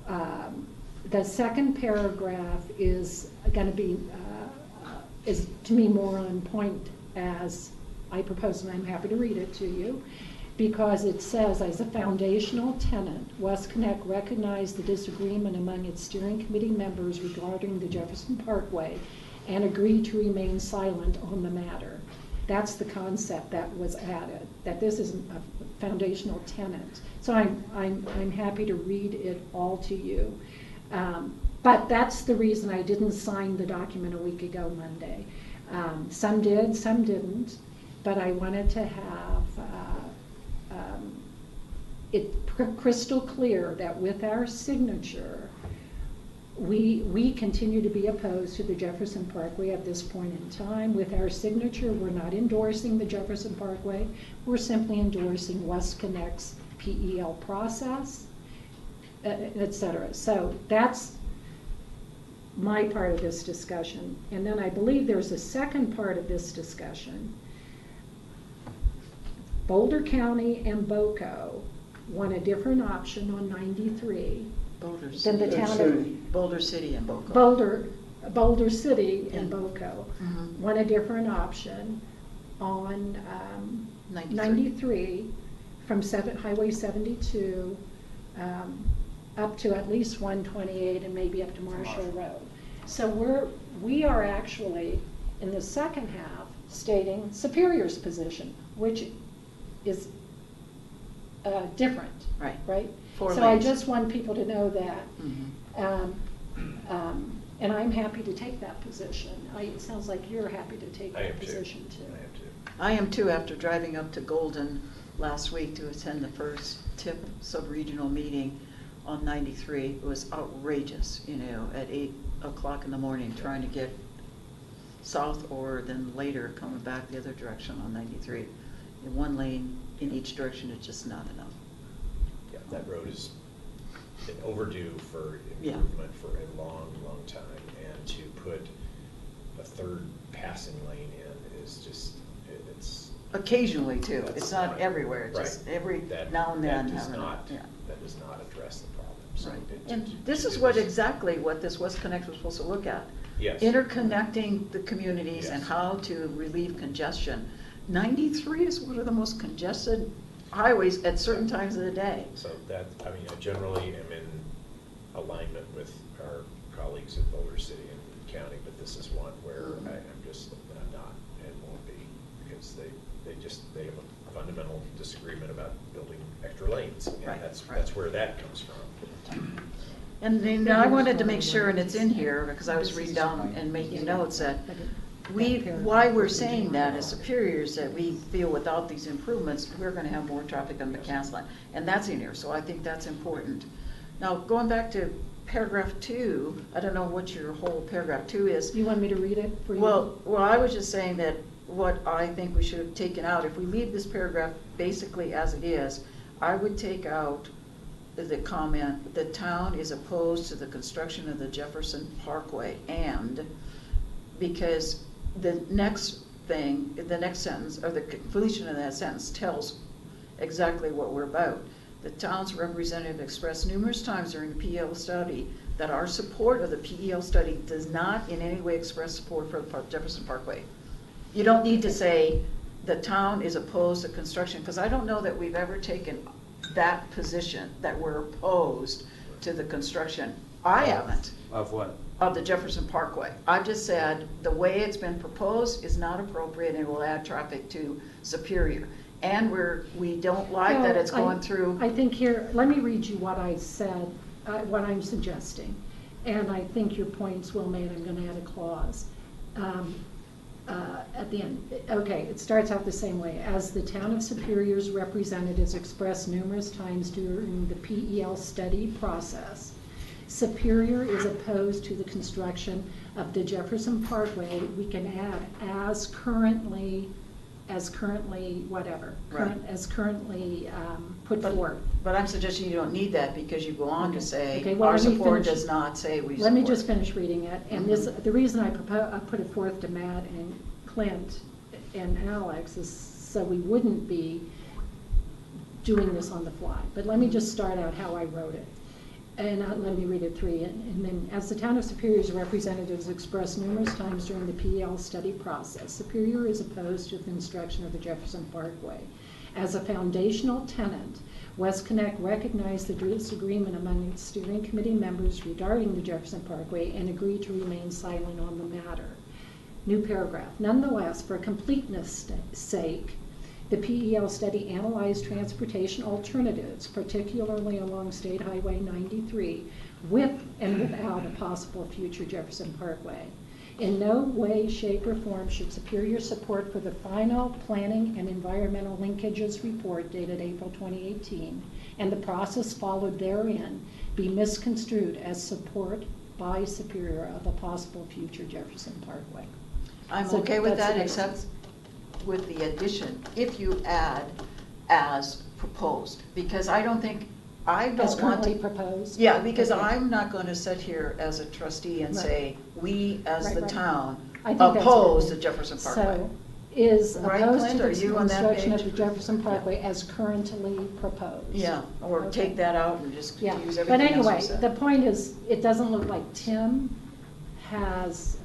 the second paragraph is going to be, is to me more on point as I propose, and I'm happy to read it to you, because it says, as a foundational tenet, West Connect recognized the disagreement among its steering committee members regarding the Jefferson Parkway and agreed to remain silent on the matter. That's the concept that was added, that this is a foundational tenet. So I'm happy to read it all to you. But that's the reason I didn't sign the document a week ago Monday. Some did, some didn't, but I wanted to have it crystal clear that with our signature, we continue to be opposed to the Jefferson Parkway at this point in time. With our signature, we're not endorsing the Jefferson Parkway. We're simply endorsing West Connect's PEL process, et cetera. So that's my part of this discussion. And then I believe there's a second part of this discussion. Boulder County and BOCO want a different option on 93 Boulder than the City. town of Boulder City and Boca. Boulder City and BOCO Mhm. want a different option on 93 from Highway 72 up to at least 128 and maybe up to Marshall Road. So we are actually in the second half stating Superior's position, which is different. Right. Right? Four So I lanes. just want people to know that. Mhm. And I'm happy to take that position. It sounds like you're happy to take I am that too. position too. I am too. I am too, after driving up to Golden last week to attend the first TIP sub-regional meeting on 93. It was outrageous, you know, at 8 o'clock in the morning, trying to get south or then later coming back the other direction on 93. In one lane in each direction is just not enough. Yeah, that road has been overdue for Yeah. improvement for a long, long time. And to put a third passing lane in is just, it's. Occasionally too, that's it's not everywhere, just right. every That- now and then. That does having- not, yeah. that does not address the problem. So Right. it- And to this is do what exactly what this West Connect was supposed to look at. Yes. Interconnecting the communities and Yes. how to relieve congestion. 93 is one of the most congested highways at certain times of the day. So that, I mean, I generally am in alignment with our colleagues at Boulder City and County, but this is one where I'm not and won't be, because they have a fundamental disagreement about building extra lanes. And Right, that's right. where that comes from. And then I wanted to make sure, and it's in here, because I was reading down and making notes, that why we're saying that as superiors, that we feel without these improvements, we're gonna have more traffic on McCaslin. And that's in here, so I think that's important. Now, going back to paragraph 2, I don't know what your whole paragraph 2 is. You want me to read it for you? Well, I was just saying that what I think we should have taken out, if we leave this paragraph basically as it is, I would take out the comment, the town is opposed to the construction of the Jefferson Parkway, and, because the next thing, the next sentence, or the completion of that sentence tells exactly what we're about. The town's representative expressed numerous times during the PEL study that our support of the PEL study does not in any way express support for the Jefferson Parkway. You don't need to say the town is opposed to construction, because I don't know that we've ever taken that position, that we're opposed to the construction I haven't, Of what? of the Jefferson Parkway. I've just said, the way it's been proposed is not appropriate and will add traffic to Superior. And we don't like that it's Well, going through. I think here, let me read you what I said, what I'm suggesting. And I think your point's well made. I'm going to add a clause at the end. Okay, it starts out the same way. As the town of Superior's representatives expressed numerous times during the PEL study process, Superior is opposed to the construction of the Jefferson Parkway. We can add as currently whatever, Right. as currently put forward. But I'm suggesting you don't need that because you go on to say, Okay, well, our let me support finish. does not say we support. Let me just finish reading it, and this, Mhm. the reason I put it forth to Matt and Clint and Alex is so we wouldn't be doing this on the fly. But let me just start out how I wrote it. And let me read it through, and then, as the town of Superior's representatives expressed numerous times during the PEL study process, Superior is opposed to the construction of the Jefferson Parkway. As a foundational tenant, West Connect recognized the disagreement among its steering committee members regarding the Jefferson Parkway and agreed to remain silent on the matter. New paragraph. Nonetheless, for completeness' sake, the PEL study analyzed transportation alternatives, particularly along State Highway 93, with and without a possible future Jefferson Parkway. In no way, shape, or form should Superior support for the final planning and environmental linkages report dated April 2018 and the process followed therein be misconstrued as support by Superior of a possible future Jefferson Parkway. I'm So okay with that's that, the except basis. with the addition, if you add as proposed, because I don't As want currently to. proposed? Yeah, because Okay. I'm not going to sit here as a trustee and say, we as Right, the right. town I think that's oppose good. the Jefferson Parkway. So, is Right, opposed Clint, to are you on the that construction of page? the Jefferson Parkway as currently proposed? Yeah, or Okay. take that out and just Yeah, use but everything else anyway, you said. the point is, it doesn't look like Tim has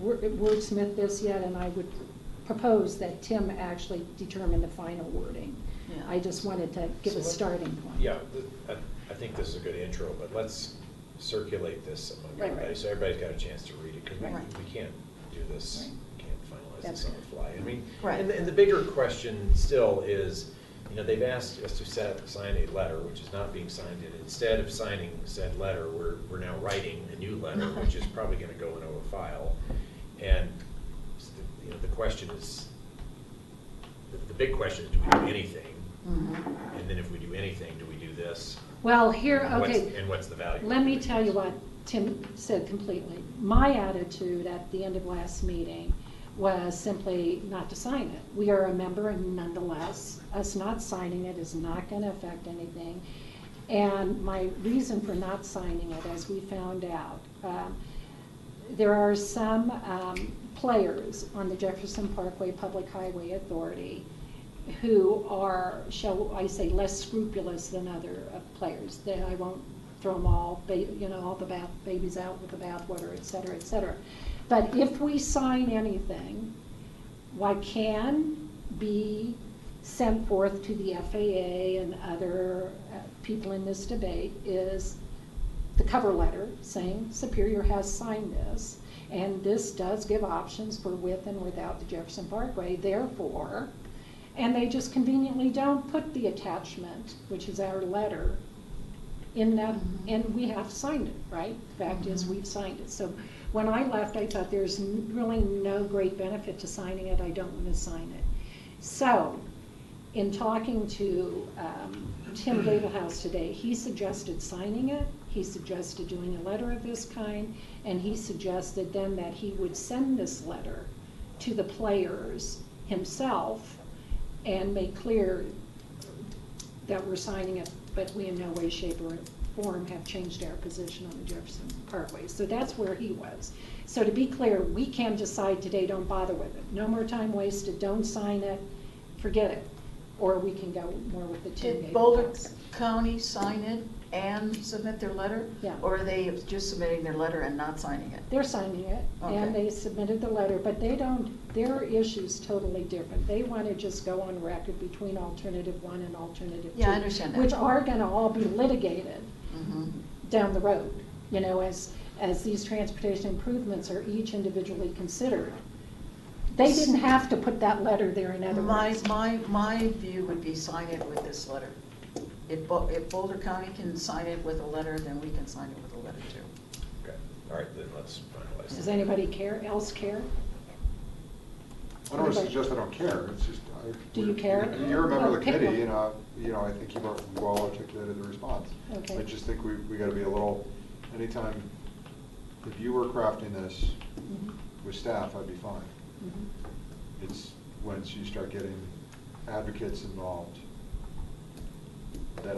wordsmithed this yet, and I would propose that Tim actually determine the final wording. Yeah. I just wanted to give a So let- starting point. Yeah, I think this is a good intro, but let's circulate this among Right, everybody, right. so everybody's got a chance to read it, because Right. we can't do this, Right. we can't finalize That's this on the fly. I mean, Right. and the bigger question still is, you know, they've asked us to sign a letter, which is not being signed, and instead of signing said letter, we're now writing a new letter, which is probably gonna go into a file. And, you know, the question is, the big question is, do we do anything? Mhm. And then if we do anything, do we do this? Well, here, And what's- okay. And what's the value? Let me tell you what Tim said completely. My attitude at the end of last meeting was simply not to sign it. We are a member, and nonetheless, us not signing it is not going to affect anything. And my reason for not signing it, as we found out, there are some players on the Jefferson Parkway Public Highway Authority who are, shall I say, less scrupulous than other players. I won't throw them all, all the babies out with the bathwater, et cetera, et cetera. But if we sign anything, what can be sent forth to the FAA and other people in this debate is the cover letter saying Superior has signed this, and this does give options for with and without the Jefferson Parkway, therefore, and they just conveniently don't put the attachment, which is our letter, in that, and we have signed it, right? The fact is, we've signed it. So when I left, I thought there's really no great benefit to signing it. I don't want to sign it. So in talking to Tim Gablehouse today, he suggested signing it. He suggested doing a letter of this kind, and he suggested then that he would send this letter to the players himself and make clear that we're signing it, but we in no way, shape, or form have changed our position on the Jefferson Parkway. So that's where he was. So to be clear, we can decide today, don't bother with it. No more time wasted, don't sign it, forget it. Or we can go more with the Tim Did Boulder Gablehouse. County sign it and submit their letter? Yeah. Or are they just submitting their letter and not signing it? They're signing it, and Okay. they submitted the letter, but they don't, their issue's totally different. They want to just go on record between alternative 1 and alternative 2. Yeah, I understand that. Which are going to all be litigated. Mhm. down the road, you know, as these transportation improvements are each individually considered. They didn't have to put that letter there, in other words. My view would be sign it with this letter. If Boulder County can sign it with a letter, then we can sign it with a letter too. Okay, all right, then let's finalize. Does that. anybody else care? I don't want to suggest I don't care, it's just. Do you care? You're a member of the Oh, pick committee, one. I think you've well articulated the response. Okay. I just think we gotta be a little, anytime, if you were crafting this Mhm. with staff, I'd be fine. Mhm. It's once you start getting advocates involved, that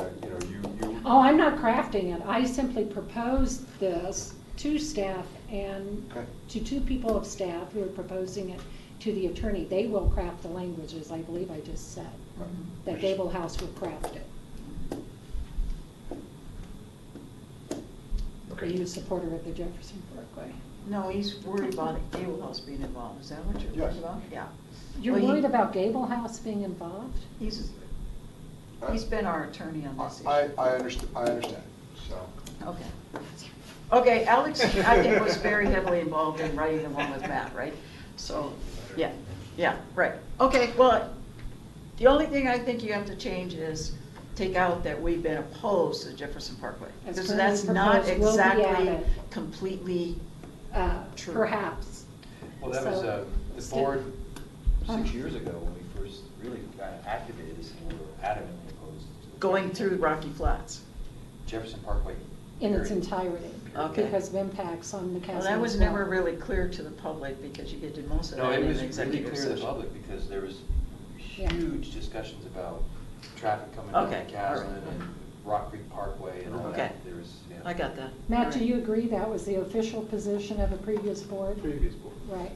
you. Oh, I'm not crafting it. I simply proposed this to staff and Okay. to two people of staff who are proposing it to the attorney. They will craft the languages, I believe I just said, that Gable House will craft it. Are Okay. you a supporter of the Jefferson Parkway? No, he's worried about Gable House being involved. Is that what you're Yes. worried about? Yeah. You're Well, he- worried about Gable House being involved? He's been our attorney on this issue. I understand, so. Okay. Okay, Alex, I think was very heavily involved in writing the one with Matt, right? So, yeah, right. Okay, well, the only thing I think you have to change is take out that we've been opposed to Jefferson Parkway. As Because currently that's not proposed, will be exactly added. completely, True. Perhaps. Well, that was, So, the still- board 6 Huh? years ago when we first really got activated this, and we were adamantly opposed to going through Rocky Flats. Jefferson Parkway. In its period. entirety. Okay. Because of impacts on the castle. Well, that was as well. never really clear to the public because you did most of No, that it in was the really executive clear to the session. public because there was Yeah. huge discussions about traffic coming down Okay, the Caslin all right. and Rock Creek Parkway and all Okay. that. There was, yeah. I got that. Matt, All do right. you agree that was the official position of a previous board? Previous board. Right.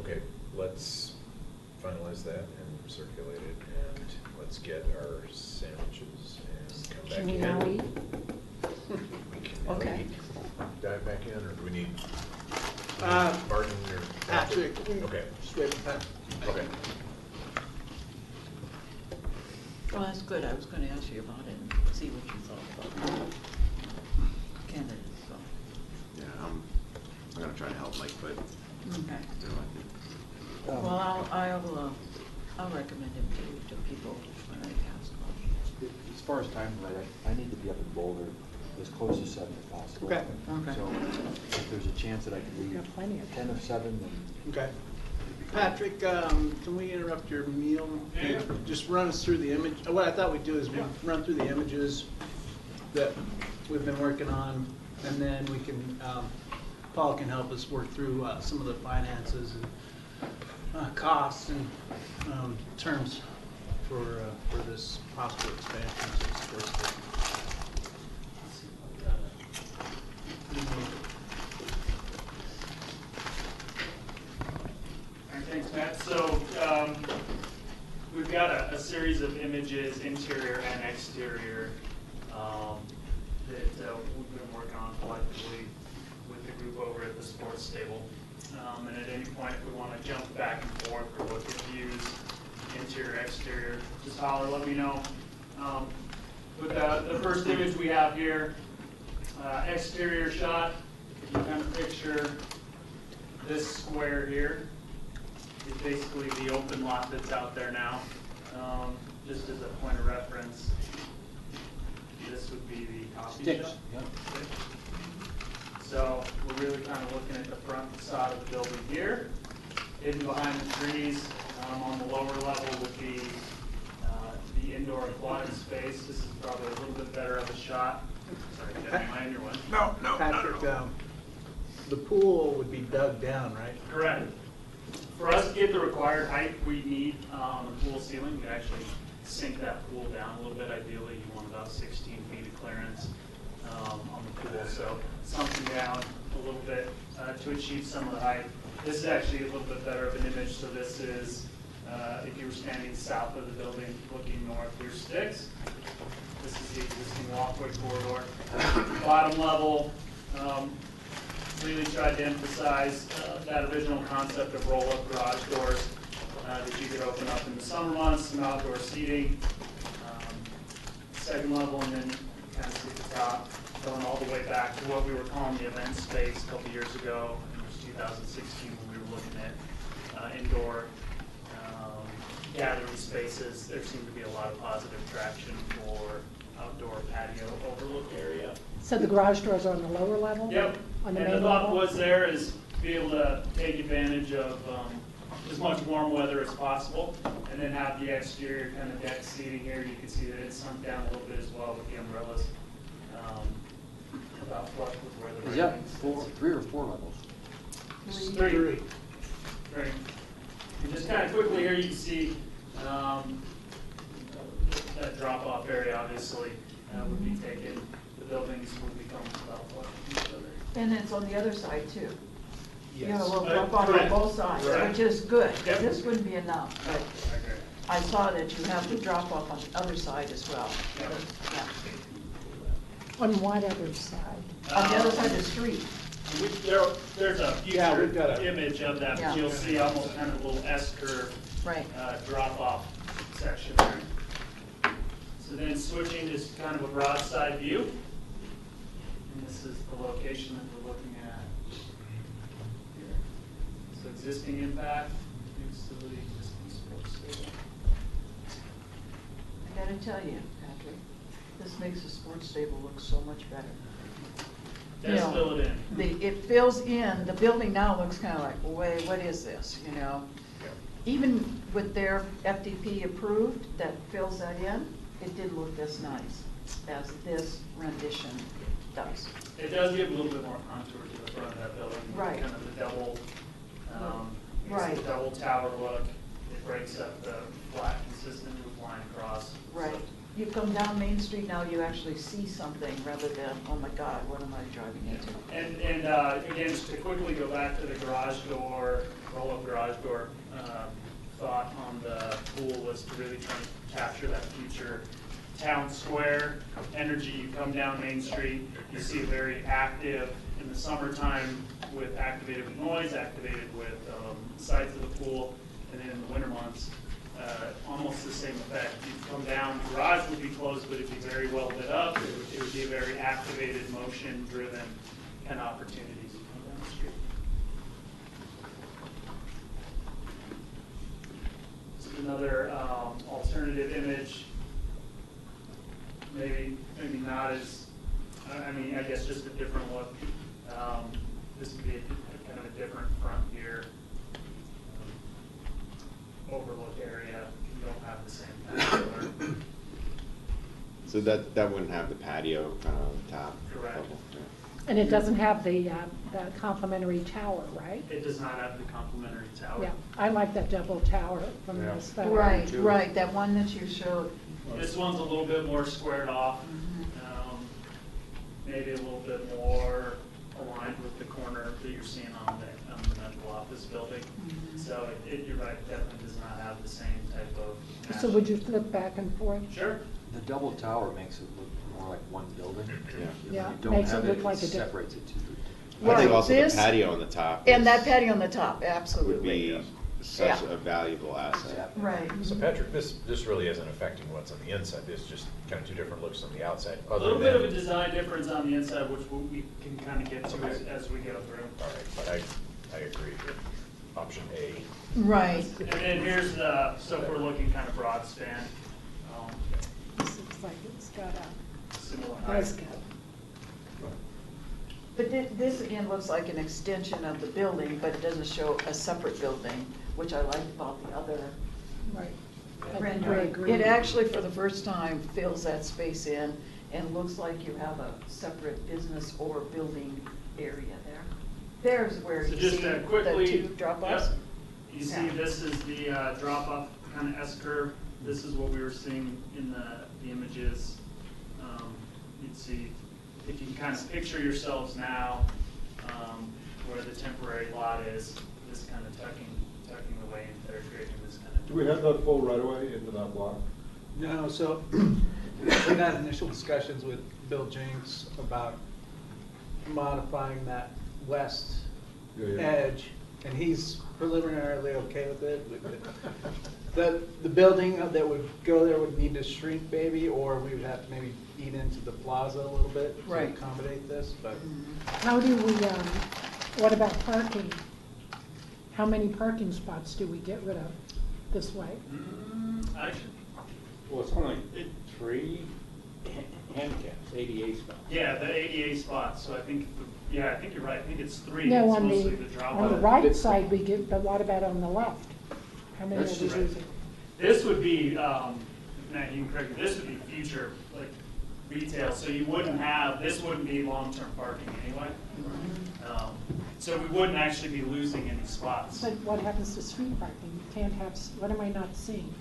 Okay, let's finalize that and circulate it, and let's get our sandwiches and come back in. Can we now eat? We can now Okay. eat. Dive back in, or do we need Uh, Martin or? Patrick. Okay, Straight with Patrick. okay. Well, that's good. I was going to ask you about it and see what you thought about it. Candidates, so. Yeah, I'm gonna try to help Mike, but, Okay. you know, I think. Well, I'll recommend him to people when I ask about As far as time, I need to be up in Boulder as close to 7 as possible. Okay. Okay. So if there's a chance that I can You've leave got plenty of 10 of 7, then. Okay. it'd be great. Patrick, can we interrupt your meal? And just run us through the image, what I thought we'd do is we'd run through the images that we've been working on, and then we can, Paul can help us work through some of the finances and costs and terms for this possible expansion of the sports station. All right, thanks, Matt. So we've got a series of images, interior and exterior, that we've been working on collectively with the group over at the sports stable. And at any point, if we want to jump back and forth or look at views, interior, exterior, just holler, let me know. With the first image we have here, exterior shot, if you kind of picture this square here is basically the open lot that's out there now. Just as a point of reference, this would be the coffee shop. So we're really kind of looking at the front facade of the building here. Hidden behind the trees on the lower level would be the indoor aquatic space. This is probably a little bit better of a shot. Sorry, get behind your one. No, Patrick, the pool would be dug down, right? Correct. For us to get the required height we need on the pool ceiling, we actually sink that pool down a little bit. Ideally, you want about 16 feet of clearance on the pool, so something down a little bit to achieve some of the height. This is actually a little bit better of an image. So this is if you were standing south of the building looking north, here's Sticks. This is the existing walkway corridor. Bottom level, really tried to emphasize that original concept of roll-up garage doors that you could open up in the summer months, some outdoor seating. Second level, and then kind of see the top, going all the way back to what we were calling the event space a couple years ago. It was 2016 when we were looking at indoor gathering spaces. There seemed to be a lot of positive traction for outdoor patio overlook area. So the garage doors are on the lower level? Yep. On the And main the thought level? was there is be able to take advantage of as much warm weather as possible, and then have the exterior kind of deck seating here. You can see that it's sunk down a little bit as well with the umbrellas. About flush with where the Is that railing sits. 3 or 4 levels? Three. And just kind of quickly here, you can see that drop-off area obviously would be taken. The buildings would become about flush with each other. And it's on the other side too. You have a Yes. little drop off on Correct. both sides, Correct. which is good. Yep. This wouldn't be enough, but I agree. I saw that you have the drop off on the other side as well. Yep. Yeah. On what other side? On the other side of the street. There's a Yeah, we've got future a- image of that, Yeah. but you'll see almost kind of a little S-curve Right. drop-off section there. So then switching to kind of a broadside view. And this is the location that we're looking at here. So existing impact, new facility, existing sports stadium. I gotta tell you, Patrick, this makes the sports stable look so much better. Let's Yeah. fill it in. It fills in, the building now looks kind of like, wait, what is this, you know? Even with their FDP approved, that fills that in, it didn't look as nice as this rendition does. It does give a little bit more contour to the front of that building. Right. Kind of the double, it's Right. the double tower look. It breaks up the flat, consistent roof line across. Right. You come down Main Street now, you actually see something rather than, oh my God, what am I driving into? And again, just to quickly go back to the garage door, roll-up garage door, thought on the pool was to really try to capture that future town square energy. You come down Main Street, you see very active in the summertime with activated with noise, activated with sides of the pool, and then in the winter months, almost the same effect. You'd come down, the garage would be closed, but it'd be very well lit up. It would be a very activated, motion-driven kind of opportunities to come down the street. This is another alternative image. Maybe not as, I mean, I guess just a different look. This would be kind of a different front here. Overlook area, you don't have the same kind of color. So that wouldn't have the patio kind of on the top? Correct. level, yeah. And it doesn't have the complimentary tower, right? It does not have the complementary tower. Yeah, I like that double tower from Yeah. this photo. Right, right, that one that you showed. This one's a little bit more squared off, maybe a little bit more aligned with the corner that you're seeing on the medical office building. So you're right, it definitely does not have the same type of. So would you flip back and forth? Sure. The double tower makes it look more like one building. Yeah. Yeah, You don't makes it have look like a diff- separates it two. I think Right, also the this- patio on the top. And is- that patio on the top, Would absolutely. be such Yeah. a valuable asset. Right. So Patrick, this really isn't affecting what's on the inside, it's just kind of two different looks on the outside. A other little bit of a than- design difference on the inside, which we can kind of get to Okay. as we go through. All right, but I agree with option A. Right. And then here's the, so if we're looking kind of broad span, This looks like it's got a similar height. buzz cut. But this again looks like an extension of the building, but it doesn't show a separate building, which I like about the other Right. I rendering. agree. It actually, for the first time, fills that space in and looks like you have a separate business or building area there. There's where So you just see to the quickly. two drop-offs. Yep. You see, Yeah. this is the drop-off kind of S-curve. This is what we were seeing in the images. You'd see, if you can kind of picture yourselves now, where the temporary lot is, this kind of tucking the way in there, creating this kind of. Do we have that full right away into that block? No, so we had initial discussions with Bill Jinks about modifying that west Yeah, yeah. edge, and he's preliminarily okay with it. The building that would go there would need to shrink maybe, or we would have to maybe eat into the plaza a little bit to Right. accommodate this, but. How do we, what about parking? How many parking spots do we get rid of this way? Actually, Well, it's only 3 handicaps, ADA spots. yeah, the ADA spots, so I think, I think you're right, I think it's 3. No, It's on mostly the drop on the off. right side we get, but what about on the left? How many are That's we just- losing? This would be, Matt, you can correct me, this would be future, like, retail, so you wouldn't have, this wouldn't be long-term parking anyway. So we wouldn't actually be losing any spots. But what happens to street parking? You can't have, what am I not seeing?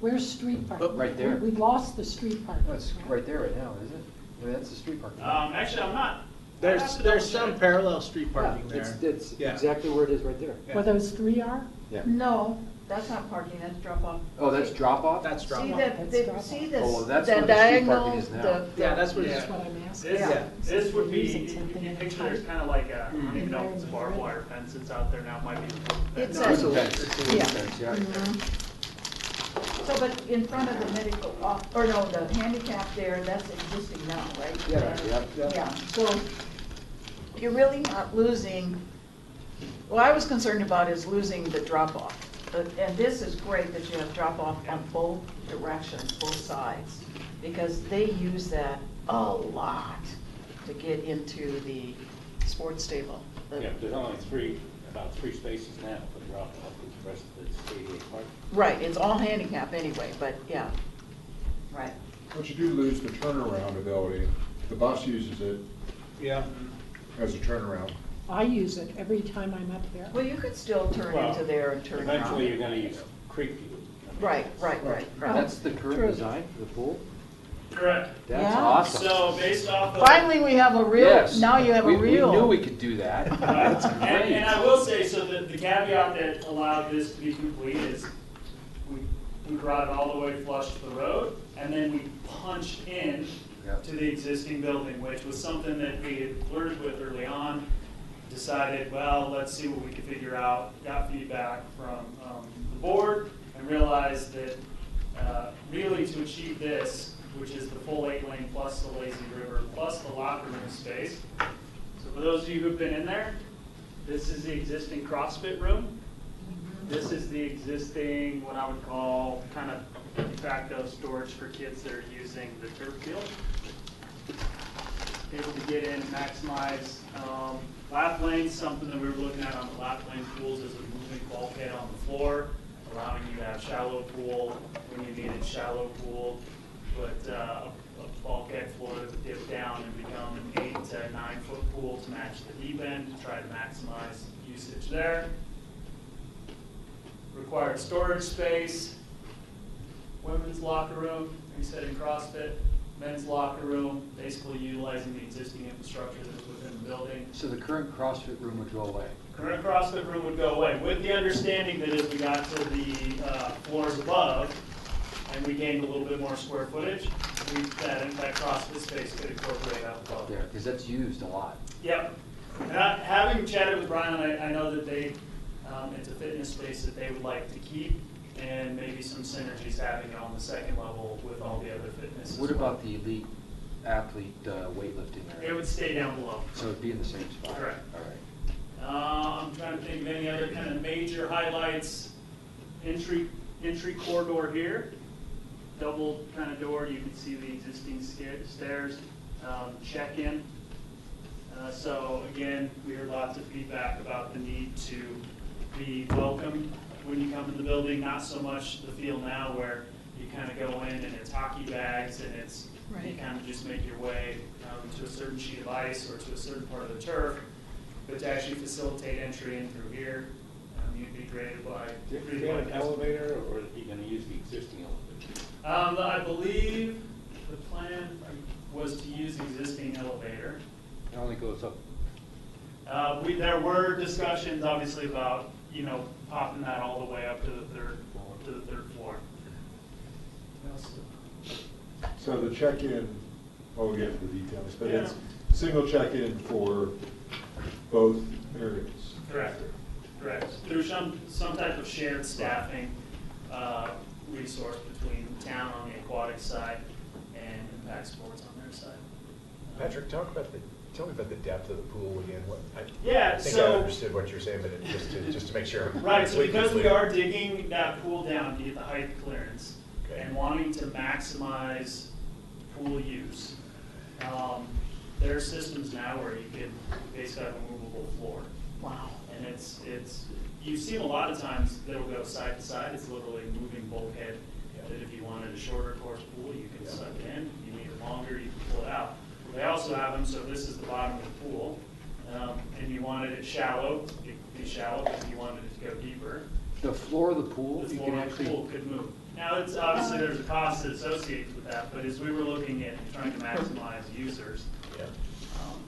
Where's street parking? Right there. We lost the street parking. No, it's right there right now, is it? I mean, that's the street parking. Actually, I'm not. There's some parallel street parking It's, there. it's Yeah. exactly where it is right there. Where those 3 are? Yeah. No, that's not parking, that's drop off. Oh, that's drop off? That's drop See off. that, That's drop see off. this, Oh, well, that's the where the street diagonal, parking is now. Yeah, that's what That's it's. what I'm asking. This, Yeah. this would be, Using if something you in picture, height. there's kind of like a, I don't even know if it's a Environment. barbed wire fence that's out there now, might be. It's It's a- a fence. It's a Yeah. fence, yeah. So, but in front of the medical, or no, the handicap there, that's existing now, right? Yeah, yeah. Yeah, so you're really not losing, what I was concerned about is losing the drop-off. And this is great that you have drop-off on both directions, both sides, because they use that a lot to get into the sports stable. Yeah, there's only about 3 spaces now for drop off, the rest of it's ADA parking. Right, it's all handicap anyway, but yeah, right. But you do lose the turnaround ability. The bus uses it Yeah. as a turnaround. I use it every time I'm up there. Well, you could still turn Well, into there and turn around. Eventually, you're gonna use Creek View. Right. That's the current True. design for the pool? Correct. That's Yeah. awesome. So based off of. Finally, we have a real, Yes. now you have a real. We knew we could do that. That's great. And I will say, so the caveat that allowed this to be complete is we brought it all the way flush to the road, and then we punched in Yep. to the existing building, which was something that we had flirted with early on. Decided, well, let's see what we can figure out. Got feedback from the board and realized that really to achieve this, which is the full 8-lane plus the lazy river plus the locker room space. So for those of you who've been in there, this is the existing CrossFit room. This is the existing, what I would call kind of de facto storage for kids that are using the turf field. Able to get in, maximize lap lanes, something that we were looking at on the lap lane pools is a moving bulkhead on the floor, allowing you to have shallow pool when you needed shallow pool, but a bulkhead floor that would dip down and become an 8 to 9 foot pool to match the deep end to try to maximize usage there. Required storage space, women's locker room, resetting CrossFit, men's locker room, basically utilizing the existing infrastructure that's within the building. So the current CrossFit room would go away? Current CrossFit room would go away, with the understanding that as we got to the floors above, and we gained a little bit more square footage, that CrossFit space could incorporate out above. There, because that's used a lot. Yep. And having chatted with Brian, I know that they, it's a fitness space that they would like to keep, and maybe some synergies having it on the second level with all the other fitness as What well. about the elite athlete weightlifting area? It would stay down below. So it'd be in the same spot? Correct. All right. I'm trying to think of any other kind of major highlights. Entry corridor here, double kind of door. You can see the existing stairs. Check-in. So again, we heard lots of feedback about the need to be welcome when you come in the building. Not so much the feel now where you kind of go in and it's hockey bags and it's you Right. kind of just make your way to a certain sheet of ice or to a certain part of the turf. But to actually facilitate entry in through here, you'd be graded by. Do you have an elevator, or are you gonna use the existing elevator? I believe the plan was to use the existing elevator. It only goes up. There were discussions, obviously, about, popping that all the way up to the third floor. So the check-in, we'll get into the details, but Yeah. it's single check-in for both areas. Correct. Through some type of shared staffing, resource between the town on the aquatic side and Impact Sports on their side. Patrick, tell me about the depth of the pool again. Yeah, I think so- I understood what you're saying, but just to make sure. Right, so because we are digging that pool down to get the height clearance Okay. and wanting to maximize pool use, there are systems now where you can basically have a movable floor. Wow. And it's, you've seen a lot of times that'll go side to side, it's literally a moving bulkhead. That if you wanted a shorter course pool, you can suck it in, if you need it longer, you can pull it out. They also have them, so this is the bottom of the pool, and you wanted it shallow, it could be shallow, but if you wanted it to go deeper, The floor of the pool, the you floor can of the actually. pool could move. Now, it's obviously, there's a cost that associates with that, but as we were looking at trying to maximize users, Yeah.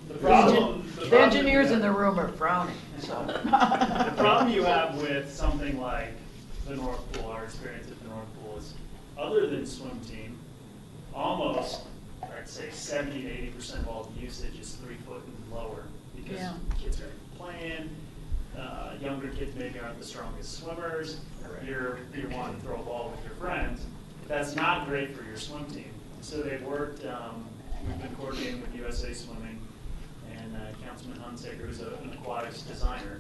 the problem. The engineers in the room are frowning, so. The problem you have with something like the North Pool, our experience at the North Pool is, other than swim team, almost, I'd say 70 to 80% of all the usage is 3 foot and lower. Because Yeah. kids are playing, younger kids maybe aren't the strongest swimmers, you're wanting to throw a ball with your friends. That's not great for your swim team. So they've worked, we've been coordinating with USA Swimming and Councilman Hunsaker, who's an aquatics designer,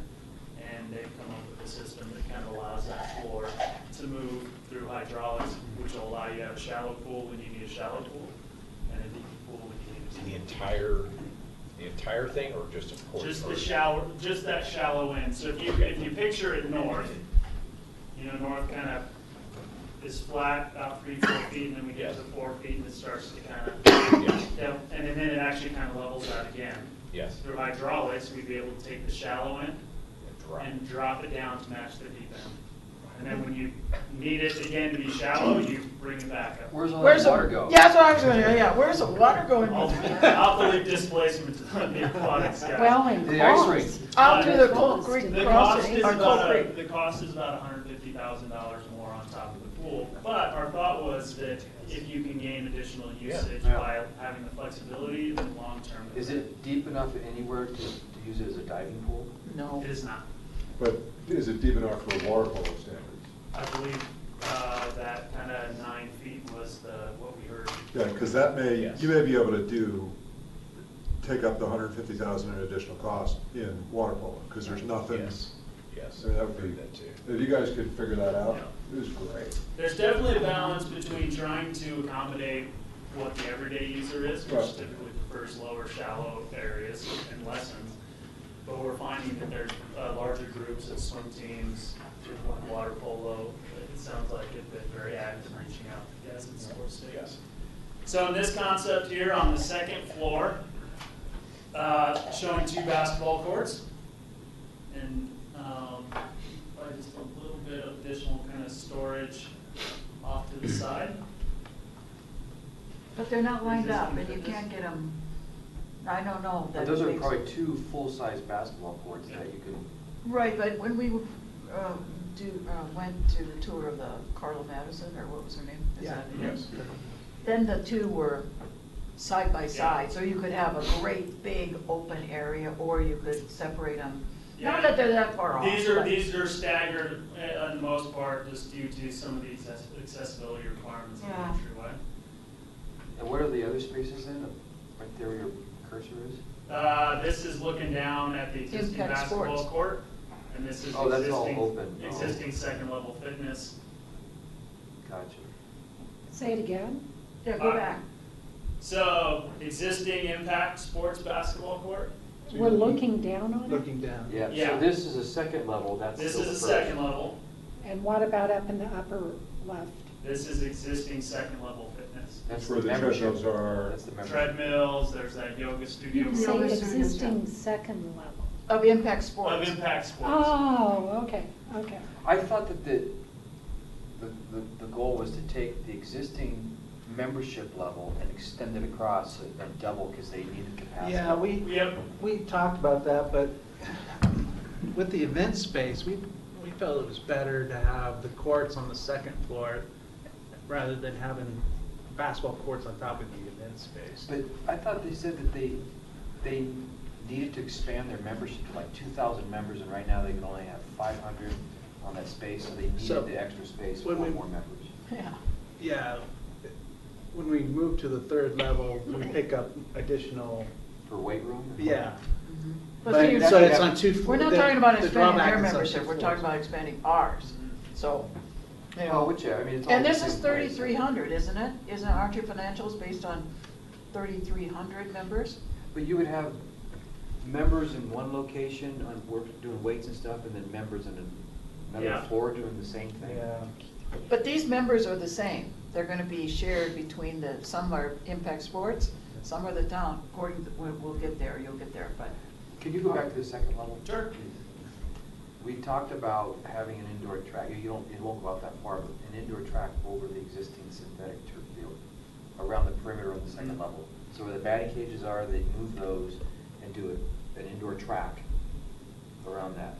and they've come up with a system that kind of allows that floor to move through hydraulics, which will allow you to have a shallow pool when you need a shallow pool, and a deep pool when you need a The deep. entire thing, or just a portion? Just the shower, just that shallow end. So if you picture it north, north kind of is flat, about 3, 4 feet, and then we get to 4 feet, and it starts to kind of, Yes. and then it actually kind of levels out again. Yes. Through hydraulics, we'd be able to take the shallow end Drop. and drop it down to match the deep end. And then when you need it again to be shallow, you bring it back up. Where's all Where's that the, water go? yeah, that's what I was gonna, yeah, where's the water going? I'll leave displacement to the aquatics guys. Well, and The ice cost. rink. Out to the Cold Cost. Creek The cost crossing, is or Cold about, Creek. the cost is about $150,000 more on top of the pool. But our thought was that if you can gain additional usage Yeah. by having the flexibility, then long term. Is it deep enough anywhere to use it as a diving pool? No. It is not. But is it deep enough for water polo standards? I believe that kind of 9 feet was what we heard. Yeah, because that may, Yes. you may be able to take up the 150,000 in additional cost in water polo, because there's nothing. Yes, yes. I mean, that would be, That too. if you guys could figure that out, Yeah. it was great. There's definitely a balance between trying to accommodate what the everyday user is, which Right. typically prefers lower, shallow areas and lessons. But we're finding that there's larger groups of swim teams, water polo. It sounds like they've been very active in reaching out to guys in sports states. Yes. So in this concept here on the second floor, showing 2 basketball courts and probably just a little bit of additional kind of storage off to the side. But they're not lined up, and you can't get them, I don't know. But that those are makes- probably 2 full-size basketball courts that you can. Right, but when we went to the tour of the Carla Madison, or what was her name? Is Yeah. that it? Yes. Then the two were side by Yeah. side, so you could have a great big open area, or you could separate them. Yeah. Not that they're that far off. These are but- staggered on the most part just due to some of the accessibility requirements of the Yeah. entryway. And what are the other spaces then, right there where your cursor is? This is looking down at the existing Impact basketball Sports. court, and this is Oh, that's all existing, open. Oh. existing second level fitness. Gotcha. Say it again. Yeah, go Uh, back. So, existing Impact Sports basketball court. We're looking down on it? Looking down. Yeah, Yeah. so this is a second level, that's This still is a the first. second level. And what about up in the upper left? This is existing second level fitness. That's Where the membership. treadmills are. That's the membership. Treadmills, there's that yoga You studio. can Yeah, say let's do this, existing yeah. second level. Of Impact Of Sports. Impact Sports. Oh, okay, okay. I thought that the goal was to take the existing membership level and extend it across and double because they needed capacity. Yeah, Yep. we talked about that, but with the event space, we felt it was better to have the courts on the second floor rather than having basketball courts on top of the event space. But I thought they said that they needed to expand their membership to like 2,000 members, and right now they can only have 500. on that space, so they So, needed the extra space for when we- more members. Yeah. Yeah, when we move to the third level, we pick up additional, For weight room? or- yeah. But But, see, so it's on two. We're not the- talking about the expanding drawback their is on membership, two we're talking floors. about expanding ours, so, you Well, know. which, I mean, it's all And the this is same place. 3,300, isn't it? Aren't your financials based on 3,300 members? But you would have members in one location on work, doing weights and stuff, and then members in another Yeah. floor doing the same thing. Yeah. But these members are the same. They're gonna be shared between some are Impact Sports, some are the town, according to, we'll get there, you'll get there, but. Can you go back to the second level? Sure. We talked about having an indoor track, it won't go out that far, but an indoor track over the existing synthetic turf field, around the perimeter of the second Mhm. level. So where the batting cages are, they move those and do an indoor track around that.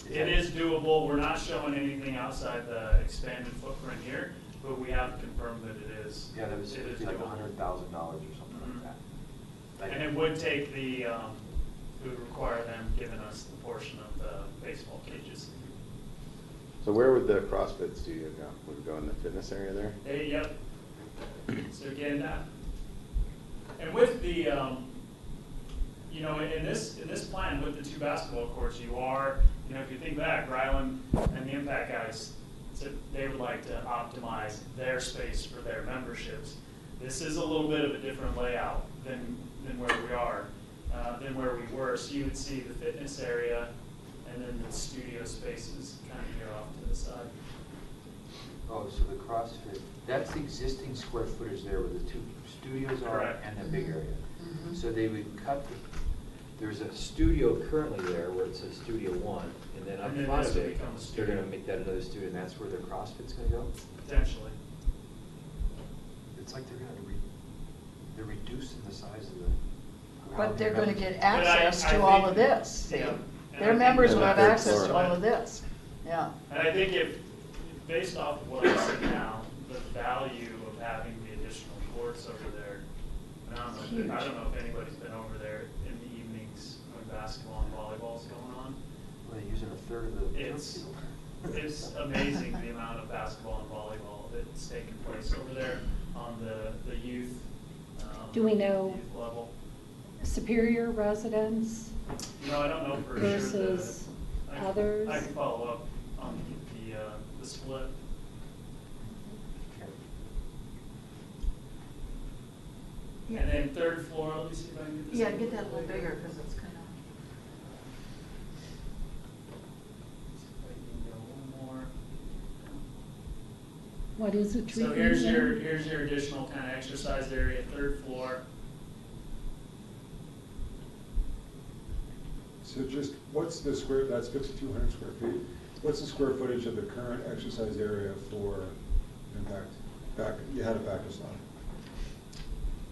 It is doable. We're not showing anything outside the expanded footprint here, but we have confirmed that it is. Yeah, that was it is like doable. $100,000 or something Mhm. like that. And it would take it would require them giving us the portion of the baseball cages. So where would the CrossFit studio go? Would it go in the fitness area there? Yep. So again, and with the, you know, in this plan with the 2 basketball courts, you are, you know, if you think back, Ryland and the Impact guys said they would like to optimize their space for their memberships. This is a little bit of a different layout than where we are, than where we were. So you would see the fitness area and then the studio spaces kind of here off to the side. Oh, so the CrossFit, that's the existing square footage there where the 2 studios are Correct. and the big area. Mhm. So they would cut, there's a studio currently there where it says Studio 1, and then up And then front this of would it, become a they're studio. gonna make that another studio, and that's where their CrossFit's gonna go? Potentially. It's like they're reducing the size of the. But they're gonna get But I access to all of think- this, see? yeah. And Their I members think will that have third access to floor. all of this, yeah. And I think if, based off of what I see now, the value of having the additional courts over there, and I don't know if anybody's been over there in the evenings when basketball and volleyball's going on. Well, they're using a third of the turf It's, field. it's amazing the amount of basketball and volleyball that's taking place over there on the youth. Do we know- youth level. Superior residents? You know, I don't know for sure. Versus others? I can follow up on the split. Yeah. And then third floor, let me see if I can get this. Yeah, get that a little bigger, because it's kind of. See if I can go one more. What is the So treatment here's your additional kind of exercise area, third floor. So just, what's the square, that's 5,200 square feet. What's the square footage of the current exercise area for Impact? You had it back just now.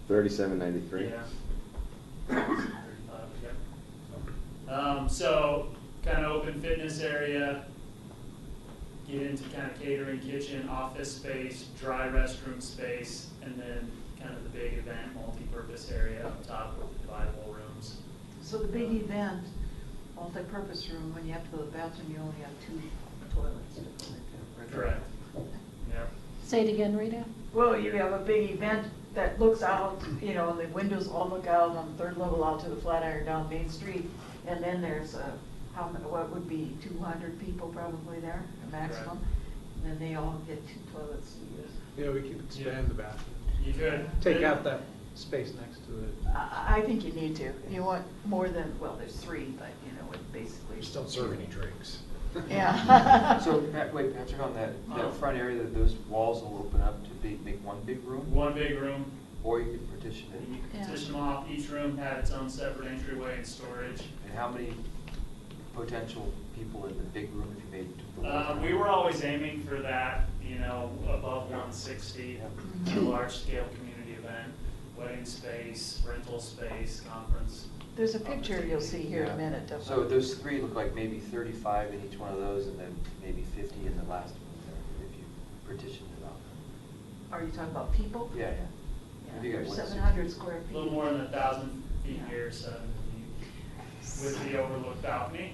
3793. Yeah. So kind of open fitness area, get into kind of catering, kitchen, office space, dry restroom space, and then kind of the big event, multi-purpose area up top with dividable rooms. So the big event, multi-purpose room, when you have to go to the bathroom, you only have 2 toilets to go into. Correct. Yeah. Say it again, Rita. Well, you have a big event that looks out, you know, and the windows all look out on the 3rd level out to the Flatiron down Main Street. And then there's what would be 200 people probably there, a maximum. And then they all get 2 toilets to use. Yeah, we could expand the bathroom. You could. Take out that space next to it. I think you need to. You want more than, well, there's 3, but you know, it basically. Just don't serve any drinks. Yeah. So, wait, Patrick, on that front area, that those walls will open up to make one big room? One big room. Or you could partition it. You can Yeah. partition them off. Each room had its own separate entryway and storage. And how many potential people in the big room if you made the walls? We were always aiming for that, you know, above 160, a large-scale community event, wedding space, rental space, conference. There's a picture you'll see here in a Yeah. minute. Of So those 3 look like maybe 35 in each one of those, and then maybe 50 in the last one there, if you partitioned it off. Are you talking about people? Yeah, yeah. Yeah, Maybe you got there's 160. 700 square A feet. little more than 1,000 feet Yeah. here, 7 feet, with the overlook balcony,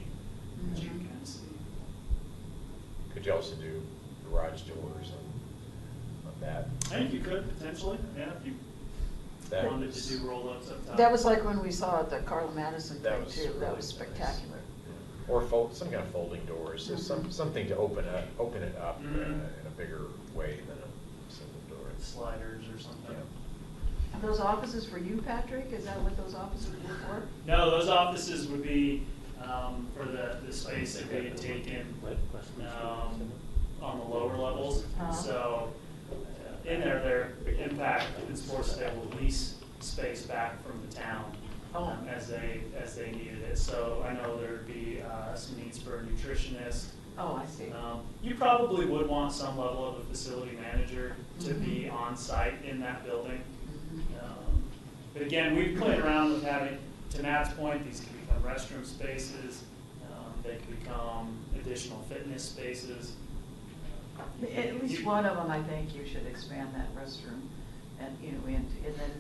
which you Mhm. can see. Could you also do garage doors on that? I think you could potentially, yeah, if you That wanted was- to do roll-ups up top. That was like when we saw the Carla Madison That thing was too, that really was nice. spectacular. Or some kind of folding doors, so something to open it up in Mhm. a bigger way than a single door. Sliders or something. Are those offices for you, Patrick? Is that what those offices were for? No, those offices would be, for the space that they had taken, on the lower levels. Uh-huh. So, in there, their impact and sports day will lease space back from the town. Oh. As they needed it. So I know there'd be, some needs for a nutritionist. Oh, I see. You probably would want some level of a facility manager to be on site in that building. But again, we've played around with having, to Matt's point, these can become restroom spaces. They can become additional fitness spaces. At least one of them, I think you should expand that restroom and, and then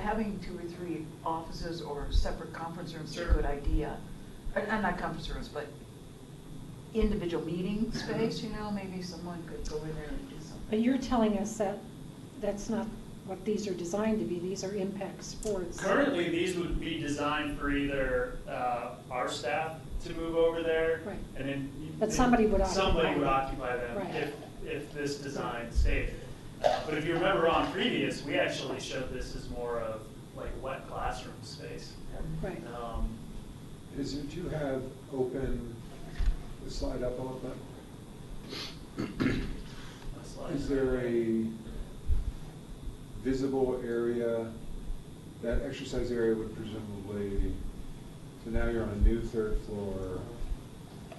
having 2 or 3 offices or separate conference rooms is a Sure. good idea. Not conference rooms, but individual meeting space, maybe someone could go in there and do something. But you're telling us that that's not what these are designed to be, these are impact sports. Currently, these would be designed for either our staff to move over there. Right. And then. But somebody would occupy Somebody would them. occupy them Right. if this design stayed. But if you remember on previous, we actually showed this as more of like wet classroom space. Right. Do you have open, slide up a little bit? Is there a visible area, that exercise area would presumably, so now you're on a new 3rd floor,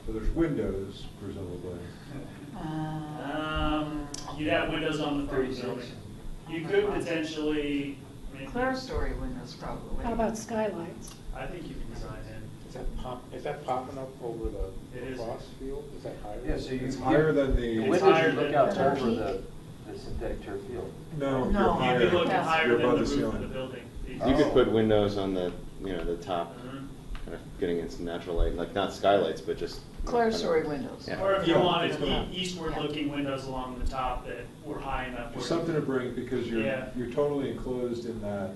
so there's windows presumably. You'd have windows on the front of the 36. building. You could potentially, I mean, Clerestory windows probably. How about skylights? I think you can design in. Is that popping up over It is. the cross field? Is that higher? Yeah, so you. It's higher than the- The It's windows higher you look than out the over peak? the synthetic turf field. No, No, you're you'd be higher. You'd be looking Yes. higher You're than above the the roof of ceiling. the building. You could put windows on the, the top, Mhm. kind of getting in some natural light, like not skylights, but just. Clerestory windows. Yeah. Or if you Yeah. wanted eastward-looking windows along the top that were high enough. There's where- something to bring, because Yeah. you're totally enclosed in that,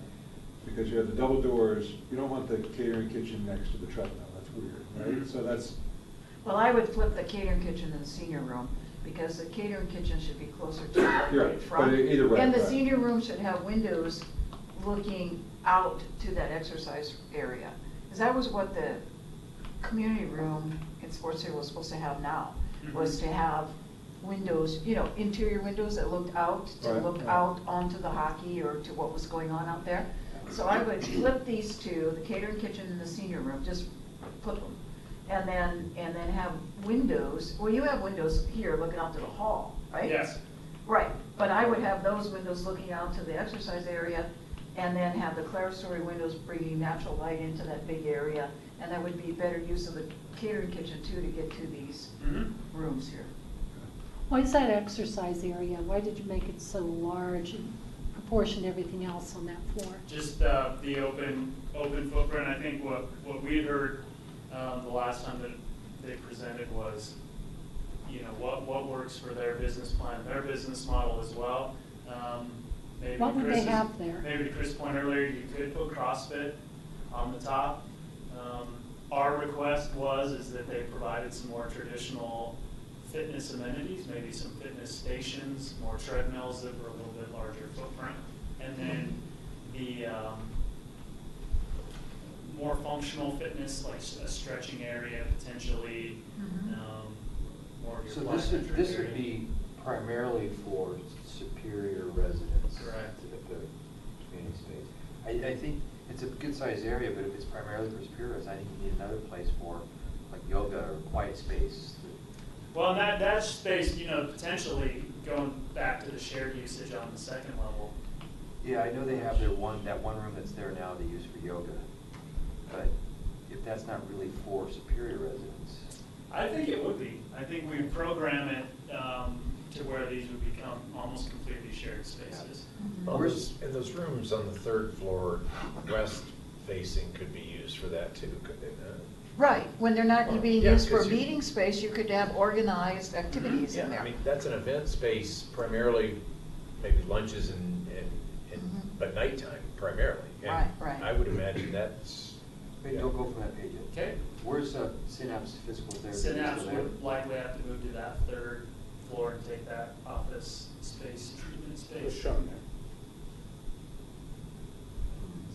because you have the double doors, you don't want the catering kitchen next to the treadmill, that's weird, right? Mhm. So that's, Well, I would flip the catering kitchen in the senior room, because the catering kitchen should be closer to the You're right, front. but either way, And the right. senior room should have windows looking out to that exercise area. Because that was what the community room in Sports Center was supposed to have now, was to have windows, interior windows that looked out, to Right, look right. out onto the hockey or to what was going on out there. So I would flip these two, the catering kitchen and the senior room, just flip them. And then have windows, well, you have windows here looking out to the hall, right? Yes. Right, but I would have those windows looking out to the exercise area, and then have the clerestory windows bringing natural light into that big area, and that would be better use of the catering kitchen too, to get to these Mhm. rooms here. Why is that exercise area, why did you make it so large in proportion to everything else on that floor? Just the open footprint. I think what we had heard the last time that they presented was, what works for their business plan, their business model as well. Maybe What would they Chris's- have there? Maybe to Chris' point earlier, you could put CrossFit on the top. Our request is that they provided some more traditional fitness amenities, maybe some fitness stations, more treadmills that were a little bit larger footprint. And then the more functional fitness, like a stretching area, potentially, more of your So plyometric this would area. be primarily for Superior residents. Correct. At the community space. I think it's a good sized area, but if it's primarily for Superior residents, I think you need another place for like yoga or quiet space. Well, and that space, potentially going back to the shared usage on the second level. Yeah, I know they have that one room that's there now they use for yoga, but if that's not really for Superior residents. I think it would be. I think we program it to where these would become almost completely shared spaces. Well, those rooms on the 3rd floor, west facing, could be used for that too, could they not? Right, when they're not Well, being yeah, used for 'cause you- meeting space, you could have organized activities in Yeah, there. I mean, that's an event space primarily, maybe lunches Mhm. but nighttime primarily. And Right, right. I would imagine that's. Wait, don't go from that page yet. Okay. Where's Synapse Physical Therapy? Synapse Still there? would likely have to move to that third floor and take that office space, treatment It's space. shown there.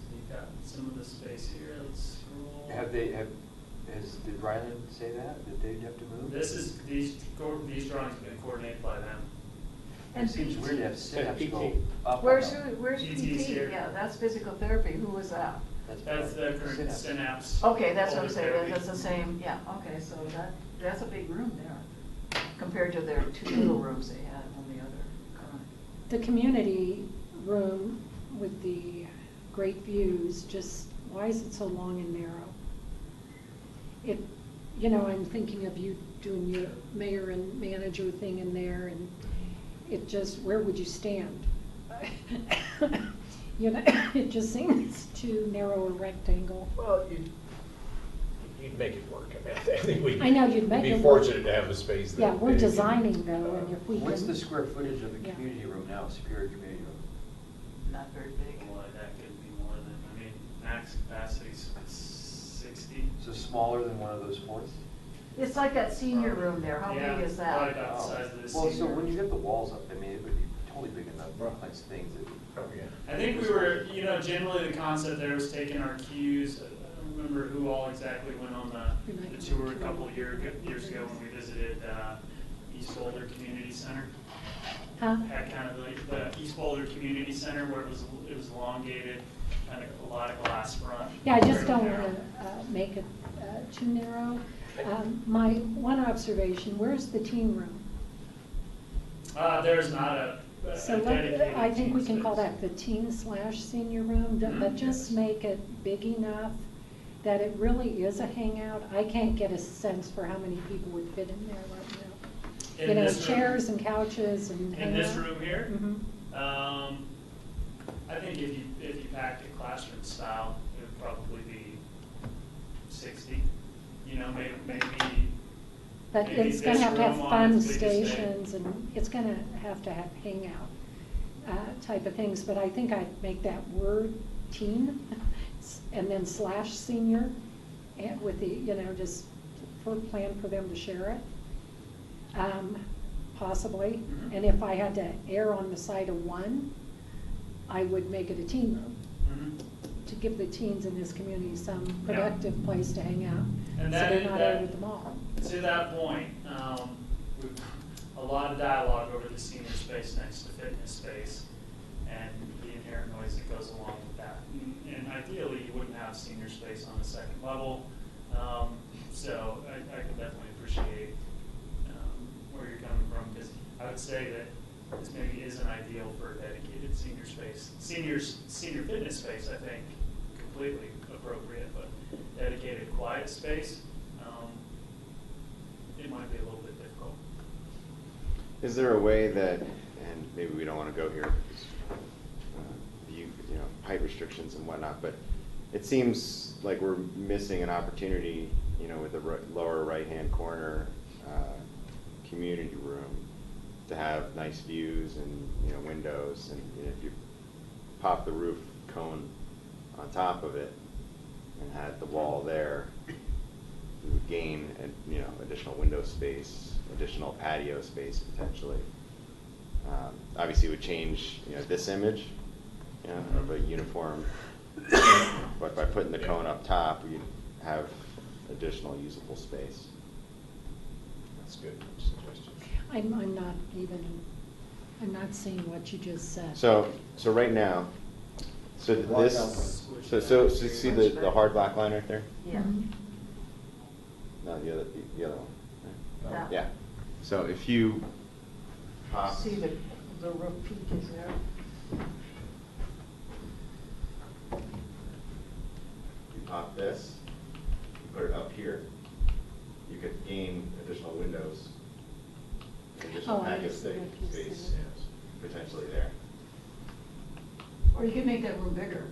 So you've got some of the space here, let's scroll. Did Ryland say that they'd have to move? This is, these drawings have been coordinated by them. And It seems weird to have Synapse go PT. up. Where's PT's PT? here. Yeah, that's physical therapy. Who was that? That's the current Synapse. Okay, that's what I'm Older saying, therapy. that's the same, yeah, okay, so that's a big room there, compared to their two little rooms they had on the other current. The community room with the great views, just, why is it so long and narrow? It, you know, I'm thinking of you doing your mayor and manager thing in there, and it just, where would you stand? You know, it just seems too narrow a rectangle. Well, you'd make it work. I mean, I think we. I know you'd make We'd it be work. fortunate to have a space that. Yeah, we're big. designing though, and if we can. What's the square footage of the Yeah. community room now, Superior Community Room? Not very big. Well, that could be more than, I mean, max capacity is 60. So smaller than one of those fourths? It's like that senior room there, how Yeah, big is probably that? about the size of this. Well, so senior when you room. get the walls up, I mean, it would be totally big enough for all kinds of things. Oh, yeah. I think we were, you know, generally the concept there was taking our cues. I don't remember who all exactly went on the tour a couple years ago when we visited East Boulder Community Center. Huh? Had kind of the East Boulder Community Center where it was elongated, kind of a lot of glass front. Yeah, I just very don't narrow. want to make it too narrow. My one observation, where's the teen room? There's not a So dedicated I think we teen can call space. that the teen/senior room, but just make it big enough that it really is a hangout. I can't get a sense for how many people would fit in there right now. In You know, this room? chairs and couches and In this hangout. room here? Mhm. I think if you packed it classroom style, it would probably be 60. You know, maybe. But maybe it's gonna this have to have room on fun its biggest day. stations, and it's gonna have to have hangout type of things, but I think I'd make that word teen, and then /senior, and with the, you know, just for plan for them to share it, possibly. Mhm. And if I had to err on the side of one, I would make it a teen room, Mhm. to give the teens in this community some Yeah. productive place to hang out, so And that they're is- not that- out at the mall. To that point, we've a lot of dialogue over the senior space next to fitness space and the inherent noise that goes along with that. And ideally, you wouldn't have senior space on the second level. So I can definitely appreciate where you're coming from, because I would say that this maybe isn't ideal for a dedicated senior space. Senior fitness space, I think, completely appropriate, but dedicated quiet space, it might be a little bit difficult. Is there a way that, and maybe we don't want to go here, because, you know, height restrictions and whatnot, but it seems like we're missing an opportunity, you know, with the lower right-hand corner community room to have nice views and, you know, windows, and you know, if you pop the roof cone on top of it and had the wall there, we would gain, you know, additional window space, additional patio space potentially. Obviously, it would change, you know, this image, you know, of a uniform. But by putting the cone up top, we'd have additional usable space. That's a good suggestion. I'm not seeing what you just said. So right now, so this, so see the hard black line right there? Yeah. Mhm. No, the other one. right? That Yeah. So if you pop. See the roof peak is there? You pop this, you put it up here, you could gain additional windows, additional Oh, I patio see what you're space saying. potentially there. Or you could make that room bigger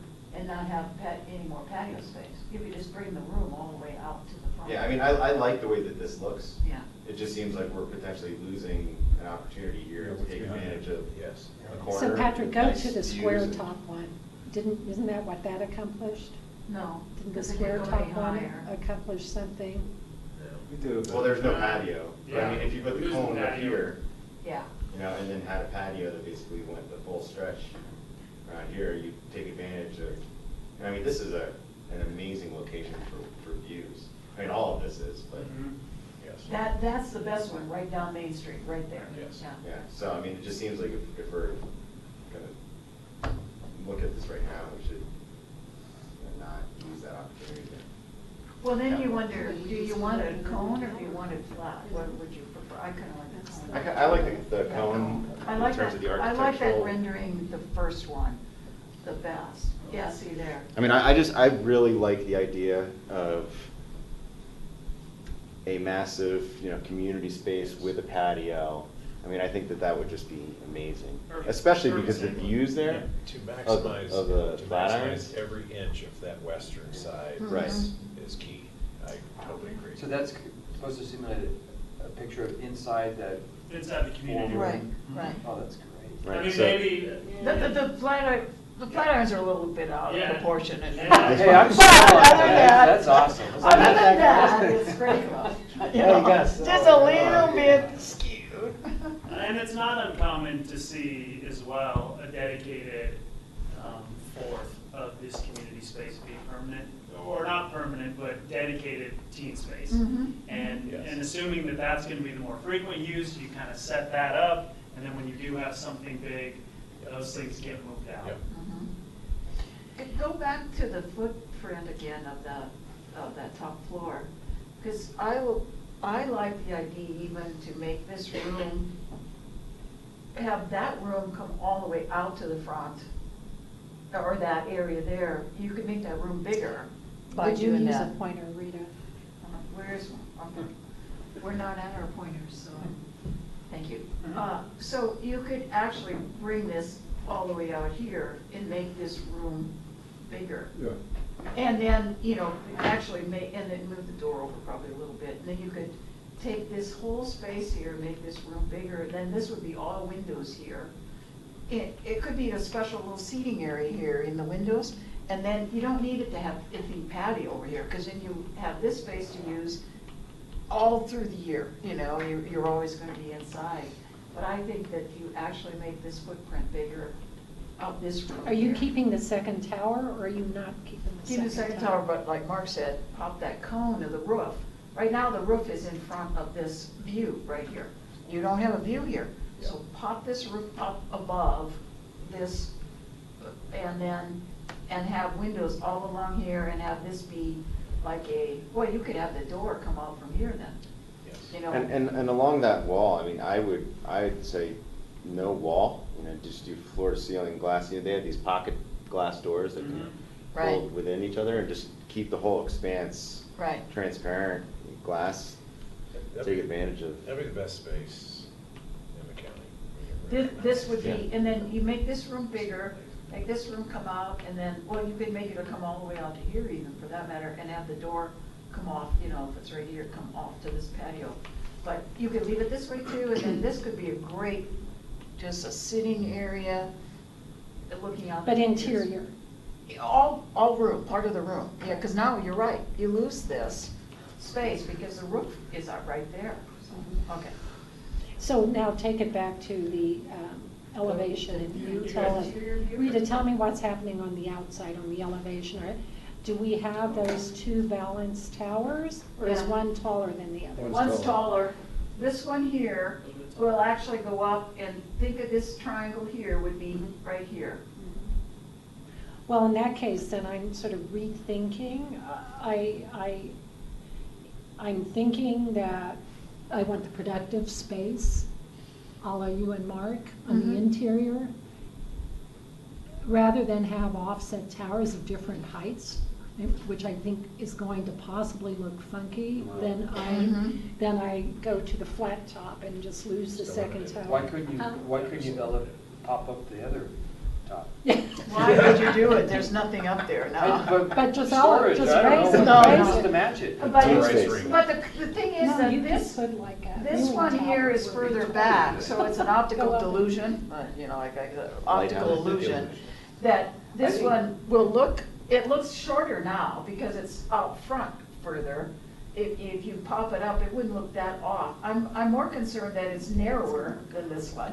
and not have any more patio space. You could just bring the room all the way out to the front. Yeah, I mean, I like the way that this looks. Yeah. It just seems like we're potentially losing an opportunity here to take advantage of Yes. a corner. So Patrick, go nice to the views square and- top one. Isn't that what that accomplished? No. Didn't the because it square could go top any one higher. accomplish something? Well, there's no patio. But I mean, if you put the Lose the cone up patio. here, Yeah. you know, and then had a patio that basically went the full stretch around here, you take advantage of, and I mean, this is an amazing location for views. I mean, all of this is, but, Mhm. Yes. That's the best one, right down Main Street, right there. Yes. Yeah. yeah, so I mean, it just seems like if we're gonna look at this right now, we should not use that opportunity. Well, then you wonder, do you want a cone or do you want it flat? What would you prefer? I kind of like the cone. I like the cone I in like terms that, of the I like that architectural. rendering, the first one, the best. Yeah, see there. I mean, I really like the idea of a massive, community space with a patio. I mean, I think that would just be amazing, Perfect. especially Perfect. because the views there To of maximize, of the to Flatirons. maximize every inch of that western side Right. is key. I totally agree. So that's supposed to simulate a picture of inside that. Inside the community. Right, Mhm. right. Oh, that's great. I Right, mean, so- maybe. The Flatirons are a little bit out Yeah. of proportion. And Yeah. Hey, I'm But small. other than that- That's awesome. Other than that, it's great. Just a little bit skewed. And it's not uncommon to see as well a dedicated fourth of this community space be permanent, or not permanent, but dedicated teen space. Mhm. And, Yes. and assuming that that's going to be the more frequent use, you kind of set that up, and then when you do have something big, those things get moved out. Yep. Go back to the footprint again of that top floor, because I like the idea even to make this room, have that room come all the way out to the front, or that area there. You could make that room bigger by Would you doing use a that. pointer, Rita? Where's, we're not at our pointers, so, thank you. Mhm. So you could actually bring this all the way out here and make this room bigger. Yeah. And then, actually make, and then move the door over probably a little bit, and then you could take this whole space here, make this room bigger, then this would be all windows here. It could be a special little seating area here in the windows, and then you don't need it to have it be patio over here, because then you have this space to use all through the year, you're always gonna be inside. But I think that you actually make this footprint bigger of this room. Are you here. keeping the second tower, or are you not keeping the Keep second tower? the second tower, but like Mark said, pop that cone of the roof. Right now, the roof is in front of this view right here. You don't have a view here. So pop this roof up above this, and have windows all along here, and have this be like you could have the door come out from here then. Yes. And along that wall, I mean, I'd say no wall, just do floor to ceiling glass. They have these pocket glass doors that can Right. fold within each other and just keep the whole expanse Right. transparent glass. That'd Take be- advantage of. That'd be the best space in the county. This would be, Yeah. and then you make this room bigger, make this room come out, and then, you could make it come all the way out to here even, for that matter, and have the door come off, if it's right here, come off to this patio. But you could leave it this way too, and then this could be a great, just a sitting area, looking out. But the- interior? All room, part of the room, yeah, because now you're right, you lose this space because the roof is out right there. Okay. So now take it back to the elevation, and you tell us, Rita, tell me what's happening on the outside, on the elevation. Do we have those two balanced towers, or is Yeah. one taller than the other? One's taller. This one here will actually go up, and think of this triangle here would be right here. Well, in that case, then I'm sort of rethinking. I'm thinking that I want the productive space, a la you and Mark, on the Mhm. interior, rather than have offset towers of different heights, which I think is going to possibly look funky. Then I go to the flat top and just lose the second tower. Why couldn't you pop up the other top. Why would you do it? There's nothing up there now. But just all- storage, just I don't raise know, it, No, raise just it. to match it. But, Space. but the thing is No, that you could this, put like a this viewing one tower here is would be further tall. back, so it's an optical Go up. delusion, you know, like optical Lighthouse. illusion, that this one will look, it looks shorter now because it's out front further. If you pop it up, it wouldn't look that off. I'm more concerned that it's narrower than this one.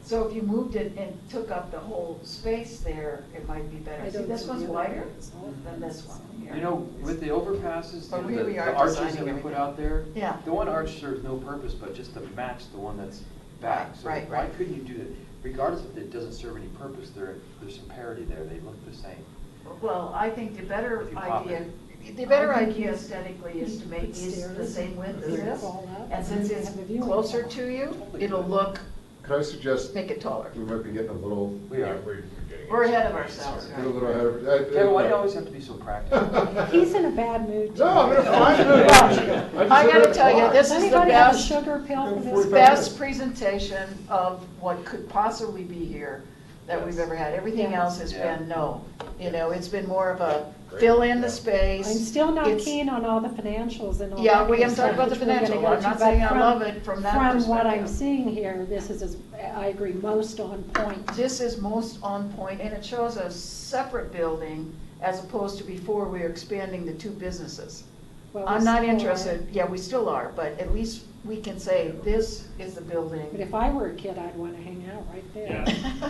So if you moved it and took up the whole space there, it might be I better. See, don't this see one's the other wider one. than this one here. You know, with the overpasses, But you know, we the are arches designing that we put everything. out there, Yeah. the one arch serves no purpose but just to match the one that's back. So Right, why right. couldn't you do that? Regardless if it doesn't serve any purpose, there's some parity there, they look the same. Well, I think the better If you pop idea, it. the better I think idea you aesthetically is to put make these the stairs same width as and this. fall up, And since you it's have a viewing closer tower. to you, Totally. it'll look, Could I suggest, make it taller. we might be getting a little, We are. We're ahead of ourselves, get a right? little ahead of. Kevin, why do you always have to be so practical? He's in a bad mood. No, I'm in a today. fine mood. Well, I gotta tell you, this Does is the anybody have a best, sugar pill for this? 45 best presentation of what could possibly be here that we've ever had. Everything Yes. else has Yeah. been no. You know, it's been more of a fill in the space. I'm still not It's- keen on all the financials and all that. Yeah, kind we of haven't talked stuff, about the which we're gonna financial. go I'm to, not but saying I from- love it from that From what I'm perspective. seeing here, this is, I agree, most on point. This is most on point, and it shows a separate building as opposed to before we were expanding the two businesses. Well, I'm we not still are. interested, yeah, we still are, but at least we can say, this is the But building. if I were a kid, I'd want to hang out right there. Yeah.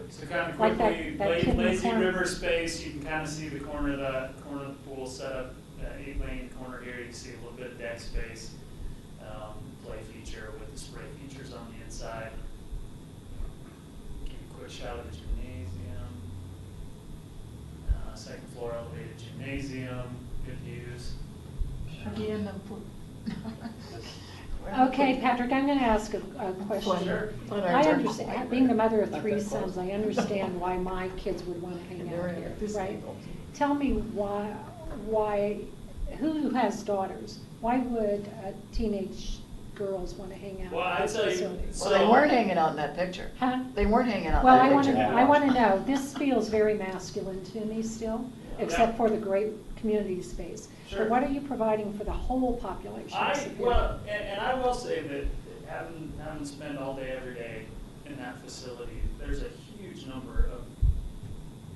So kind of Like that- quickly, that kid in the lazy corner. river space, you can kind of see the corner of the pool set up, 8-lane corner here, you can see a little bit of deck space. Play feature with the spray features on the inside. Give you a quick shot of the gymnasium. Second floor elevated gymnasium, good views. Again, Okay, Patrick, I'm going to ask a question. Sure. I understand, being the mother of three sons, I understand why my kids would want to hang out here, right? Tell me why, who has daughters? Why would teenage girls want to hang out? Well, at I'd this tell you, facility? Well, they weren't hanging out in that picture. Huh? They weren't hanging out in Well, that I want picture. to, I want to know, this feels very masculine to me still, except for the great community space. Sure. But what are you providing for the whole population of Superior? Well, and I will say that having spent all day, every day in that facility, there's a huge number of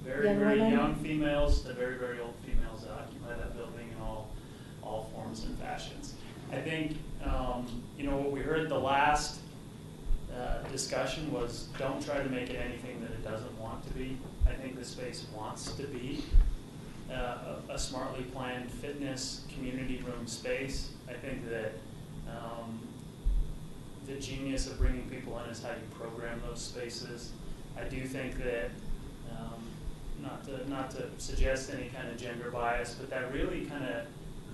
very, Young very women? young females to very, very old females that occupy that building in all forms and fashions. I think, you know, what we heard at the last discussion was don't try to make it anything that it doesn't want to be. I think the space wants to be a smartly planned fitness community room space. I think that the genius of bringing people in is how you program those spaces. I do think that, not to suggest any kind of gender bias, but that really kind of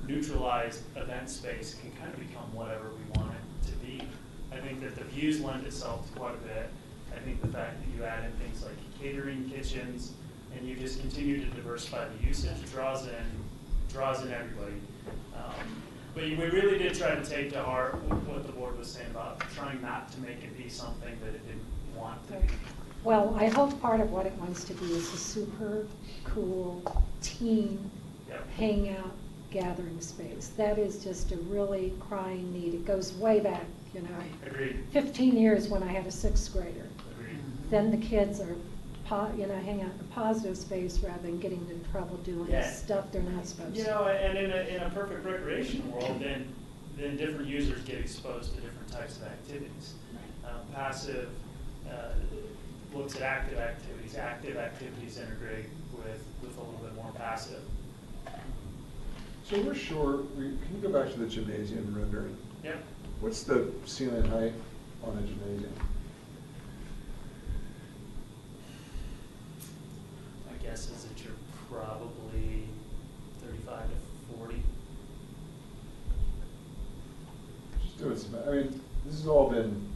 neutralized event space can kind of become whatever we want it to be. I think that the views lend itself to quite a bit. I think the fact that you add in things like catering kitchens and you just continue to diversify the usage draws in everybody. But we really did try to take to heart what the board was saying about trying not to make it be something that it didn't want to be. Well, I hope part of what it wants to be is a super cool teen Yep. hangout gathering space. That is just a really crying need. It goes way back, you know. Agreed. 15 years when I had a sixth grader. Agreed. Then the kids are, hang out in a positive space rather than getting into trouble doing Yeah. stuff they're not supposed You to. know, and in a perfect recreation world, then different users get exposed to different types of activities. Passive looks at active activities. Active activities integrate with a little bit more passive. So we're sure, can you go back to the gymnasium rendering? Yep. What's the ceiling height on a gymnasium? My guess is that you're probably 35 to 40. Just doing some, I mean, this has all been,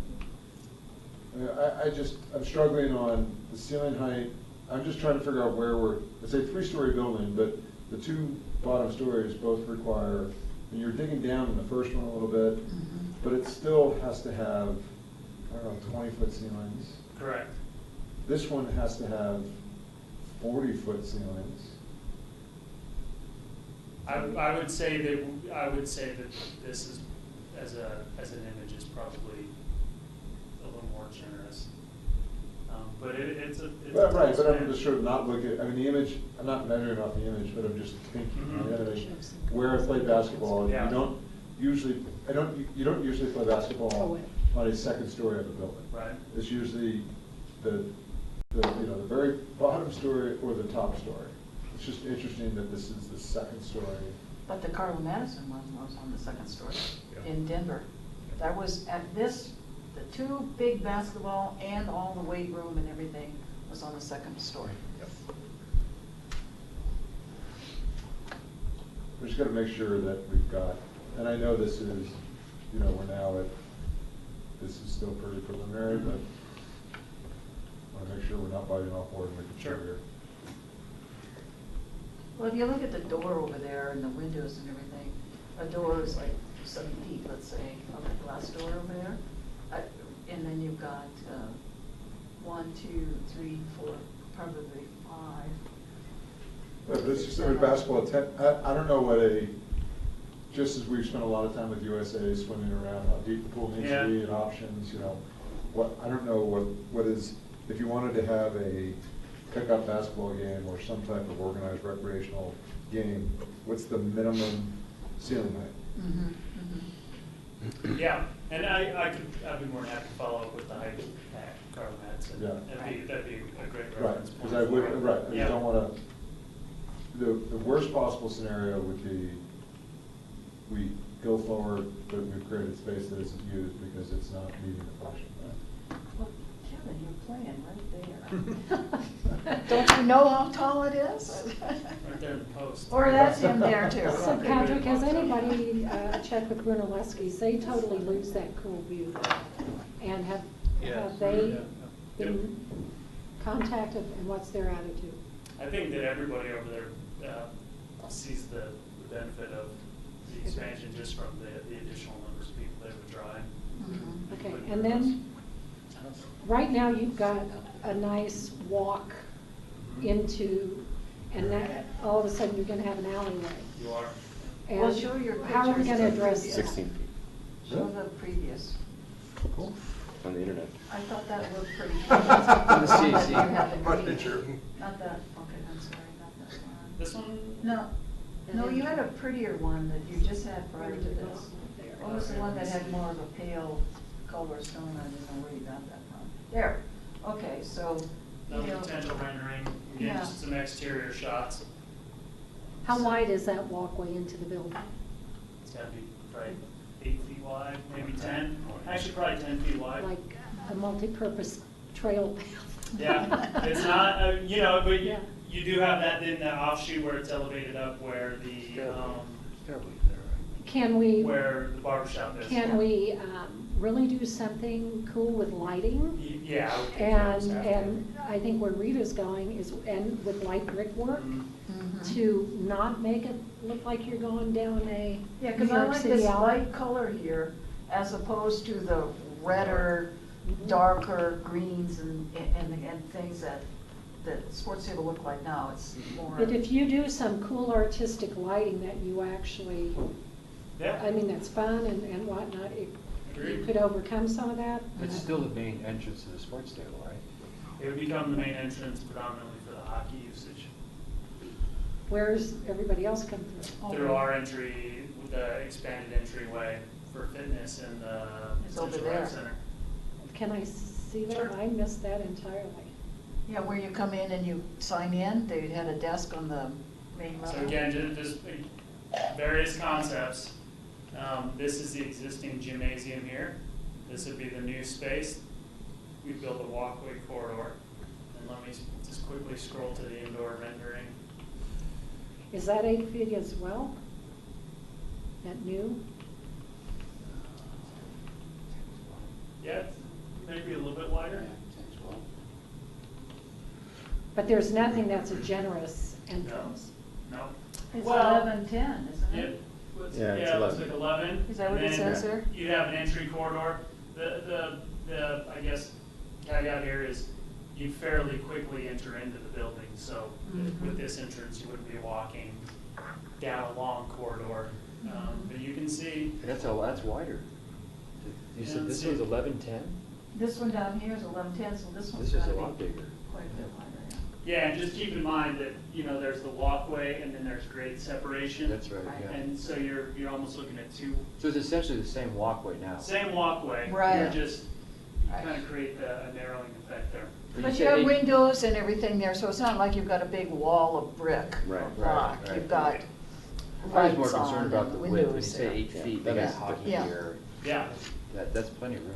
I'm struggling on the ceiling height. I'm just trying to figure out where it's a 3-story building, but the 2 bottom stories both require, and you're digging down in the first one a little bit, but it still has to have, I don't know, 20-foot ceilings. Correct. this one has to have 40-foot ceilings. I would say that this is, as an image, is probably a little more generous. But it's a. Right, but I'm just sort of not looking, I mean, the image, I'm not measuring off the image, but I'm just thinking, I gotta make, where I play basketball, Yeah. you don't usually play basketball on a second story of a building. Right. It's usually the very bottom story or the top story. It's just interesting that this is the second story. But the Carla Madison one was on the second story Yeah. in Denver. That was at this, the two big basketball and all the weight room and everything was on the second story. Yep. We just gotta make sure that we've got, and I know this is, we're now at, this is still pretty preliminary, but I wanna make sure we're not biting off more than we can chew here. Well, if you look at the door over there and the windows and everything, a door is like 7 feet, let's say, of the glass door over there. And then you've got 1, 2, 3, 4, probably 5. But it's just, basketball, I don't know what just as we've spent a lot of time with USA swimming around how deep the pool needs to be and options, I don't know what is, if you wanted to have a pickup basketball game or some type of organized recreational game, what's the minimum ceiling height? Mm-hmm. Yeah, and I'd be more than happy to follow up with the height at Carla Madison. Yeah. That'd be a great Right, reference point. because I would, right, I Yeah. just don't wanna, the worst possible scenario would be we go forward, but we've created space that isn't used because it's not meeting the function, right? Well, Kevin, you're playing right there. Don't you know how tall it is? Right there in the post. Or that's him there too. So Patrick, has anybody checked with Brunelleschi's? They totally lose that cool view there. And have they been contacted, and what's their attitude? I think that everybody over there sees the benefit of the expansion just from the additional numbers of people they would draw in. Okay, and then, right now you've got a nice walk into, and that, all of a sudden you're gonna have an alleyway. You are. And Well, show your how are we pictures gonna of address previous. that? 16 feet Show the previous. Cool. on the internet. I thought that looked pretty. On the CAC. You had the My green. picture. Not that, okay, I'm sorry, not that one. This one? No, you had a prettier one that you just had prior to this. What was the one that had more of a pale color stone? I didn't know where you got that from. There, okay, so, No you know. potential rendering, again, Yeah. just some exterior shots. How wide is that walkway into the building? It's gotta be probably 8 feet wide, maybe 10, actually probably 10 feet wide. Like a multi-purpose trail path? Yeah, it's not, but Yeah. you do have that, then that offshoot where it's elevated up where Can we, where the barber shop is. can we really do something cool with lighting? Yeah. I would think you almost have to. And I think where Rita's going is, and with light brickwork, Mhm. to not make it look like you're going down a Yeah, New because I York like City this alley. light color here as opposed to the redder, darker greens and things that sports table look like now. It's more. But if you do some cool artistic lighting that you actually, Yeah. I mean, that's fun and whatnot, you Agreed. could overcome some of that. It's still the main entrance to the sports table, right? It would become the main entrance predominantly for the hockey usage. Where's everybody else come through? Through our entry, the expanded entryway for fitness in the It's over Central Rec there. Center. Can I see that? Sure. I missed that entirely. Yeah, where you come in and you sign in, they had a desk on the main level. So again, just various concepts. This is the existing gymnasium here. This would be the new space. We built a walkway corridor. And let me just quickly scroll to the indoor rendering. Is that 8 feet as well? That new? Yeah, maybe a little bit wider. But there's nothing that's a generous entrance. No. It's Well, 11:10, isn't Yeah, it? Yeah, it's it looks 11. like 11. Is that what and it then says there? You have an entry corridor. The I guess caveat here is you fairly quickly enter into the building. So with this entrance, you wouldn't be walking down a long corridor. But you can see. That's wider. You said this Yeah, was see. 1110? This one down here is 1110, so this one's This is gotta a lot be bigger. quite a bit wider, yeah. Yeah, and just keep in mind that, there's the walkway and then there's grade separation. That's right, yeah. And so you're almost looking at two, So it's essentially the same walkway now. same walkway. Right. You're just, you Right. kind of create a narrowing effect there. But you said have eight- windows and everything there, so it's not like you've got a big wall of brick or Right, block. right. You've got I was more lights on concerned about the and width, when you windows say there. 8 feet, that they got is hockey Yeah. here. Yeah. That's plenty of room.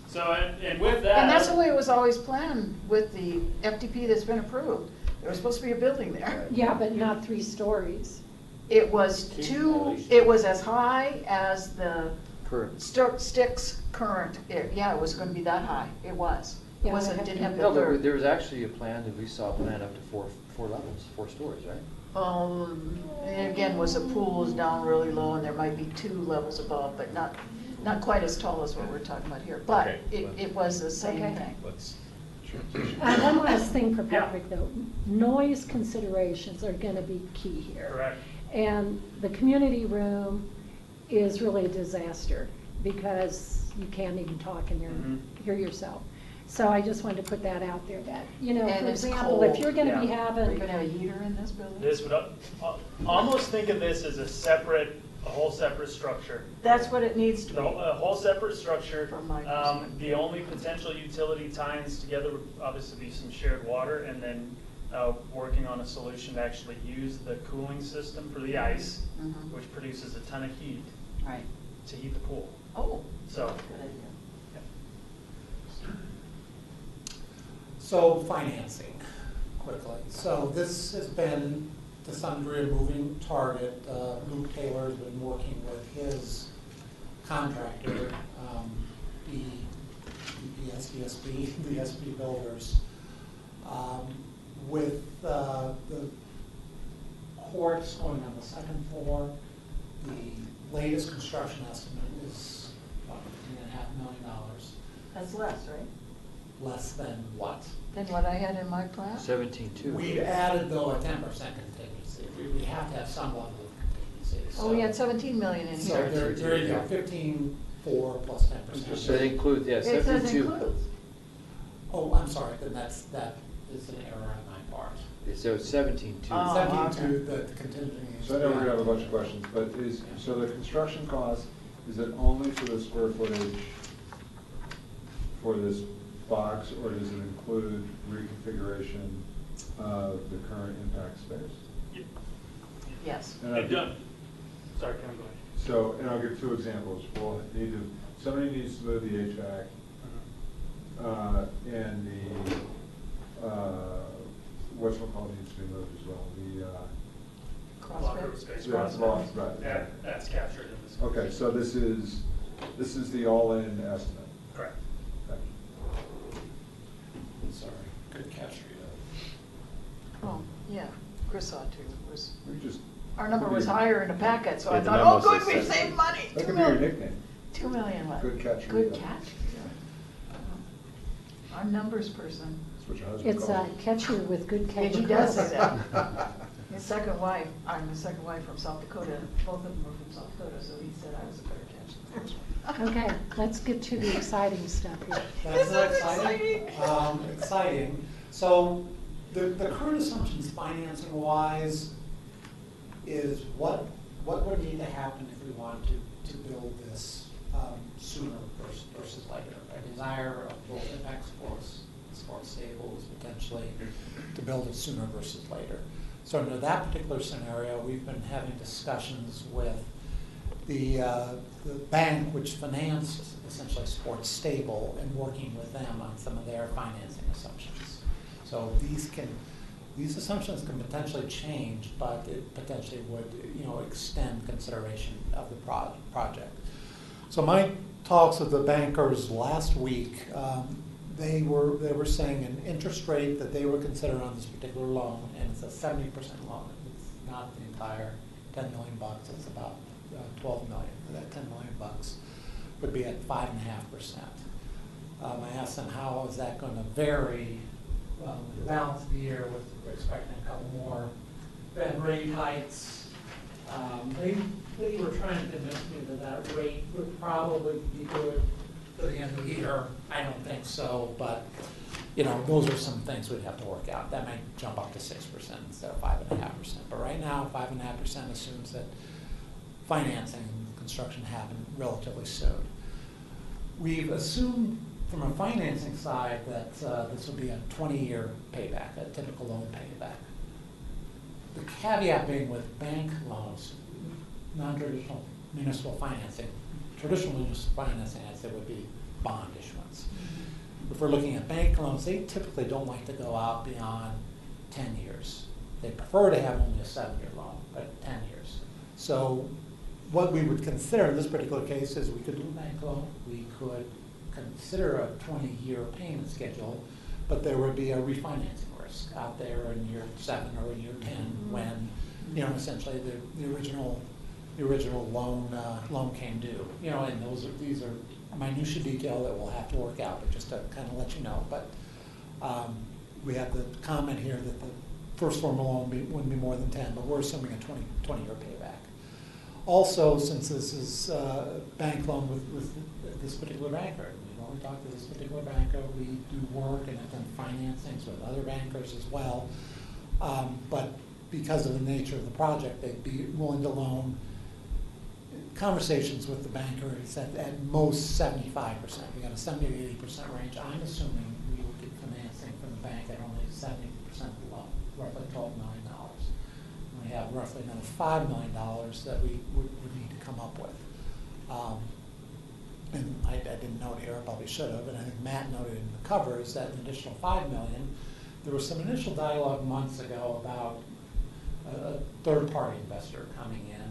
So, and with that. And that's the way it was always planned with the FDP that's been approved. There was supposed to be a building there. Yeah, but not 3 stories. It was it was as high as the Current. Sticks current, yeah, it was gonna be that high, it was. It Yeah, wasn't, they didn't have have to the No, third. there was actually a plan, that we saw a plan up to four levels, 4 stories, right? And again, was the pool was down really low and there might be 2 levels above, but not quite as tall as what we're talking about here. But Okay. it was the same Okay. thing. Let's transition. One last thing for Yeah. Patrick, though. Noise considerations are going to be key here. Correct. And the community room is really a disaster because you can't even talk and hear yourself. So I just wanted to put that out there that, And for it's example, if cold. you're going to be Yeah. Are you having, gonna have a heater in this building? This would, almost think of this as a whole separate structure. That's what it needs to be. A whole separate structure. From my perspective. The only potential utility tie-ins together would obviously be some shared water, and then working on a solution to actually use the cooling system for the ice, Mhm. which produces a ton of heat Right. to heat the pool. Oh. So, Good idea. So financing, quickly. So this has been, to some degree, a moving target. Luke Taylor's been working with his contractor, BSB, BSB Builders, with the courts going on the 2nd floor. The latest construction estimate is about $15.5 million. That's less, right? Less than what? Than what I had in my plan? 17.2. We've added, though, a 10% contingency. We have to have some level of contingency. Oh, we had 17 million in So here. there you go, 15.4 plus 10%. So that includes, yeah, It says 72. includes. Oh, I'm sorry, then that is an error on my part. So it's 17.2. Oh, 17.2, the contingency. is- So I know we're gonna have a bunch of questions, but so the construction cost, is it only for the square footage for this box, or does it include reconfiguration of the current impact space? Yes. And I've- sorry, Kevin, go ahead. So, and I'll give 2 examples. Somebody needs to move the HVAC, and whatchamacallit needs to be moved as well, Locker space. That's captured in this. Okay, so this is the all-in estimate. Correct. Okay. Sorry, good catch, Rita. Oh, yeah, Chris saw too. We just. Our number was higher in the packet, so I Yeah, the thought, memo oh, good, says we that. saved money. That 2 could be your million. nickname. 2 million what? Good catch, Good Rita. catch. I'm numbers person. That's what your husband it's calls a you. catcher with good Yeah, catch. he does say that. His second wife, I'm the second wife from South Dakota, both of them were from South Dakota, so he said I was a better catch than the first one. Okay, let's get to the exciting stuff here. That's This is exciting. Exciting. So the current assumptions financing wise is what would need to happen if we wanted to build this sooner versus later. A desire of both Impact Sports Stables potentially to build it sooner versus later. So under that particular scenario, we've been having discussions with the bank which financed essentially Sports Stable and working with them on some of their financing assumptions. So these assumptions can potentially change, but it potentially would extend consideration of the project. So my talks with the bankers last week, they were saying an interest rate that they would consider on this particular loan, and it's a 70% loan. It's not the entire $10 million. It's about 12 million. That $10 million would be at 5.5%. I asked them how is that going to vary the balance of the year, we're expecting a couple more Fed rate hikes. They were trying to convince me that rate would probably be good for the end of the year. I don't think so, but, you know, those are some things we'd have to work out. That might jump up to 6% instead of 5.5%. But right now, 5.5% assumes that financing and construction happen relatively soon. We've assumed from a financing side that this will be a 20-year payback, a typical loan payback. The caveat being with bank loans, non-traditional municipal financing, traditional municipal financing, I'd say, would be bond issuance. If we're looking at bank loans, they typically don't like to go out beyond 10 years. They prefer to have only a 7-year loan, but 10 years. So what we would consider in this particular case is we could do a bank loan, we could consider a 20-year payment schedule, but there would be a refinancing risk out there in year 7 or year 10 when, you know, essentially the original loan came due. You know, and these are minutiae detail that we'll have to work out, but just to kind of let you know. But we have the comment here that the first formal loan wouldn't be more than 10, but we're assuming a 20-year payback. Also, since this is a bank loan with this particular banker, we've only talked to this particular banker, we do work and have done financings with other bankers as well. But because of the nature of the project, they'd be willing to loan. Conversations with the banker is at most 75%. We got a 70 to 80% range. I'm assuming we will get financing from the bank at only 70% of the loan, roughly $12 million. We have roughly another $5 million that we would need to come up with. And I didn't note here, I probably should have, and I think Matt noted in the cover is that an additional $5 million. There was some initial dialogue months ago about a third-party investor coming in and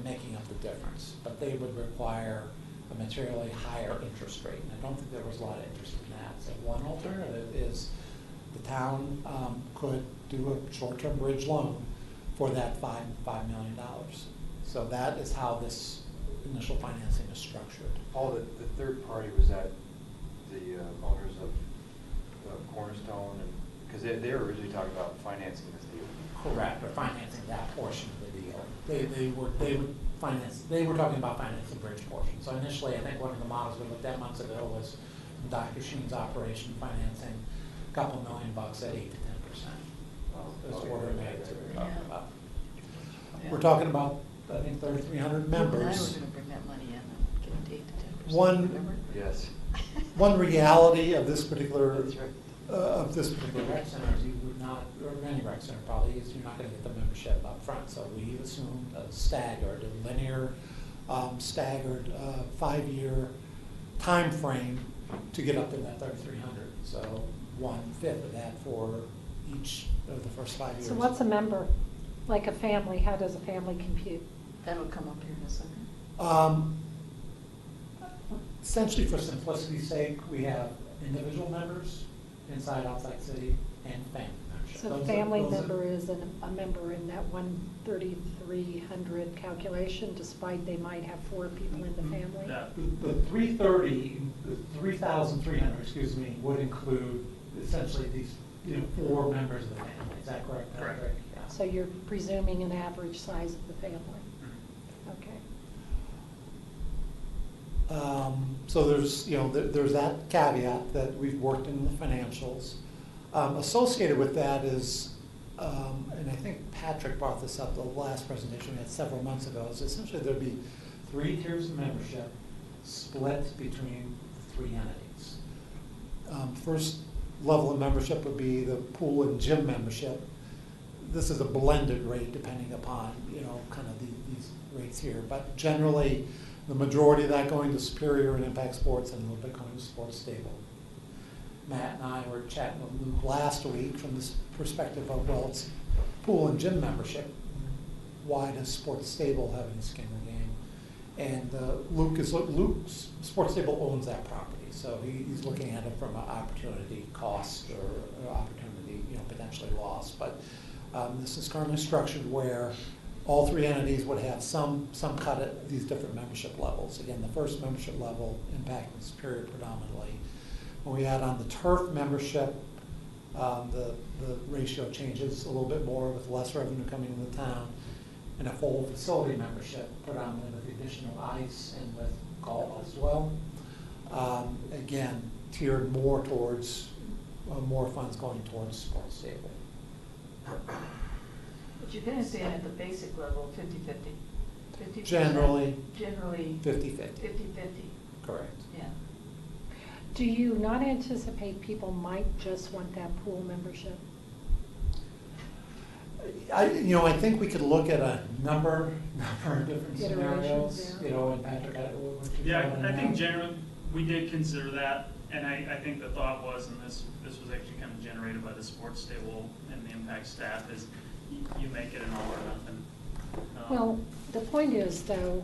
making up the difference, but they would require a materially higher interest rate, and I don't think there was a lot of interest in that. So one alternative is the town could do a short-term bridge loan for that $5 million. So that is how this initial financing is structured. All the third party, was that the owners of Cornerstone, and because they were originally talking about financing this deal. Correct, or financing that portion of the deal. They would finance. They were talking about financing the bridge portion. So initially, I think one of the models we looked at months ago was Dr. Sheen's operation financing a couple $1 million at 8 to 10%. That's order of magnitude we're talking about. Yeah. We're talking about, I think, 3,300 members. I was going to bring that money in and get it to 8 to 10%. One, remember? Yes. One reality of this particular That's right. rec center is you would not, or any rec center probably, is you're not going to get the membership up front. So we assumed a staggered, a linear, staggered 5-year time frame to get up to that 3,300. So 1/5 of that for each of the first 5 years. So what's a member? Like a family, how does a family compute? That'll come up here in a second. Essentially, for simplicity's sake, we have individual members, inside, outside city, and family membership. So a family member is a member in that 1,300 calculation, despite they might have 4 people in the family? The 3,300, excuse me, would include essentially these, 4 members of the family. Is that correct? Correct. Yeah. So you're presuming an average size of the family? Okay. So there's, there's that caveat that we've worked in the financials. Associated with that is, and I think Patrick brought this up the last presentation we had several months ago, is essentially there'd be 3 tiers of membership split between the 3 entities. First level of membership would be the pool and gym membership. This is a blended rate depending upon, kind of these rates here, but generally, the majority of that going to Superior and Impact Sports and a little bit going to Sports Stable. Matt and I were chatting with Luke last week from this perspective of, well, it's pool and gym membership. Why does Sports Stable have any skin in the game? And Luke's Sports Stable owns that property, so he's looking at it from an opportunity cost or opportunity, potentially loss. But this is currently structured where all 3 entities would have some cut at these different membership levels. Again, the first membership level, Impact and Superior predominantly. When we add on the turf membership, the ratio changes a little bit more with less revenue coming into town, and a full facility membership, predominantly with the addition of ice and with golf as well. Again, tiered more towards, more funds going towards sports stable. But you're gonna say at the basic level, 50/50. 50%. Generally. Generally. 50/50. 50/50, Correct. yeah. Do you not anticipate people might just want that pool membership? I think we could look at a number of different Iterations, scenarios, yeah. and Patrick, what you Yeah, thought on I think that? generally, we did consider that, and I think the thought was, and this was actually kind of generated by the sports stable and the impact staff, is you make it an all or nothing. Well, the point is though,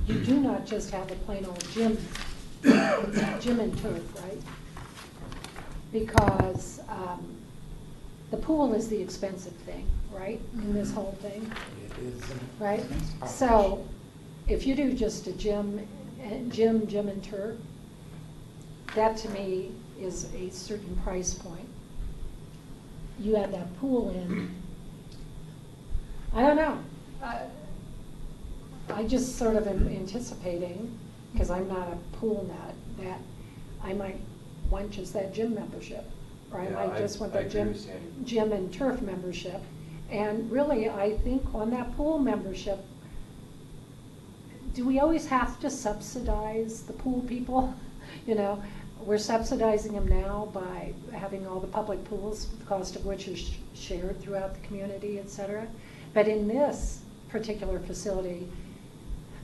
you do not just have a plain old gym, gym and turf, right? Because the pool is the expensive thing, right, in this whole thing, It is. right? So if you do just a gym and turf, that to me is a certain price point. You add that pool in, I don't know. I just sort of am anticipating, because I'm not a pool nut, that I might want just that gym membership. Or I Yeah, might just want I that agree with Sandy. gym and turf membership. And really, I think on that pool membership, do we always have to subsidize the pool people? You know, we're subsidizing them now by having all the public pools, the cost of which is shared throughout the community, et cetera. But in this particular facility,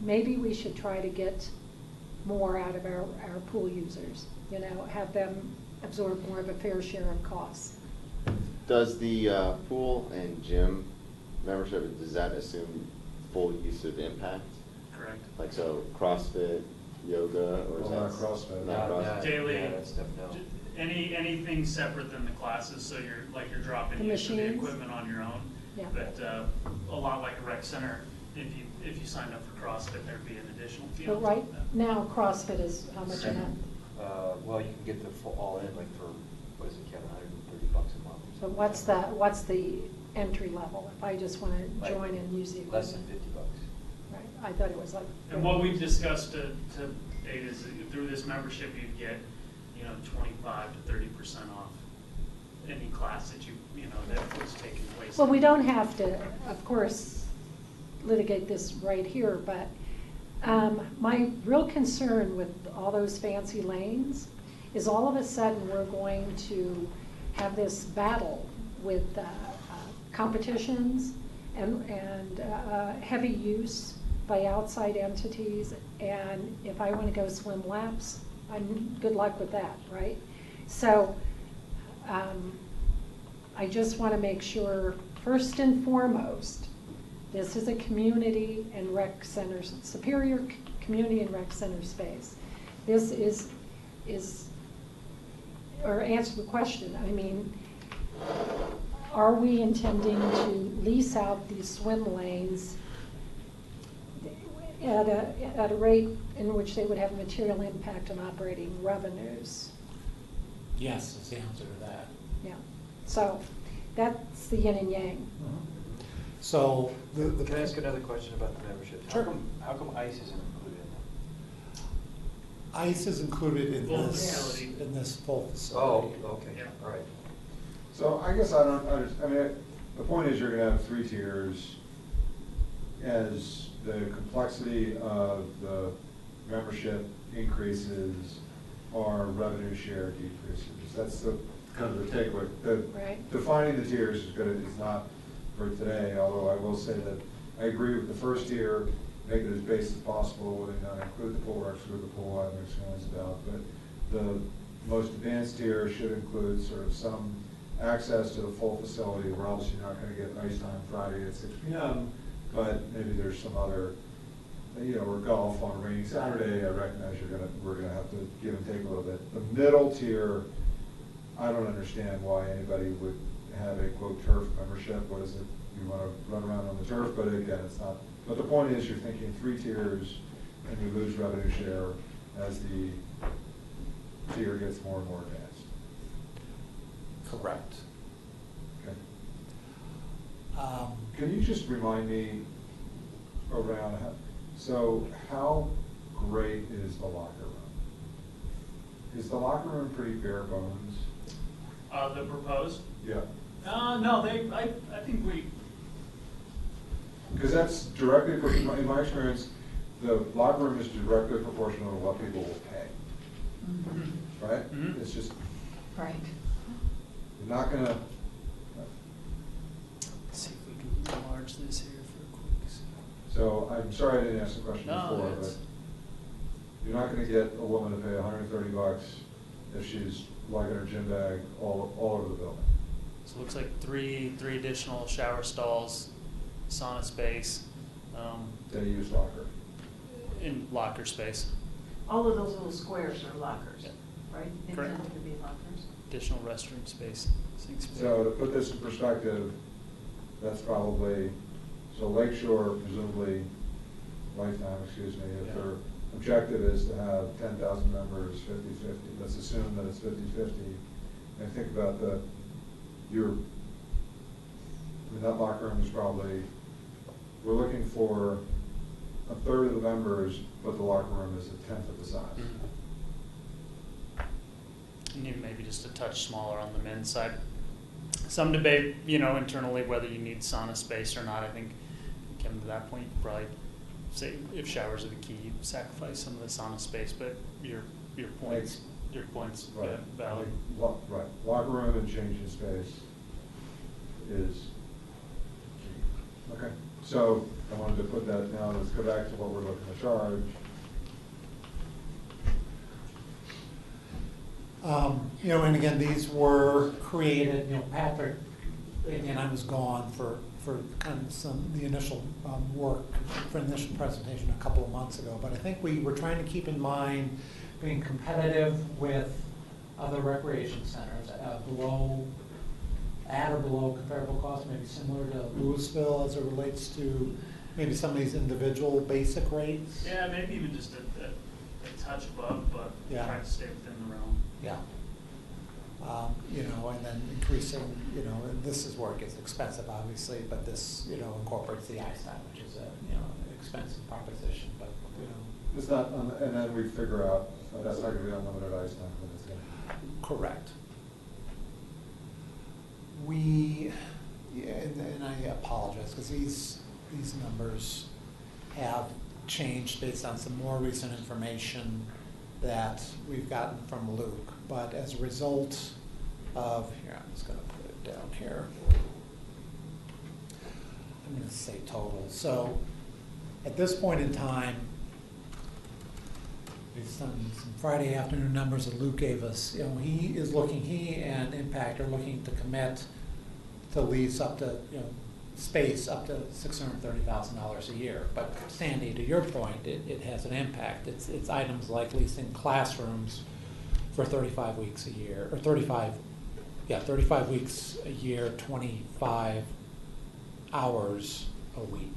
maybe we should try to get more out of our pool users, you know, have them absorb more of a fair share of costs. Does the pool and gym membership, does that assume full use of Impact? Correct. Like so CrossFit, yoga, or is Well, that? not CrossFit. Not CrossFit. Daily, Yeah, that stuff, no. anything separate than the classes, so you're dropping The into the machines? equipment on your own. Yeah. But a lot like a rec center, if you signed up for CrossFit, there'd be an additional fee. But on top right of that. now, CrossFit is how much a month? Well, you can get the full all-in, like for, what is it, Kevin, $130 a month? or So something. what's the entry level, if I just want to Like, join and use the equipment? Less than $50. Right, I thought it was like. And what we've discussed to date is that through this membership, you'd get, 25 to 30% off any class that that was taking place. Well, we don't have to, of course, litigate this right here, but my real concern with all those fancy lanes is all of a sudden we're going to have this battle with competitions and heavy use by outside entities, and if I want to go swim laps, good luck with that, right? So I just want to make sure, first and foremost, this is a community and rec center, superior community and rec center space. This is, or answer the question, I mean, are we intending to lease out these swim lanes at a rate in which they would have a material impact on operating revenues? Yes, is the answer to that. Yeah, so that's the yin and yang. So Can I ask another question about the membership? Sure. How come ICE isn't included in that? ICE is included in Full this, facility. in this full facility. Oh, okay, Yeah. all right. So I guess I don't understand, I mean, the point is you're gonna have 3 tiers. As the complexity of the membership increases, our revenue share decreases. That's the, kind of the takeaway. Right. Defining the tiers is not for today, although I will say that I agree with the first tier, make it as base as possible, and not include the pool or exclude the pool, I have mixed feelings about. But the most advanced tier should include sort of some access to the full facility. We're obviously not gonna get ice time Friday at 6 p.m., but maybe there's some other, or golf on a rainy Saturday. I recognize we're gonna have to give and take a little bit. The middle tier, I don't understand why anybody would have a quote turf membership. What is it? You wanna run around on the turf, but again, it's not. But the point is, you're thinking 3 tiers, and you lose revenue share as the tier gets more and more advanced. Correct. Okay. Um, Can you just remind me around, how great is the locker room? Is the locker room pretty bare bones? The proposed? Yeah. No, I think we, Because that's directly, in my experience, the locker room is directly proportional to what people will pay, right? Mhm. It's just, Right. you're not gonna, let's see if we can enlarge this here for a quick second. so I'm sorry I didn't ask the question No, before, but it's- you're not gonna get a woman to pay $130 if she's lugging her gym bag all over the building. So it looks like three additional shower stalls, sauna space, They use locker. in locker space, All of those little squares are lockers, Yeah. right? Correct. Intended to be lockers. additional restroom space, sink space. So to put this in perspective, that's probably, so Lakeshore presumably, Lifetime, excuse me, if Yeah. their objective is to have 10,000 members, 50-50, let's assume that it's 50-50. And think about that locker room is probably, we're looking for a third of the members, but the locker room is a tenth of the size. And even maybe just a touch smaller on the men's side. Some debate, internally whether you need sauna space or not. I think coming to that point, you probably say if showers are the key, sacrifice some of the sauna space. But your points Right. valid. Right, locker room and changing space is key. Okay, so I wanted to put that now, let's go back to what we're looking to charge. And again, these were created, Patrick, and I was gone for kind of the initial work, for initial presentation a couple of months ago, but I think we were trying to keep in mind being competitive with other recreation centers, at or below comparable costs, maybe similar to Louisville as it relates to maybe some of these individual basic rates. Yeah, maybe even just a touch above, but Yeah. try to stay within the realm. Yeah. And then increasing, and this is where it gets expensive, obviously, but this, incorporates the ice time, which is an expensive proposition, but, It's not, and then we figure out, that's not gonna be unlimited ice time, but it's gonna. Correct. And I apologize, because these numbers have changed based on some more recent information that we've gotten from Luke. But as a result of, here, I'm just gonna put it down here. I'm gonna say total. So at this point in time, based on some Friday afternoon numbers that Luke gave us, he and Impact are looking to commit to lease up to, space up to $630,000 a year. But Sandy, to your point, it has an impact. It's items like leasing classrooms for 35 weeks a year, or 35 weeks a year, 25 hours a week.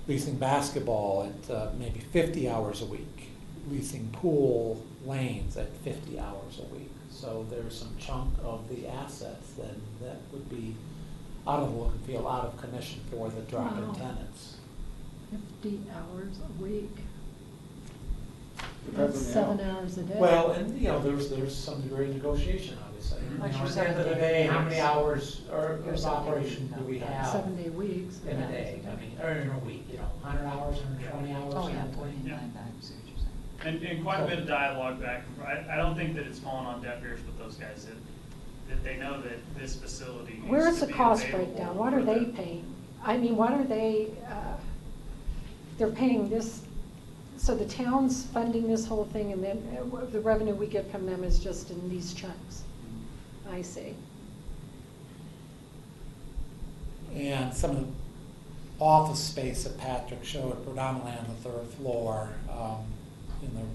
Leasing basketball at maybe 50 hours a week. Leasing pool lanes at 50 hours a week. So there's some chunk of the assets then that would be out of the look and feel, out of commission for the drop-in Wow. tenants. 50 hours a week. Depends That's on the 7 hours a day. Well, and there's some degree of negotiation, obviously. Like At your the end of the 7 day, how days. many hours Your of 7 operation days. do we have 7-day weeks. in a day? Or in a week, 100 hours, 120 hours? Oh, yeah, something? 29 back, I see what you're saying. And quite a bit of dialogue back. I don't think that it's fallen on deaf ears with those guys, that they know that this facility needs Where's to the be cost available breakdown? What are for they them. paying? I mean, what are they, they're paying this, so the town's funding this whole thing, and then the revenue we get from them is just in these chunks? I see. And some of the office space that Patrick showed predominantly on the third floor,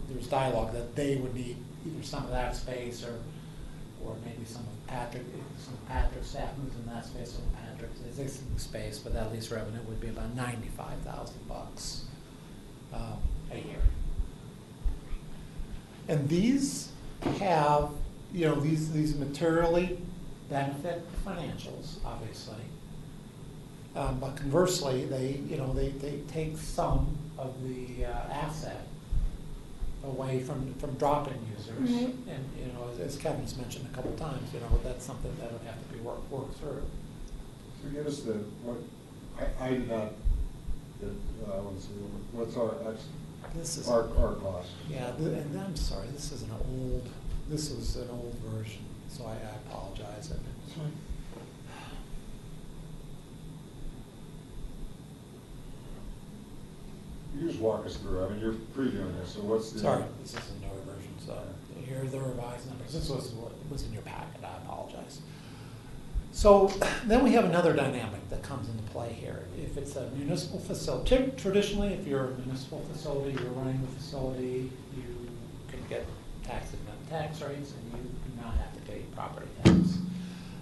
there's dialogue that they would need either some of that space or maybe some of Patrick's staff moves in that space, or Patrick's existing space, but that lease revenue would be about $95,000 a year. And these have you know, these materially benefit financials, obviously. But conversely, they take some of the asset away from dropping users. Right. And, you know, as Kevin's mentioned a couple times, you know, that's something that would have to be worked through. So give us I did not, I want to see, what's our cost? Yeah, and I'm sorry, this was an old version, so I apologize. You just walk us through, I mean, you're previewing this, so what's the? Sorry, this is a newer version, so here are the revised numbers. This was what was in your packet, I apologize. So then we have another dynamic that comes into play here. If it's a municipal facility, traditionally, if you're a municipal facility, you're running the facility, you can get tax-exempt tax rates and you do not have to pay property tax.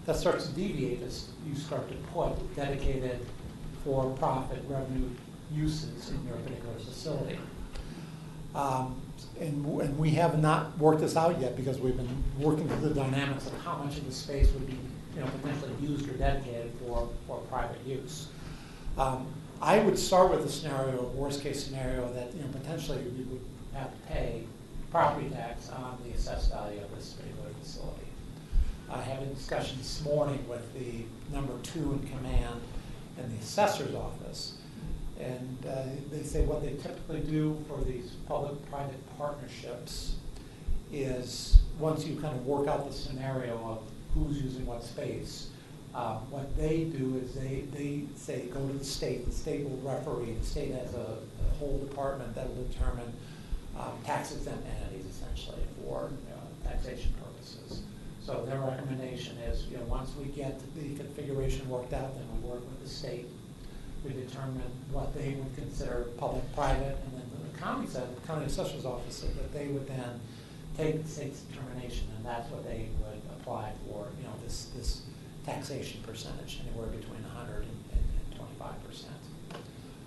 That starts to deviate as you start to put dedicated for-profit revenue uses in your particular facility. And we have not worked this out yet because we've been working through the dynamics of how much of the space would be, you know, potentially used or dedicated for private use. I would start with the scenario, worst case scenario, that, you know, potentially we would have to pay property tax on the assessed value of this particular facility. I had a discussion this morning with the number 2 in command in the assessor's office. And they say what they typically do for these public-private partnerships is once you kind of work out the scenario of who's using what space, what they do is they say go to the state will referee, the state has a whole department that will determine tax-exempt entities essentially for taxation purposes. So their recommendation is, you know, once we get the configuration worked out, then we work with the state. We determine what they would consider public-private, and then the county said, the county assessor's office said that they would then take the state's determination, and that's what they would apply for, you know, this taxation percentage, anywhere between 100 and 25%.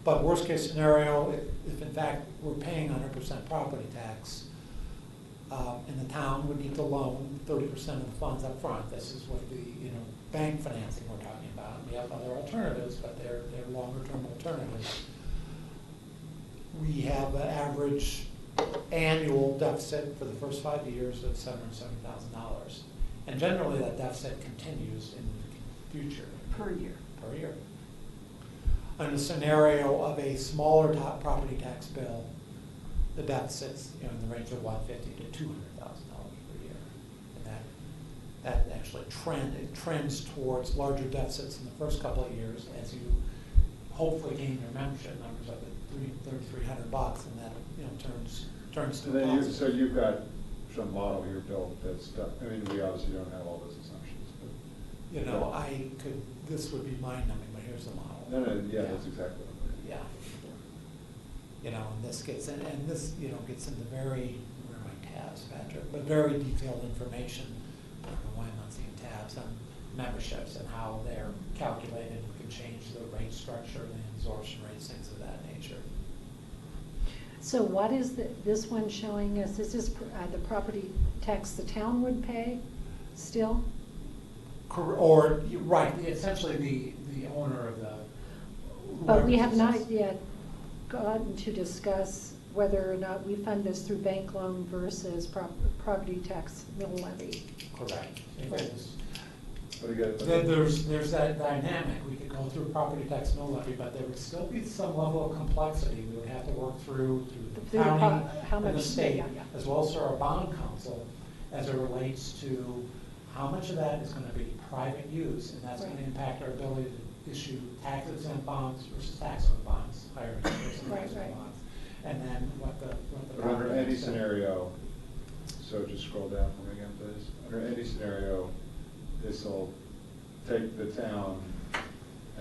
But worst case scenario, if in fact we're paying 100% property tax, and the town would need to loan 30% of the funds up front. This is what the, you know, bank financing we're talking about. We have other alternatives, but they're longer-term alternatives. We have an average annual deficit for the first 5 years of $770,000. And generally that deficit continues in the future. Per year. Per year. In the scenario of a smaller property tax bill, the deficit's, you know, in the range of $150,000 to $200,000 per year. And that actually trends towards larger deficits in the first couple of years as you hopefully gain your membership numbers up at $3,300, and that, you know, turns to positive. So you've got some model here built that's done. I mean, we obviously don't have all those assumptions, but you know, this would be mind-numbing, but here's the model. No, yeah, that's exactly what I'm Yeah. You know, and this gets in, and this, you know, gets into very, where are my tabs, Patrick, but very detailed information. I don't know why I'm not seeing tabs on memberships and how they're calculated. We can change the rate structure, the absorption rates, things of that nature. So what is this one showing us? Is this the property tax the town would pay still? Or, right, essentially the owner of the. But we have not yet gotten to discuss whether or not we fund this through bank loan versus property tax mill levy. Correct. But again, There's that dynamic. We could go through property tax mill levy, but there would still be some level of complexity we would have to work through the county and the state, as well as through our bond council, as it relates to how much of that is going to be private use, and that's going to impact our ability to issue tax-exempt bonds versus tax-exempt bonds, higher interest and tax-exempt bonds. And then what the But under any scenario, so just scroll down for me again, please. Under any scenario, this will take the town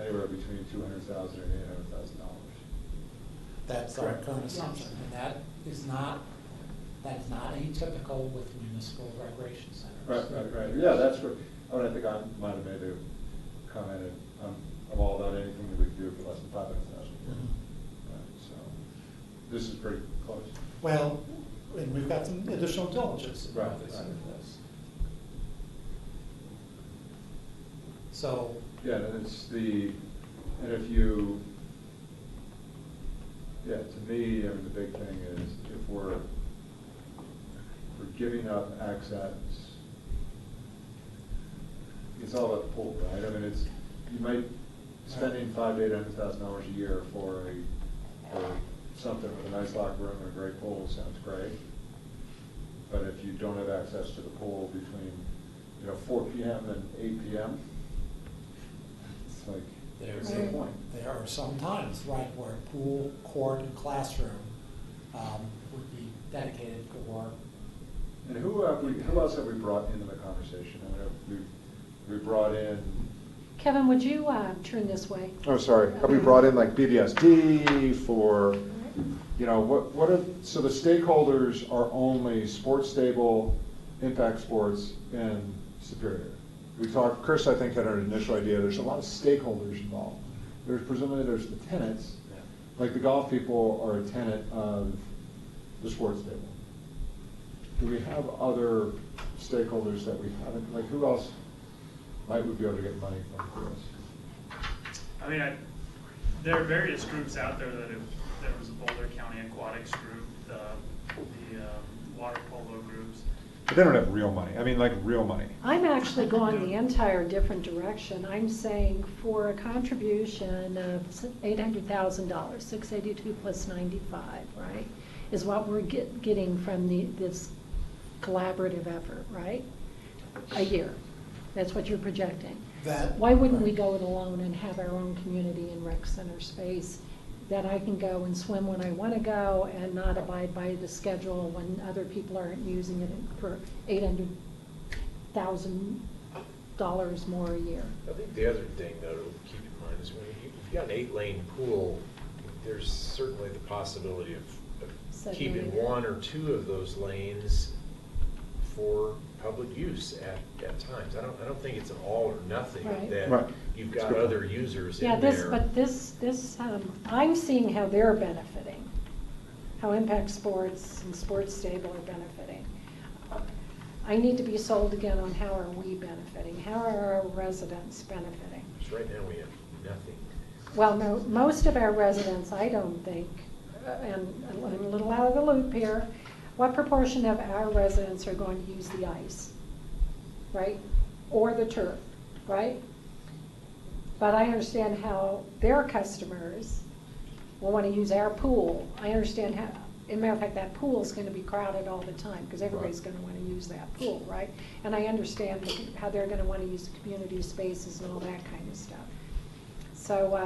anywhere between $200,000 and $800,000. That's our current assumption, and that is not atypical with municipal recreation centers. Right. Yeah, that's what I think I might have made a comment. I'm all about anything that we can do for less than $500,000. So this is pretty close. Well, and we've got some additional diligence. Right. This. So, Yeah, and it's the, and if you, yeah, to me, I mean, the big thing is if we're giving up access, it's all about the pool, right? I mean, it's, you might, spending $500,000 to $800,000 a year for something with a nice locker room and a great pool sounds great. But if you don't have access to the pool between, 4 p.m. and 8 p.m., it's like, there's no point. there are some times, right, where pool, court, and classroom would be dedicated for. And who else have we brought into the conversation? I mean, we brought in, Kevin, would you turn this way? oh, sorry, have we brought in like BBSD for, what are, so the stakeholders are only Sports Stable, Impact Sports, and Superior. We talked, Chris, I think, had an initial idea, there's a lot of stakeholders involved. Presumably there's the tenants, like the golf people are a tenant of the Sports Stable. Do we have other stakeholders that we haven't, like who else might we be able to get money from for this? I mean, there are various groups out there that have, there was a Boulder County Aquatics group, the water polo groups. But they don't have real money, I mean like real money. I'm actually going the entire different direction. I'm saying for a contribution of $800,000, $682 plus 95, right, is what we're getting from this collaborative effort, right? A year. That's what you're projecting. Why wouldn't we go it alone and have our own community and rec center space that I can go and swim when I want to go and not abide by the schedule when other people aren't using it for $800,000 more a year? I think the other thing, though, to keep in mind is when you've got an 8-lane pool, there's certainly the possibility of keeping one or two of those lanes for public use at times. I don't think it's an all or nothing that you've got other users in there. But this, I'm seeing how they're benefiting, how Impact Sports and Sports Stable are benefiting. I need to be sold again on how are we benefiting, how are our residents benefiting. Because right now we have nothing. Well, no, most of our residents, I don't think, and I'm a little out of the loop here, what proportion of our residents are going to use the ice, right? Or the turf, right? But I understand how their customers will want to use our pool. I understand how, as a matter of fact, that pool is going to be crowded all the time because everybody's going to want to use that pool, right? And I understand how they're going to want to use the community spaces and all that kind of stuff. So,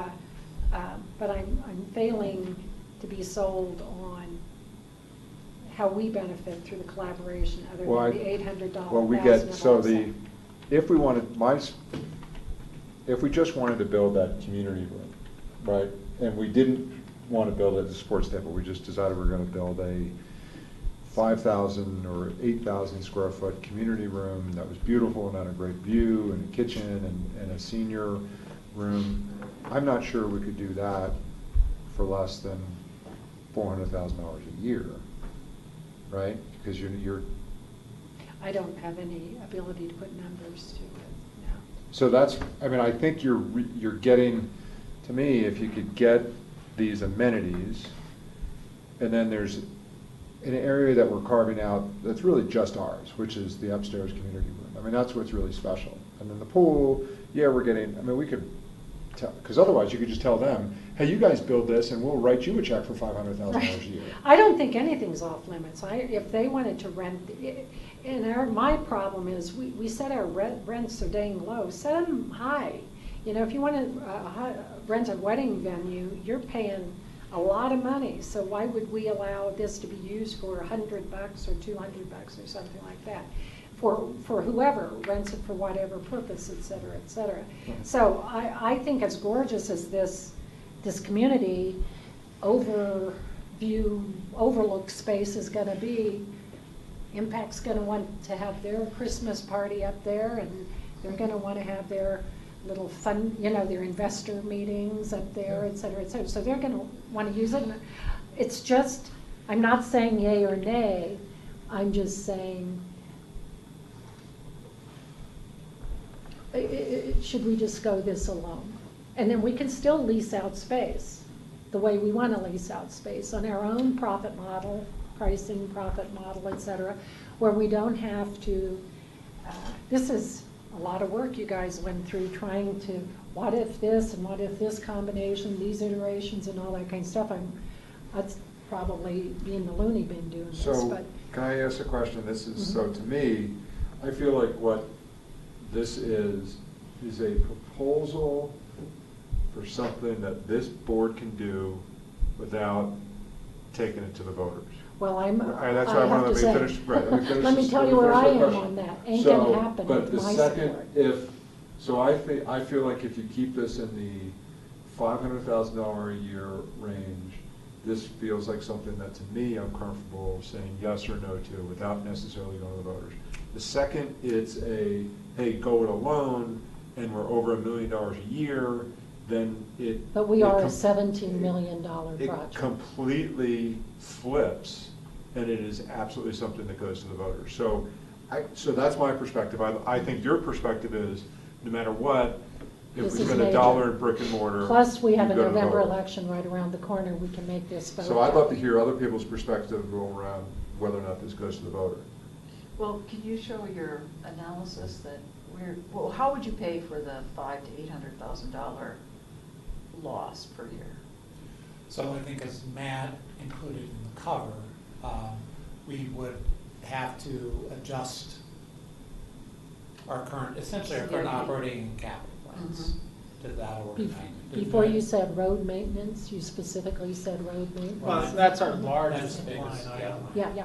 but I'm failing to be sold on how we benefit through the collaboration other than the $800. Well, we get, so if we wanted, if we just wanted to build that community room, right, and we didn't want to build it as a sports stable, we just decided we're going to build a 5,000 or 8,000 square foot community room that was beautiful and had a great view and a kitchen and a senior room. I'm not sure we could do that for less than $400,000 a year. Right? Because you're. I don't have any ability to put numbers to it now. So that's, I mean, I think you're getting, to me, if you could get these amenities, and then there's an area that we're carving out that's really just ours, which is the upstairs community room. I mean, that's what's really special. And then the pool, yeah, we're getting, I mean, we could tell, because otherwise you could just tell them, hey, you guys build this and we'll write you a check for $500,000 a year. I don't think anything's off limits. If they wanted to rent, and my problem is we set our rents so dang low, set them high. If you want to rent a wedding venue, you're paying a lot of money. So why would we allow this to be used for $100 or $200 or something like that? For whoever rents it for whatever purpose, et cetera, et cetera. So I think as gorgeous as this community overlook space is going to be, Impact's going to want to have their Christmas party up there, and they're going to want to have their little fun, their investor meetings up there, et cetera, et cetera. So they're going to want to use it. And it's just, I'm not saying yay or nay, I'm just saying should we just go this alone? And then we can still lease out space, the way we want to lease out space, on our own profit model, pricing, profit model, et cetera, where we don't have to, this is a lot of work you guys went through trying to, what if this and what if this combination, these iterations and all that kind of stuff. That's probably being the loony bin doing this, So, but. can I ask a question? This is, so Mhm. to me, I feel like what this is a proposal for something that this board can do without taking it to the voters. Well, I'm, And that's I why I have wanted to to say, finish, right, let me finish let me this- tell let you me where finish I that am question. on that. Ain't So, gonna happen but with the my second, support. so I feel like if you keep this in the $500,000 a year range, this feels like something that, to me, I'm comfortable saying yes or no to without necessarily going to the voters. The second, it's a, hey, go it alone, and we're over $1 million a year, then it. But we it are a com- $17 million It project. completely flips, and it is absolutely something that goes to the voters. So, so that's my perspective. I think your perspective is, no matter what, if This we is spend major. $1 in brick and mortar. Plus, we have a you go to the November voters. election right around the corner, we can make this vote. So I'd love to hear other people's perspective go around whether or not this goes to the voter. Well, can you show your analysis that well, how would you pay for the $500,000 to $800,000 loss per year? So I think as Matt included in the cover, we would have to adjust our current, essentially our current CIP. operating and capital plans to that order of magnitude. Before you said road maintenance, you specifically said road maintenance. Well, that's our That's largest the line biggest, item. Yeah.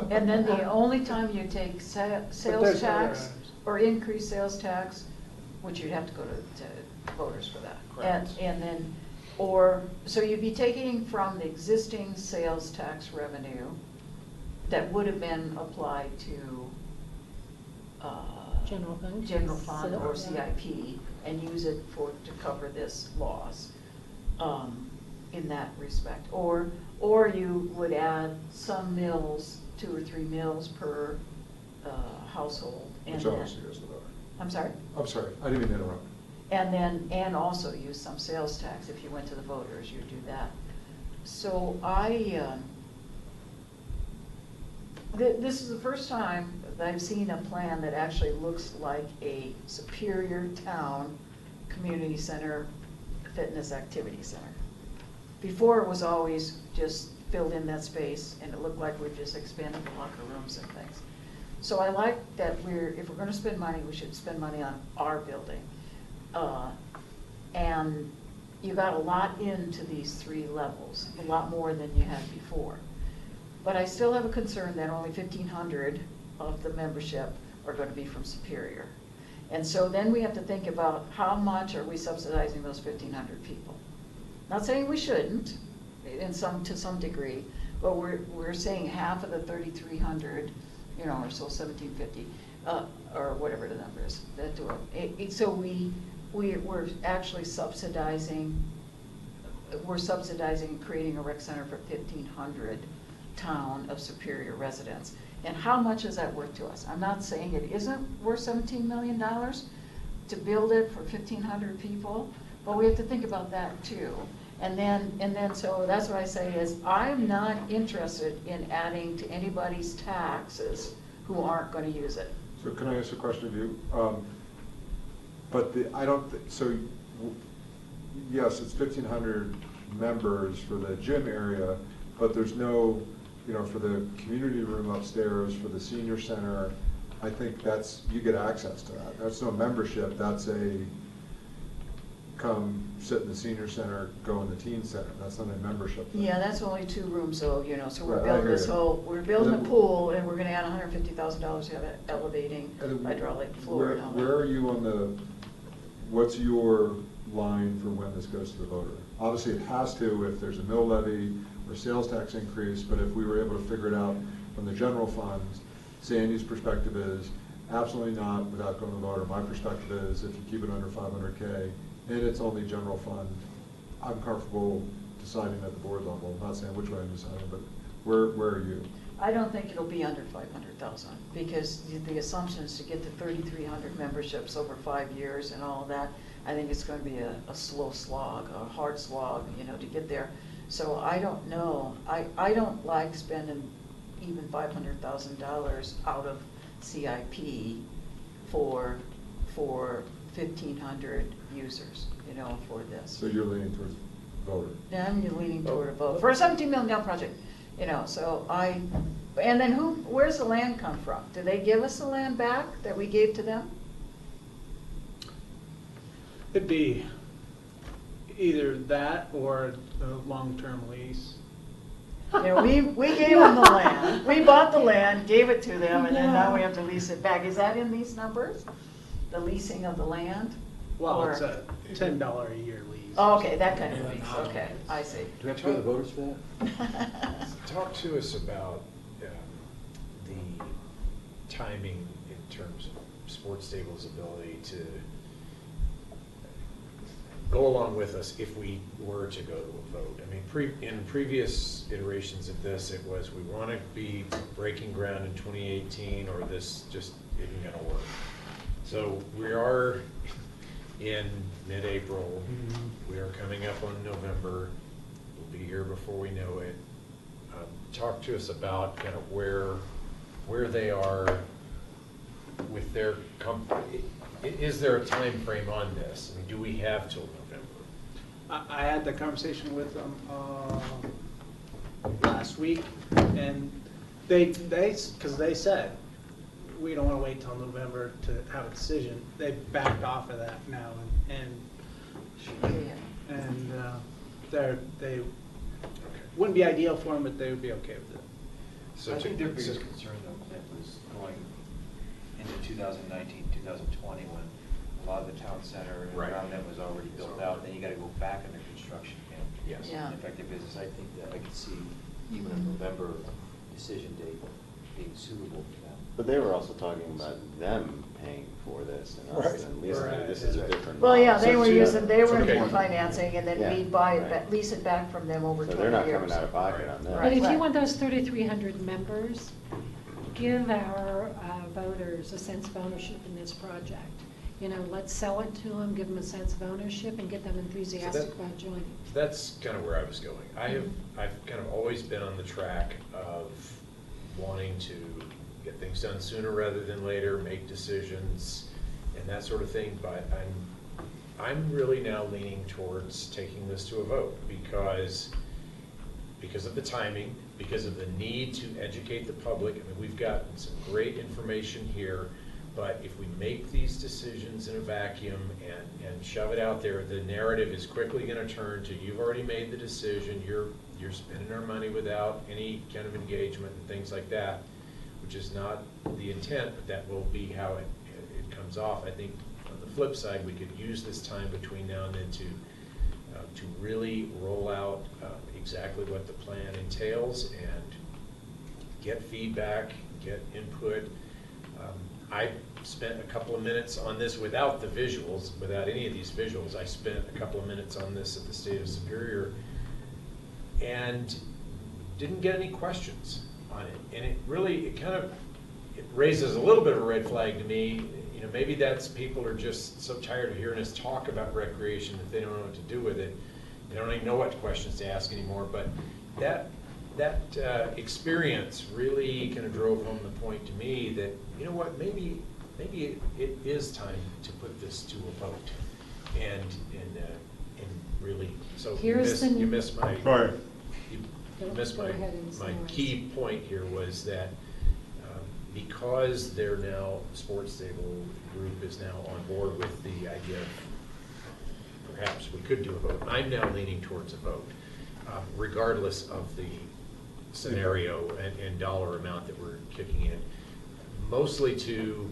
And then the only time you take sales there's other tax items. or increase sales tax, which you'd have to go to voters for that. Correct. And then, so you'd be taking from the existing sales tax revenue that would have been applied to General fund. general fund or So, CIP and use it to cover this loss in that respect. Or you would add some mills, 2 or 3 mills per household. and Which then- obviously goes to the voter. I'm sorry? I'm sorry, I didn't mean to interrupt. And also use some sales tax if you went to the voters, you'd do that. So this is the first time that I've seen a plan that actually looks like a Superior Town Community Center Fitness Activity Center. Before, it was always just filled in that space, and it looked like we've just expanded the locker rooms and things. So I like that if we're gonna spend money, we should spend money on our building. And you got a lot into these 3 levels, a lot more than you had before. But I still have a concern that only 1,500 of the membership are gonna be from Superior. And so then we have to think about how much are we subsidizing those 1,500 people? Not saying we shouldn't, to some degree, but we're saying half of the 3,300, or so, 1,750, or whatever the number is. So we're actually subsidizing creating a rec center for 1,500 town of Superior residents. And how much is that worth to us? I'm not saying it isn't worth $17 million to build it for 1,500 people, but we have to think about that too. And then, so that's what I say is, I'm not interested in adding to anybody's taxes who aren't gonna use it. So can I ask a question of you? But yes, it's 1,500 members for the gym area, but there's no, for the community room upstairs, for the senior center, I think you get access to that. That's no membership, that's come sit in the senior center, go in the teen center. That's not a membership thing. Yeah, that's only 2 rooms, so, so we're Right, I building hear this you. we're building a And then- pool, and we're gonna add $150,000 to have it elevating And then hydraulic floor and all that. Where are you what's your line for when this goes to the voter? Obviously, it has to if there's a mill levy or sales tax increase, but if we were able to figure it out from the general funds, Sandy's perspective is absolutely not without going to the voter. My perspective is if you keep it under 500K and it's only general fund, I'm comfortable deciding at the board level. I'm not saying which way I'm deciding, but where are you? I don't think it'll be under 500,000, because the assumption is to get to 3,300 memberships over 5 years and all that. I think it's gonna be a slow slog, a hard slog, you know, to get there. So I don't know, I don't like spending even $500,000 out of CIP for 1,500 users, you know, for this. So you're leaning towards voter? Yeah, I'm leaning toward a vote, for a $17 million project, you know, so and then where's the land come from? Do they give us the land back that we gave to them? It'd be either that or a long-term lease. You know, we gave them the land, we bought the land, gave it to them, and then now we have to lease it back. Is that in these numbers? The leasing of the land? Well, Or- it's a $10 a year lease. Oh, okay, that kind of lease, okay, I see. Do we have to go to the voters for that? Talk to us about the timing in terms of Sports Stable's ability to go along with us if we were to go to a vote. I mean, in previous iterations of this, it was we want to be breaking ground in 2018 or this just isn't going to work. So we are in mid-April. We are coming up on November. We'll be here before we know it. Talk to us about kind of where they are with their is there a time frame on this? I mean, do we have till November? I had the conversation with them last week, and because they said, we don't want to wait till November to have a decision. They backed off of that now, they wouldn't be ideal for them, but they would be okay with it. So I think their biggest concern though, Clint, was going into 2019, 2020, when a lot of the town center and Right. around them was already built out, then you gotta go back under construction again. Yes. Yeah. And effective business, I think that I could see even a November decision date being suitable for them. But they were also talking about them paying for this and us Right. and leasing. Right. This is a different. Well, yeah, model. they were Okay. financing, and then Yeah, we'd buy it, right. lease it back from them over So 20 they're not years. coming out of pocket on Right. But that. if you Right. want those 3,300 members, give our voters a sense of ownership in this project. You know, let's sell it to them, give them a sense of ownership, and get them enthusiastic about joining. That's kind of where I was going. I've kind of always been on the track of wanting to get things done sooner rather than later, make decisions and that sort of thing, but I'm really now leaning towards taking this to a vote because of the timing, because of the need to educate the public. I mean, we've gotten some great information here, but if we make these decisions in a vacuum and shove it out there, the narrative is quickly going to turn to, you've already made the decision, you're spending our money without any kind of engagement and things like that, which is not the intent, but that will be how it comes off. I think on the flip side, we could use this time between now and then to really roll out exactly what the plan entails and get feedback, get input. I spent a couple of minutes on this without the visuals, without any of these visuals. I spent a couple of minutes on this at the State of Superior and didn't get any questions on it. And it raises a little bit of a red flag to me. You know, maybe that's people are just so tired of hearing us talk about recreation that they don't know what to do with it. They don't even know what questions to ask anymore. But that experience really kind of drove home the point to me that, you know what, maybe it is time to put this to a vote and really. So you missed my. Right. You missed Go my ahead and summarize. key point here was that because they're now, Sports Stable Group is now on board with the idea of perhaps we could do a vote. I'm now leaning towards a vote, regardless of the scenario and dollar amount that we're kicking in, mostly to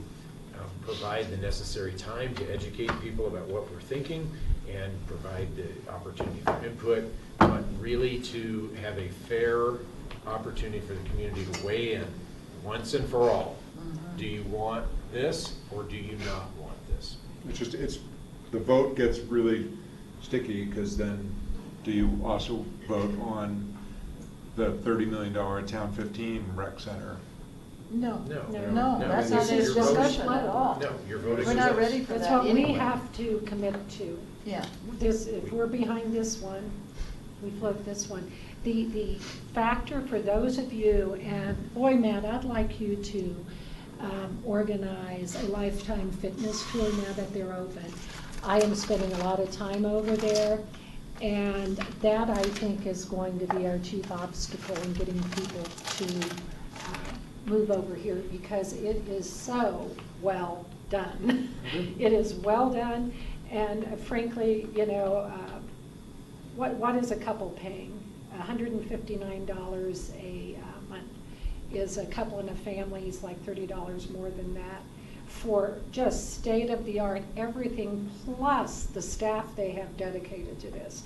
provide the necessary time to educate people about what we're thinking and provide the opportunity for input, but really to have a fair opportunity for the community to weigh in once and for all. Do you want this or do you not want this? The vote gets really sticky because then do you also vote on the $30 million Town 15 rec center. No, No, no, that's not This this is just discussion at flooded. all. No, you're voting. We're not ready for That's that what we anyway. have to commit to. Yeah. This, if we're behind this one, we float this one. The factor for those of you, and boy, Matt, I'd like you to organize a Lifetime Fitness tour now that they're open. I am spending a lot of time over there, and that I think is going to be our chief obstacle in getting people to move over here, because it is so well done. It is well done, and frankly, you know, what is a couple paying? $159 a month. Is a couple and a family is like $30 more than that for just state-of-the-art everything, plus the staff they have dedicated to this.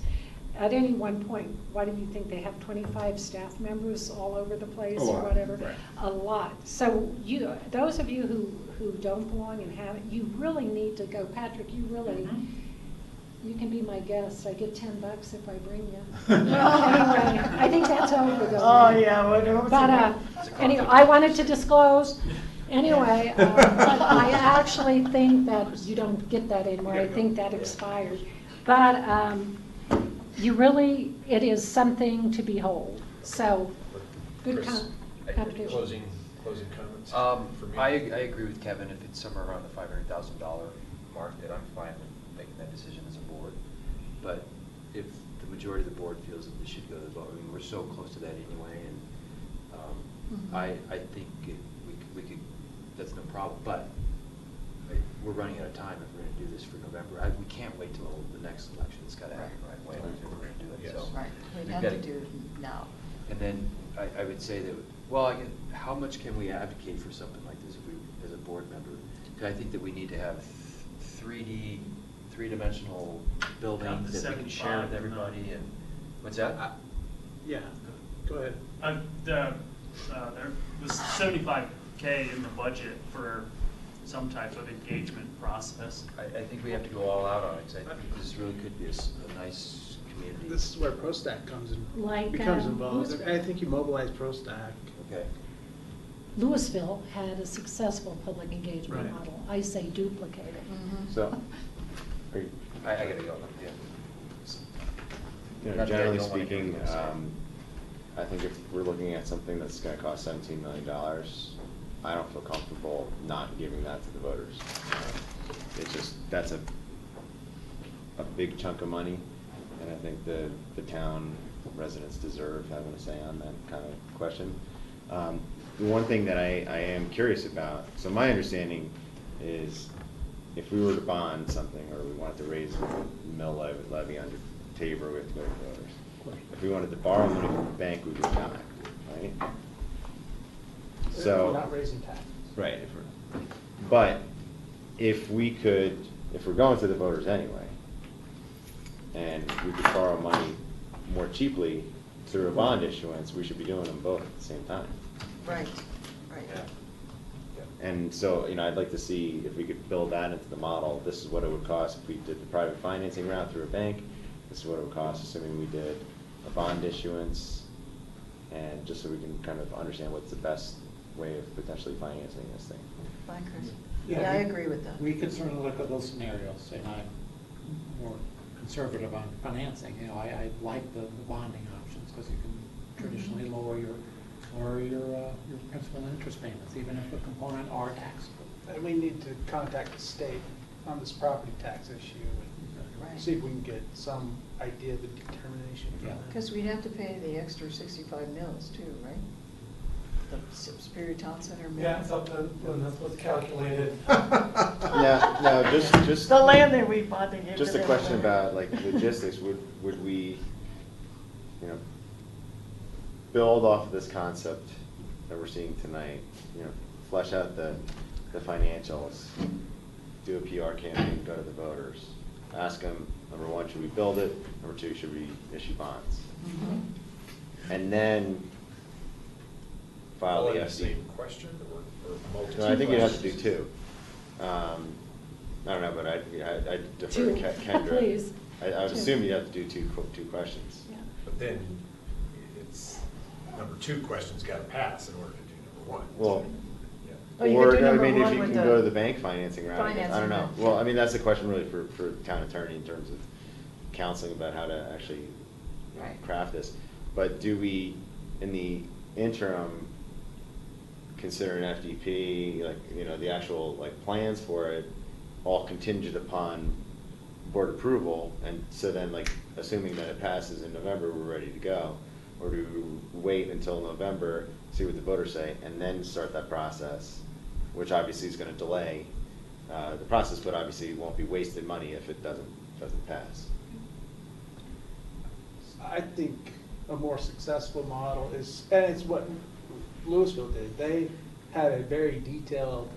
At any one point, why do you think they have 25 staff members all over the place A or lot, whatever? right. A lot. So you, those of you who don't belong and haven't, you really need to go. Patrick, you really, you can be my guest. I get $10 if I bring you. Anyway, I think that's over though. Oh, yeah, whatever. But anyway, I wanted to disclose. Anyway, but I actually think that you don't get that anymore. I think that expired. But you really, it is something to behold. So, good Chris, application. Closing comments for me? I agree with Kevin. If it's somewhere around the $500,000 mark, that I'm fine with making that decision as a board. But if the majority of the board feels that this should go to the vote, I mean, we're so close to that anyway, and I think we could, that's no problem. But we're running out of time if we're going to do this for November. We can't wait till the next election. It's got to happen right away if we're going to do it. Yes. So Right, we we've have got to do it now. And then I would say that, well, again, how much can we advocate for something like this if we, as a board member? Because I think that we need to have three-dimensional buildings the that we can share with 75 everybody. And what's that? Yeah, go ahead. There was $75K in the budget for some type of engagement process. I think we have to go all out on it, because I think this really could be a nice community. This is where ProStack comes in, Like, becomes involved. Louisville. I think you mobilize ProStack. Okay. Louisville had a successful public engagement Right. model. I say duplicate it. So, are you, I gotta go, yeah. you know, Not that I generally don't wanna speaking, go, sorry. I think if we're looking at something that's gonna cost $17 million, I don't feel comfortable not giving that to the voters. It's just, that's a big chunk of money, and I think the town residents deserve having a say on that kind of question. The one thing that I am curious about, so my understanding is if we were to bond something, or we wanted to raise the mill levy under Tabor, we have to go to the voters. If we wanted to borrow money from the bank, we would not, right? So. We're not raising taxes. Right, but if we're going to the voters anyway, and we could borrow money more cheaply through a bond issuance, we should be doing them both at the same time. Right, right. And so, you know, I'd like to see if we could build that into the model. This is what it would cost if we did the private financing route through a bank. This is what it would cost assuming we did a bond issuance, and just so we can kind of understand what's the best way of potentially financing this thing. Fine, Chris. Yeah, I agree with that. We could certainly look at those scenarios, and I'm more conservative on financing. You know, I like the bonding options, because you can traditionally lower your principal and interest payments, even if a component are taxable. And we need to contact the state on this property tax issue and Right. see if we can get some idea of the determination from Yeah. them. Because we'd have to pay the extra 65 mils too, right? The Superior Town Center mills. Yeah, it's up to, when that's what's calculated. No, just. The land that we bought, they gave Just to a them. question about like logistics, would we, you know, build off of this concept that we're seeing tonight, you know, flesh out the financials, do a PR campaign, go to the voters, ask them, number one, should we build it? Number two, should we issue bonds? And then file All the in the FD. same question or multiple? No, I think you'd have to do questions? two. I don't know, but I'd defer Two, to Kendra. please. I would Two. assume you'd have to do two questions. Yeah. But then it's, number two question's gotta pass in order to do number one. Well, Oh, you could do or, I number mean, if one you with can the go to the bank financing route, I guess. I don't know. financing, Well, yeah. I mean, that's a question really for town attorney in terms of counseling about how to actually Right. craft this. But do we, in the interim, consider an FDP, like, you know, the actual, like, plans for it, all contingent upon board approval, and so then, like, assuming that it passes in November, we're ready to go? Or do we wait until November, see what the voters say, and then start that process, which obviously is gonna delay the process, but obviously won't be wasted money if it doesn't pass? I think a more successful model is, and it's what Louisville did. They had a very detailed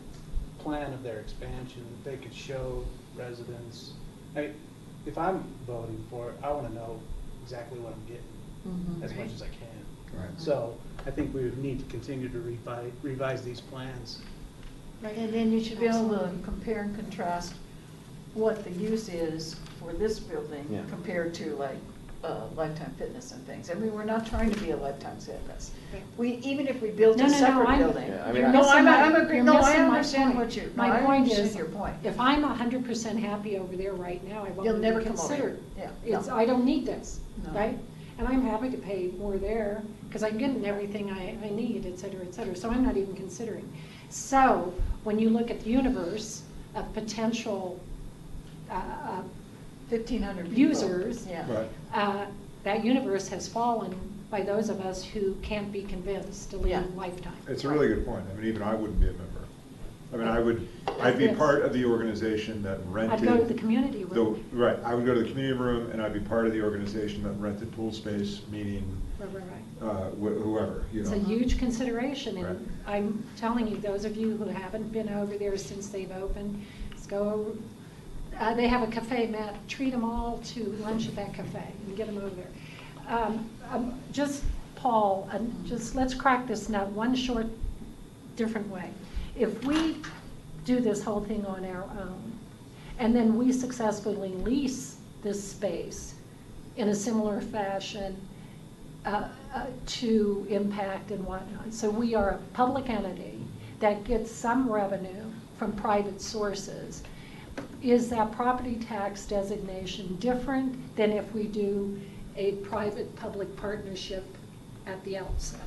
plan of their expansion that they could show residents. I mean, if I'm voting for it, I want to know exactly what I'm getting Mhm. as much as I can. Right. So I think we would need to continue to revise these plans. And then you should be able to compare and contrast what the use is for this building Yeah. compared to like Lifetime Fitness and things. I mean, we're not trying to be a Lifetime Fitness. Even if we built a separate building. Yeah, I mean, You're I- missing my- I'm agree- you're no, I missing my understand point. what you- My no, I point understand is, your point. if I'm 100% happy over there right now, I won't You'll never even come over consider here. it. Yeah, It's, no. I don't need this, No. right? And I'm happy to pay more there, because I'm getting everything I need, et cetera, so I'm not even considering. So, when you look at the universe of potential 1,500 people. users, Yeah. Right. that universe has fallen by those of us who can't be convinced to leave Yeah. Lifetime. It's a really good point. I mean, even I wouldn't be a member. I mean, I'd be part of the organization that rented. I'd go to the community room. Right, I would go to the community room, and I'd be part of the organization that rented pool space, meaning Right. whoever, you It's know. a huge consideration, Right. and I'm telling you, those of you who haven't been over there since they've opened, just go, they have a cafe, Matt, treat them all to lunch at that cafe, and get them over there. Just, Paul, let's crack this nut one short, different way. If we do this whole thing on our own, and then we successfully lease this space in a similar fashion to Impact and whatnot, so we are a public entity that gets some revenue from private sources, is that property tax designation different than if we do a private-public partnership at the outset?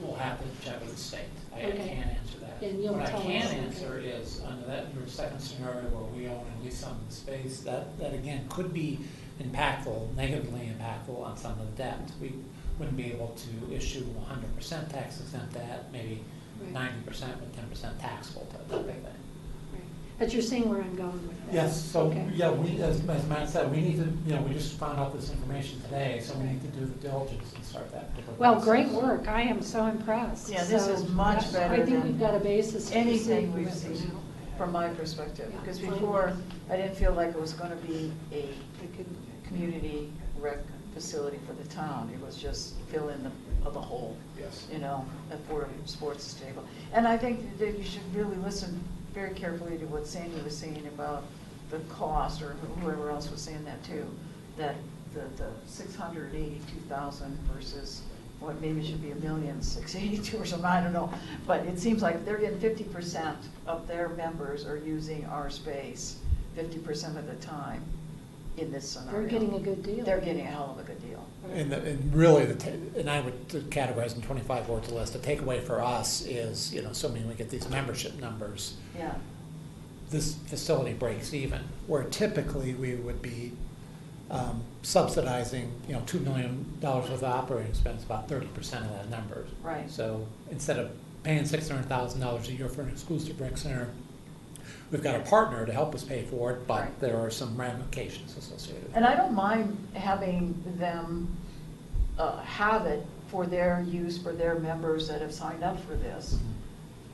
We'll have to check with the state. I Okay. can't answer that. And you'll What I tell can us. answer is, under that, your second scenario where we own and lease some of the space, that again could be impactful, negatively impactful on some of the debt. We wouldn't be able to issue 100% tax exempt debt, maybe Right. 90% with 10% taxable, that type of thing. But you're seeing where I'm going with that? Yes, so, Okay. yeah, as Matt said, we need to, we just found out this information today, so we need to do the diligence and start that particular Well, process. great work, I am so impressed. Yeah, this So, is much better I think than we've got a basis to anything proceed we've with it seen, now. from my perspective. Yeah. Because before, I didn't feel like it was gonna be a community rec facility for the town. It was just fill in the hole. Yes. You know, for sports stable. And I think that you should really listen very carefully to what Sandy was saying about the cost, or whoever else was saying that too, that the 682,000 versus what maybe should be 1,682,000 or something, I don't know. But it seems like they're getting 50% of their members are using our space 50% of the time in this scenario. They're getting a good deal. They're getting a hell of a good deal. And really, and I would categorize in 25 words or less, the takeaway for us is, assuming we get these membership numbers, Yeah. this facility breaks even, where typically we would be subsidizing, $2 million worth of operating expense, about 30% of that number. Right. So instead of paying $600,000 a year for an exclusive rec center, we've got a partner to help us pay for it, but Right. there are some ramifications associated. And I don't mind having them have it for their use, for their members that have signed up for this.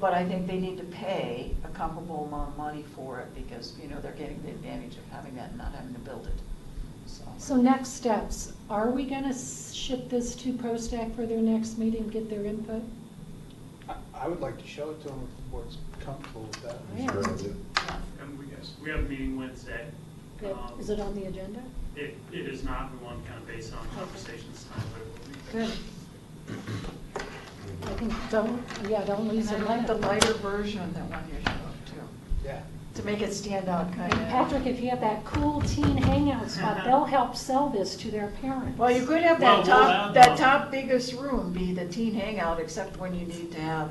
But I think they need to pay a comparable amount of money for it because, they're getting the advantage of having that and not having to build it. So next steps, are we gonna ship this to ProStack for their next meeting, get their input? I would like to show it to them if the board's comfortable with that. Yeah. And we have a meeting Wednesday. Is it on the agenda? It is not, we want to kind of base on conversations tonight, but it will be. Good. I think, don't lose And your I like the mind. lighter version that one you showed too, Yeah. to make it stand out kind And of. Patrick, if you have that cool teen hangout spot, they'll help sell this to their parents. Well, you could have Well, that we'll top, have, that top biggest room be the teen hangout, except when you need to have,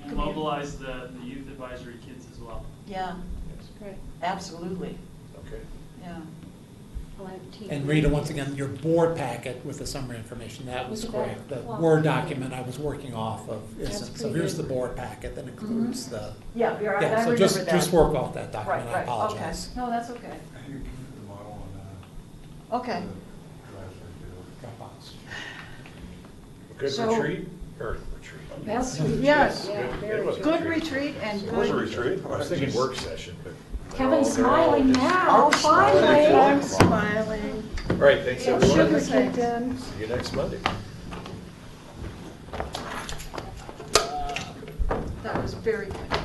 We'll mobilize the youth advisory kids as well. yeah, Great. absolutely, Okay. yeah. I'll have teen. And Rita, once again, your board packet with the summary information, that was Look at correct. that. The Word document I was working off of That's isn't. So pretty here's good. the board packet that includes the, Yeah, I yeah, remember so that. just work off that document, Right, I right, okay. apologize. No, that's okay. I think the model on Okay. Dropbox. Good So- retreat, Earth retreat. That's, Yes. yeah, Good. very It was good. Good retreat and It was a good. retreat. I was thinking work session, but. Kevin's they're all smiling just- now, finally. I'm smiling. All right, thanks Yeah, everyone. sugar kicked in. See you next Monday. That was very good.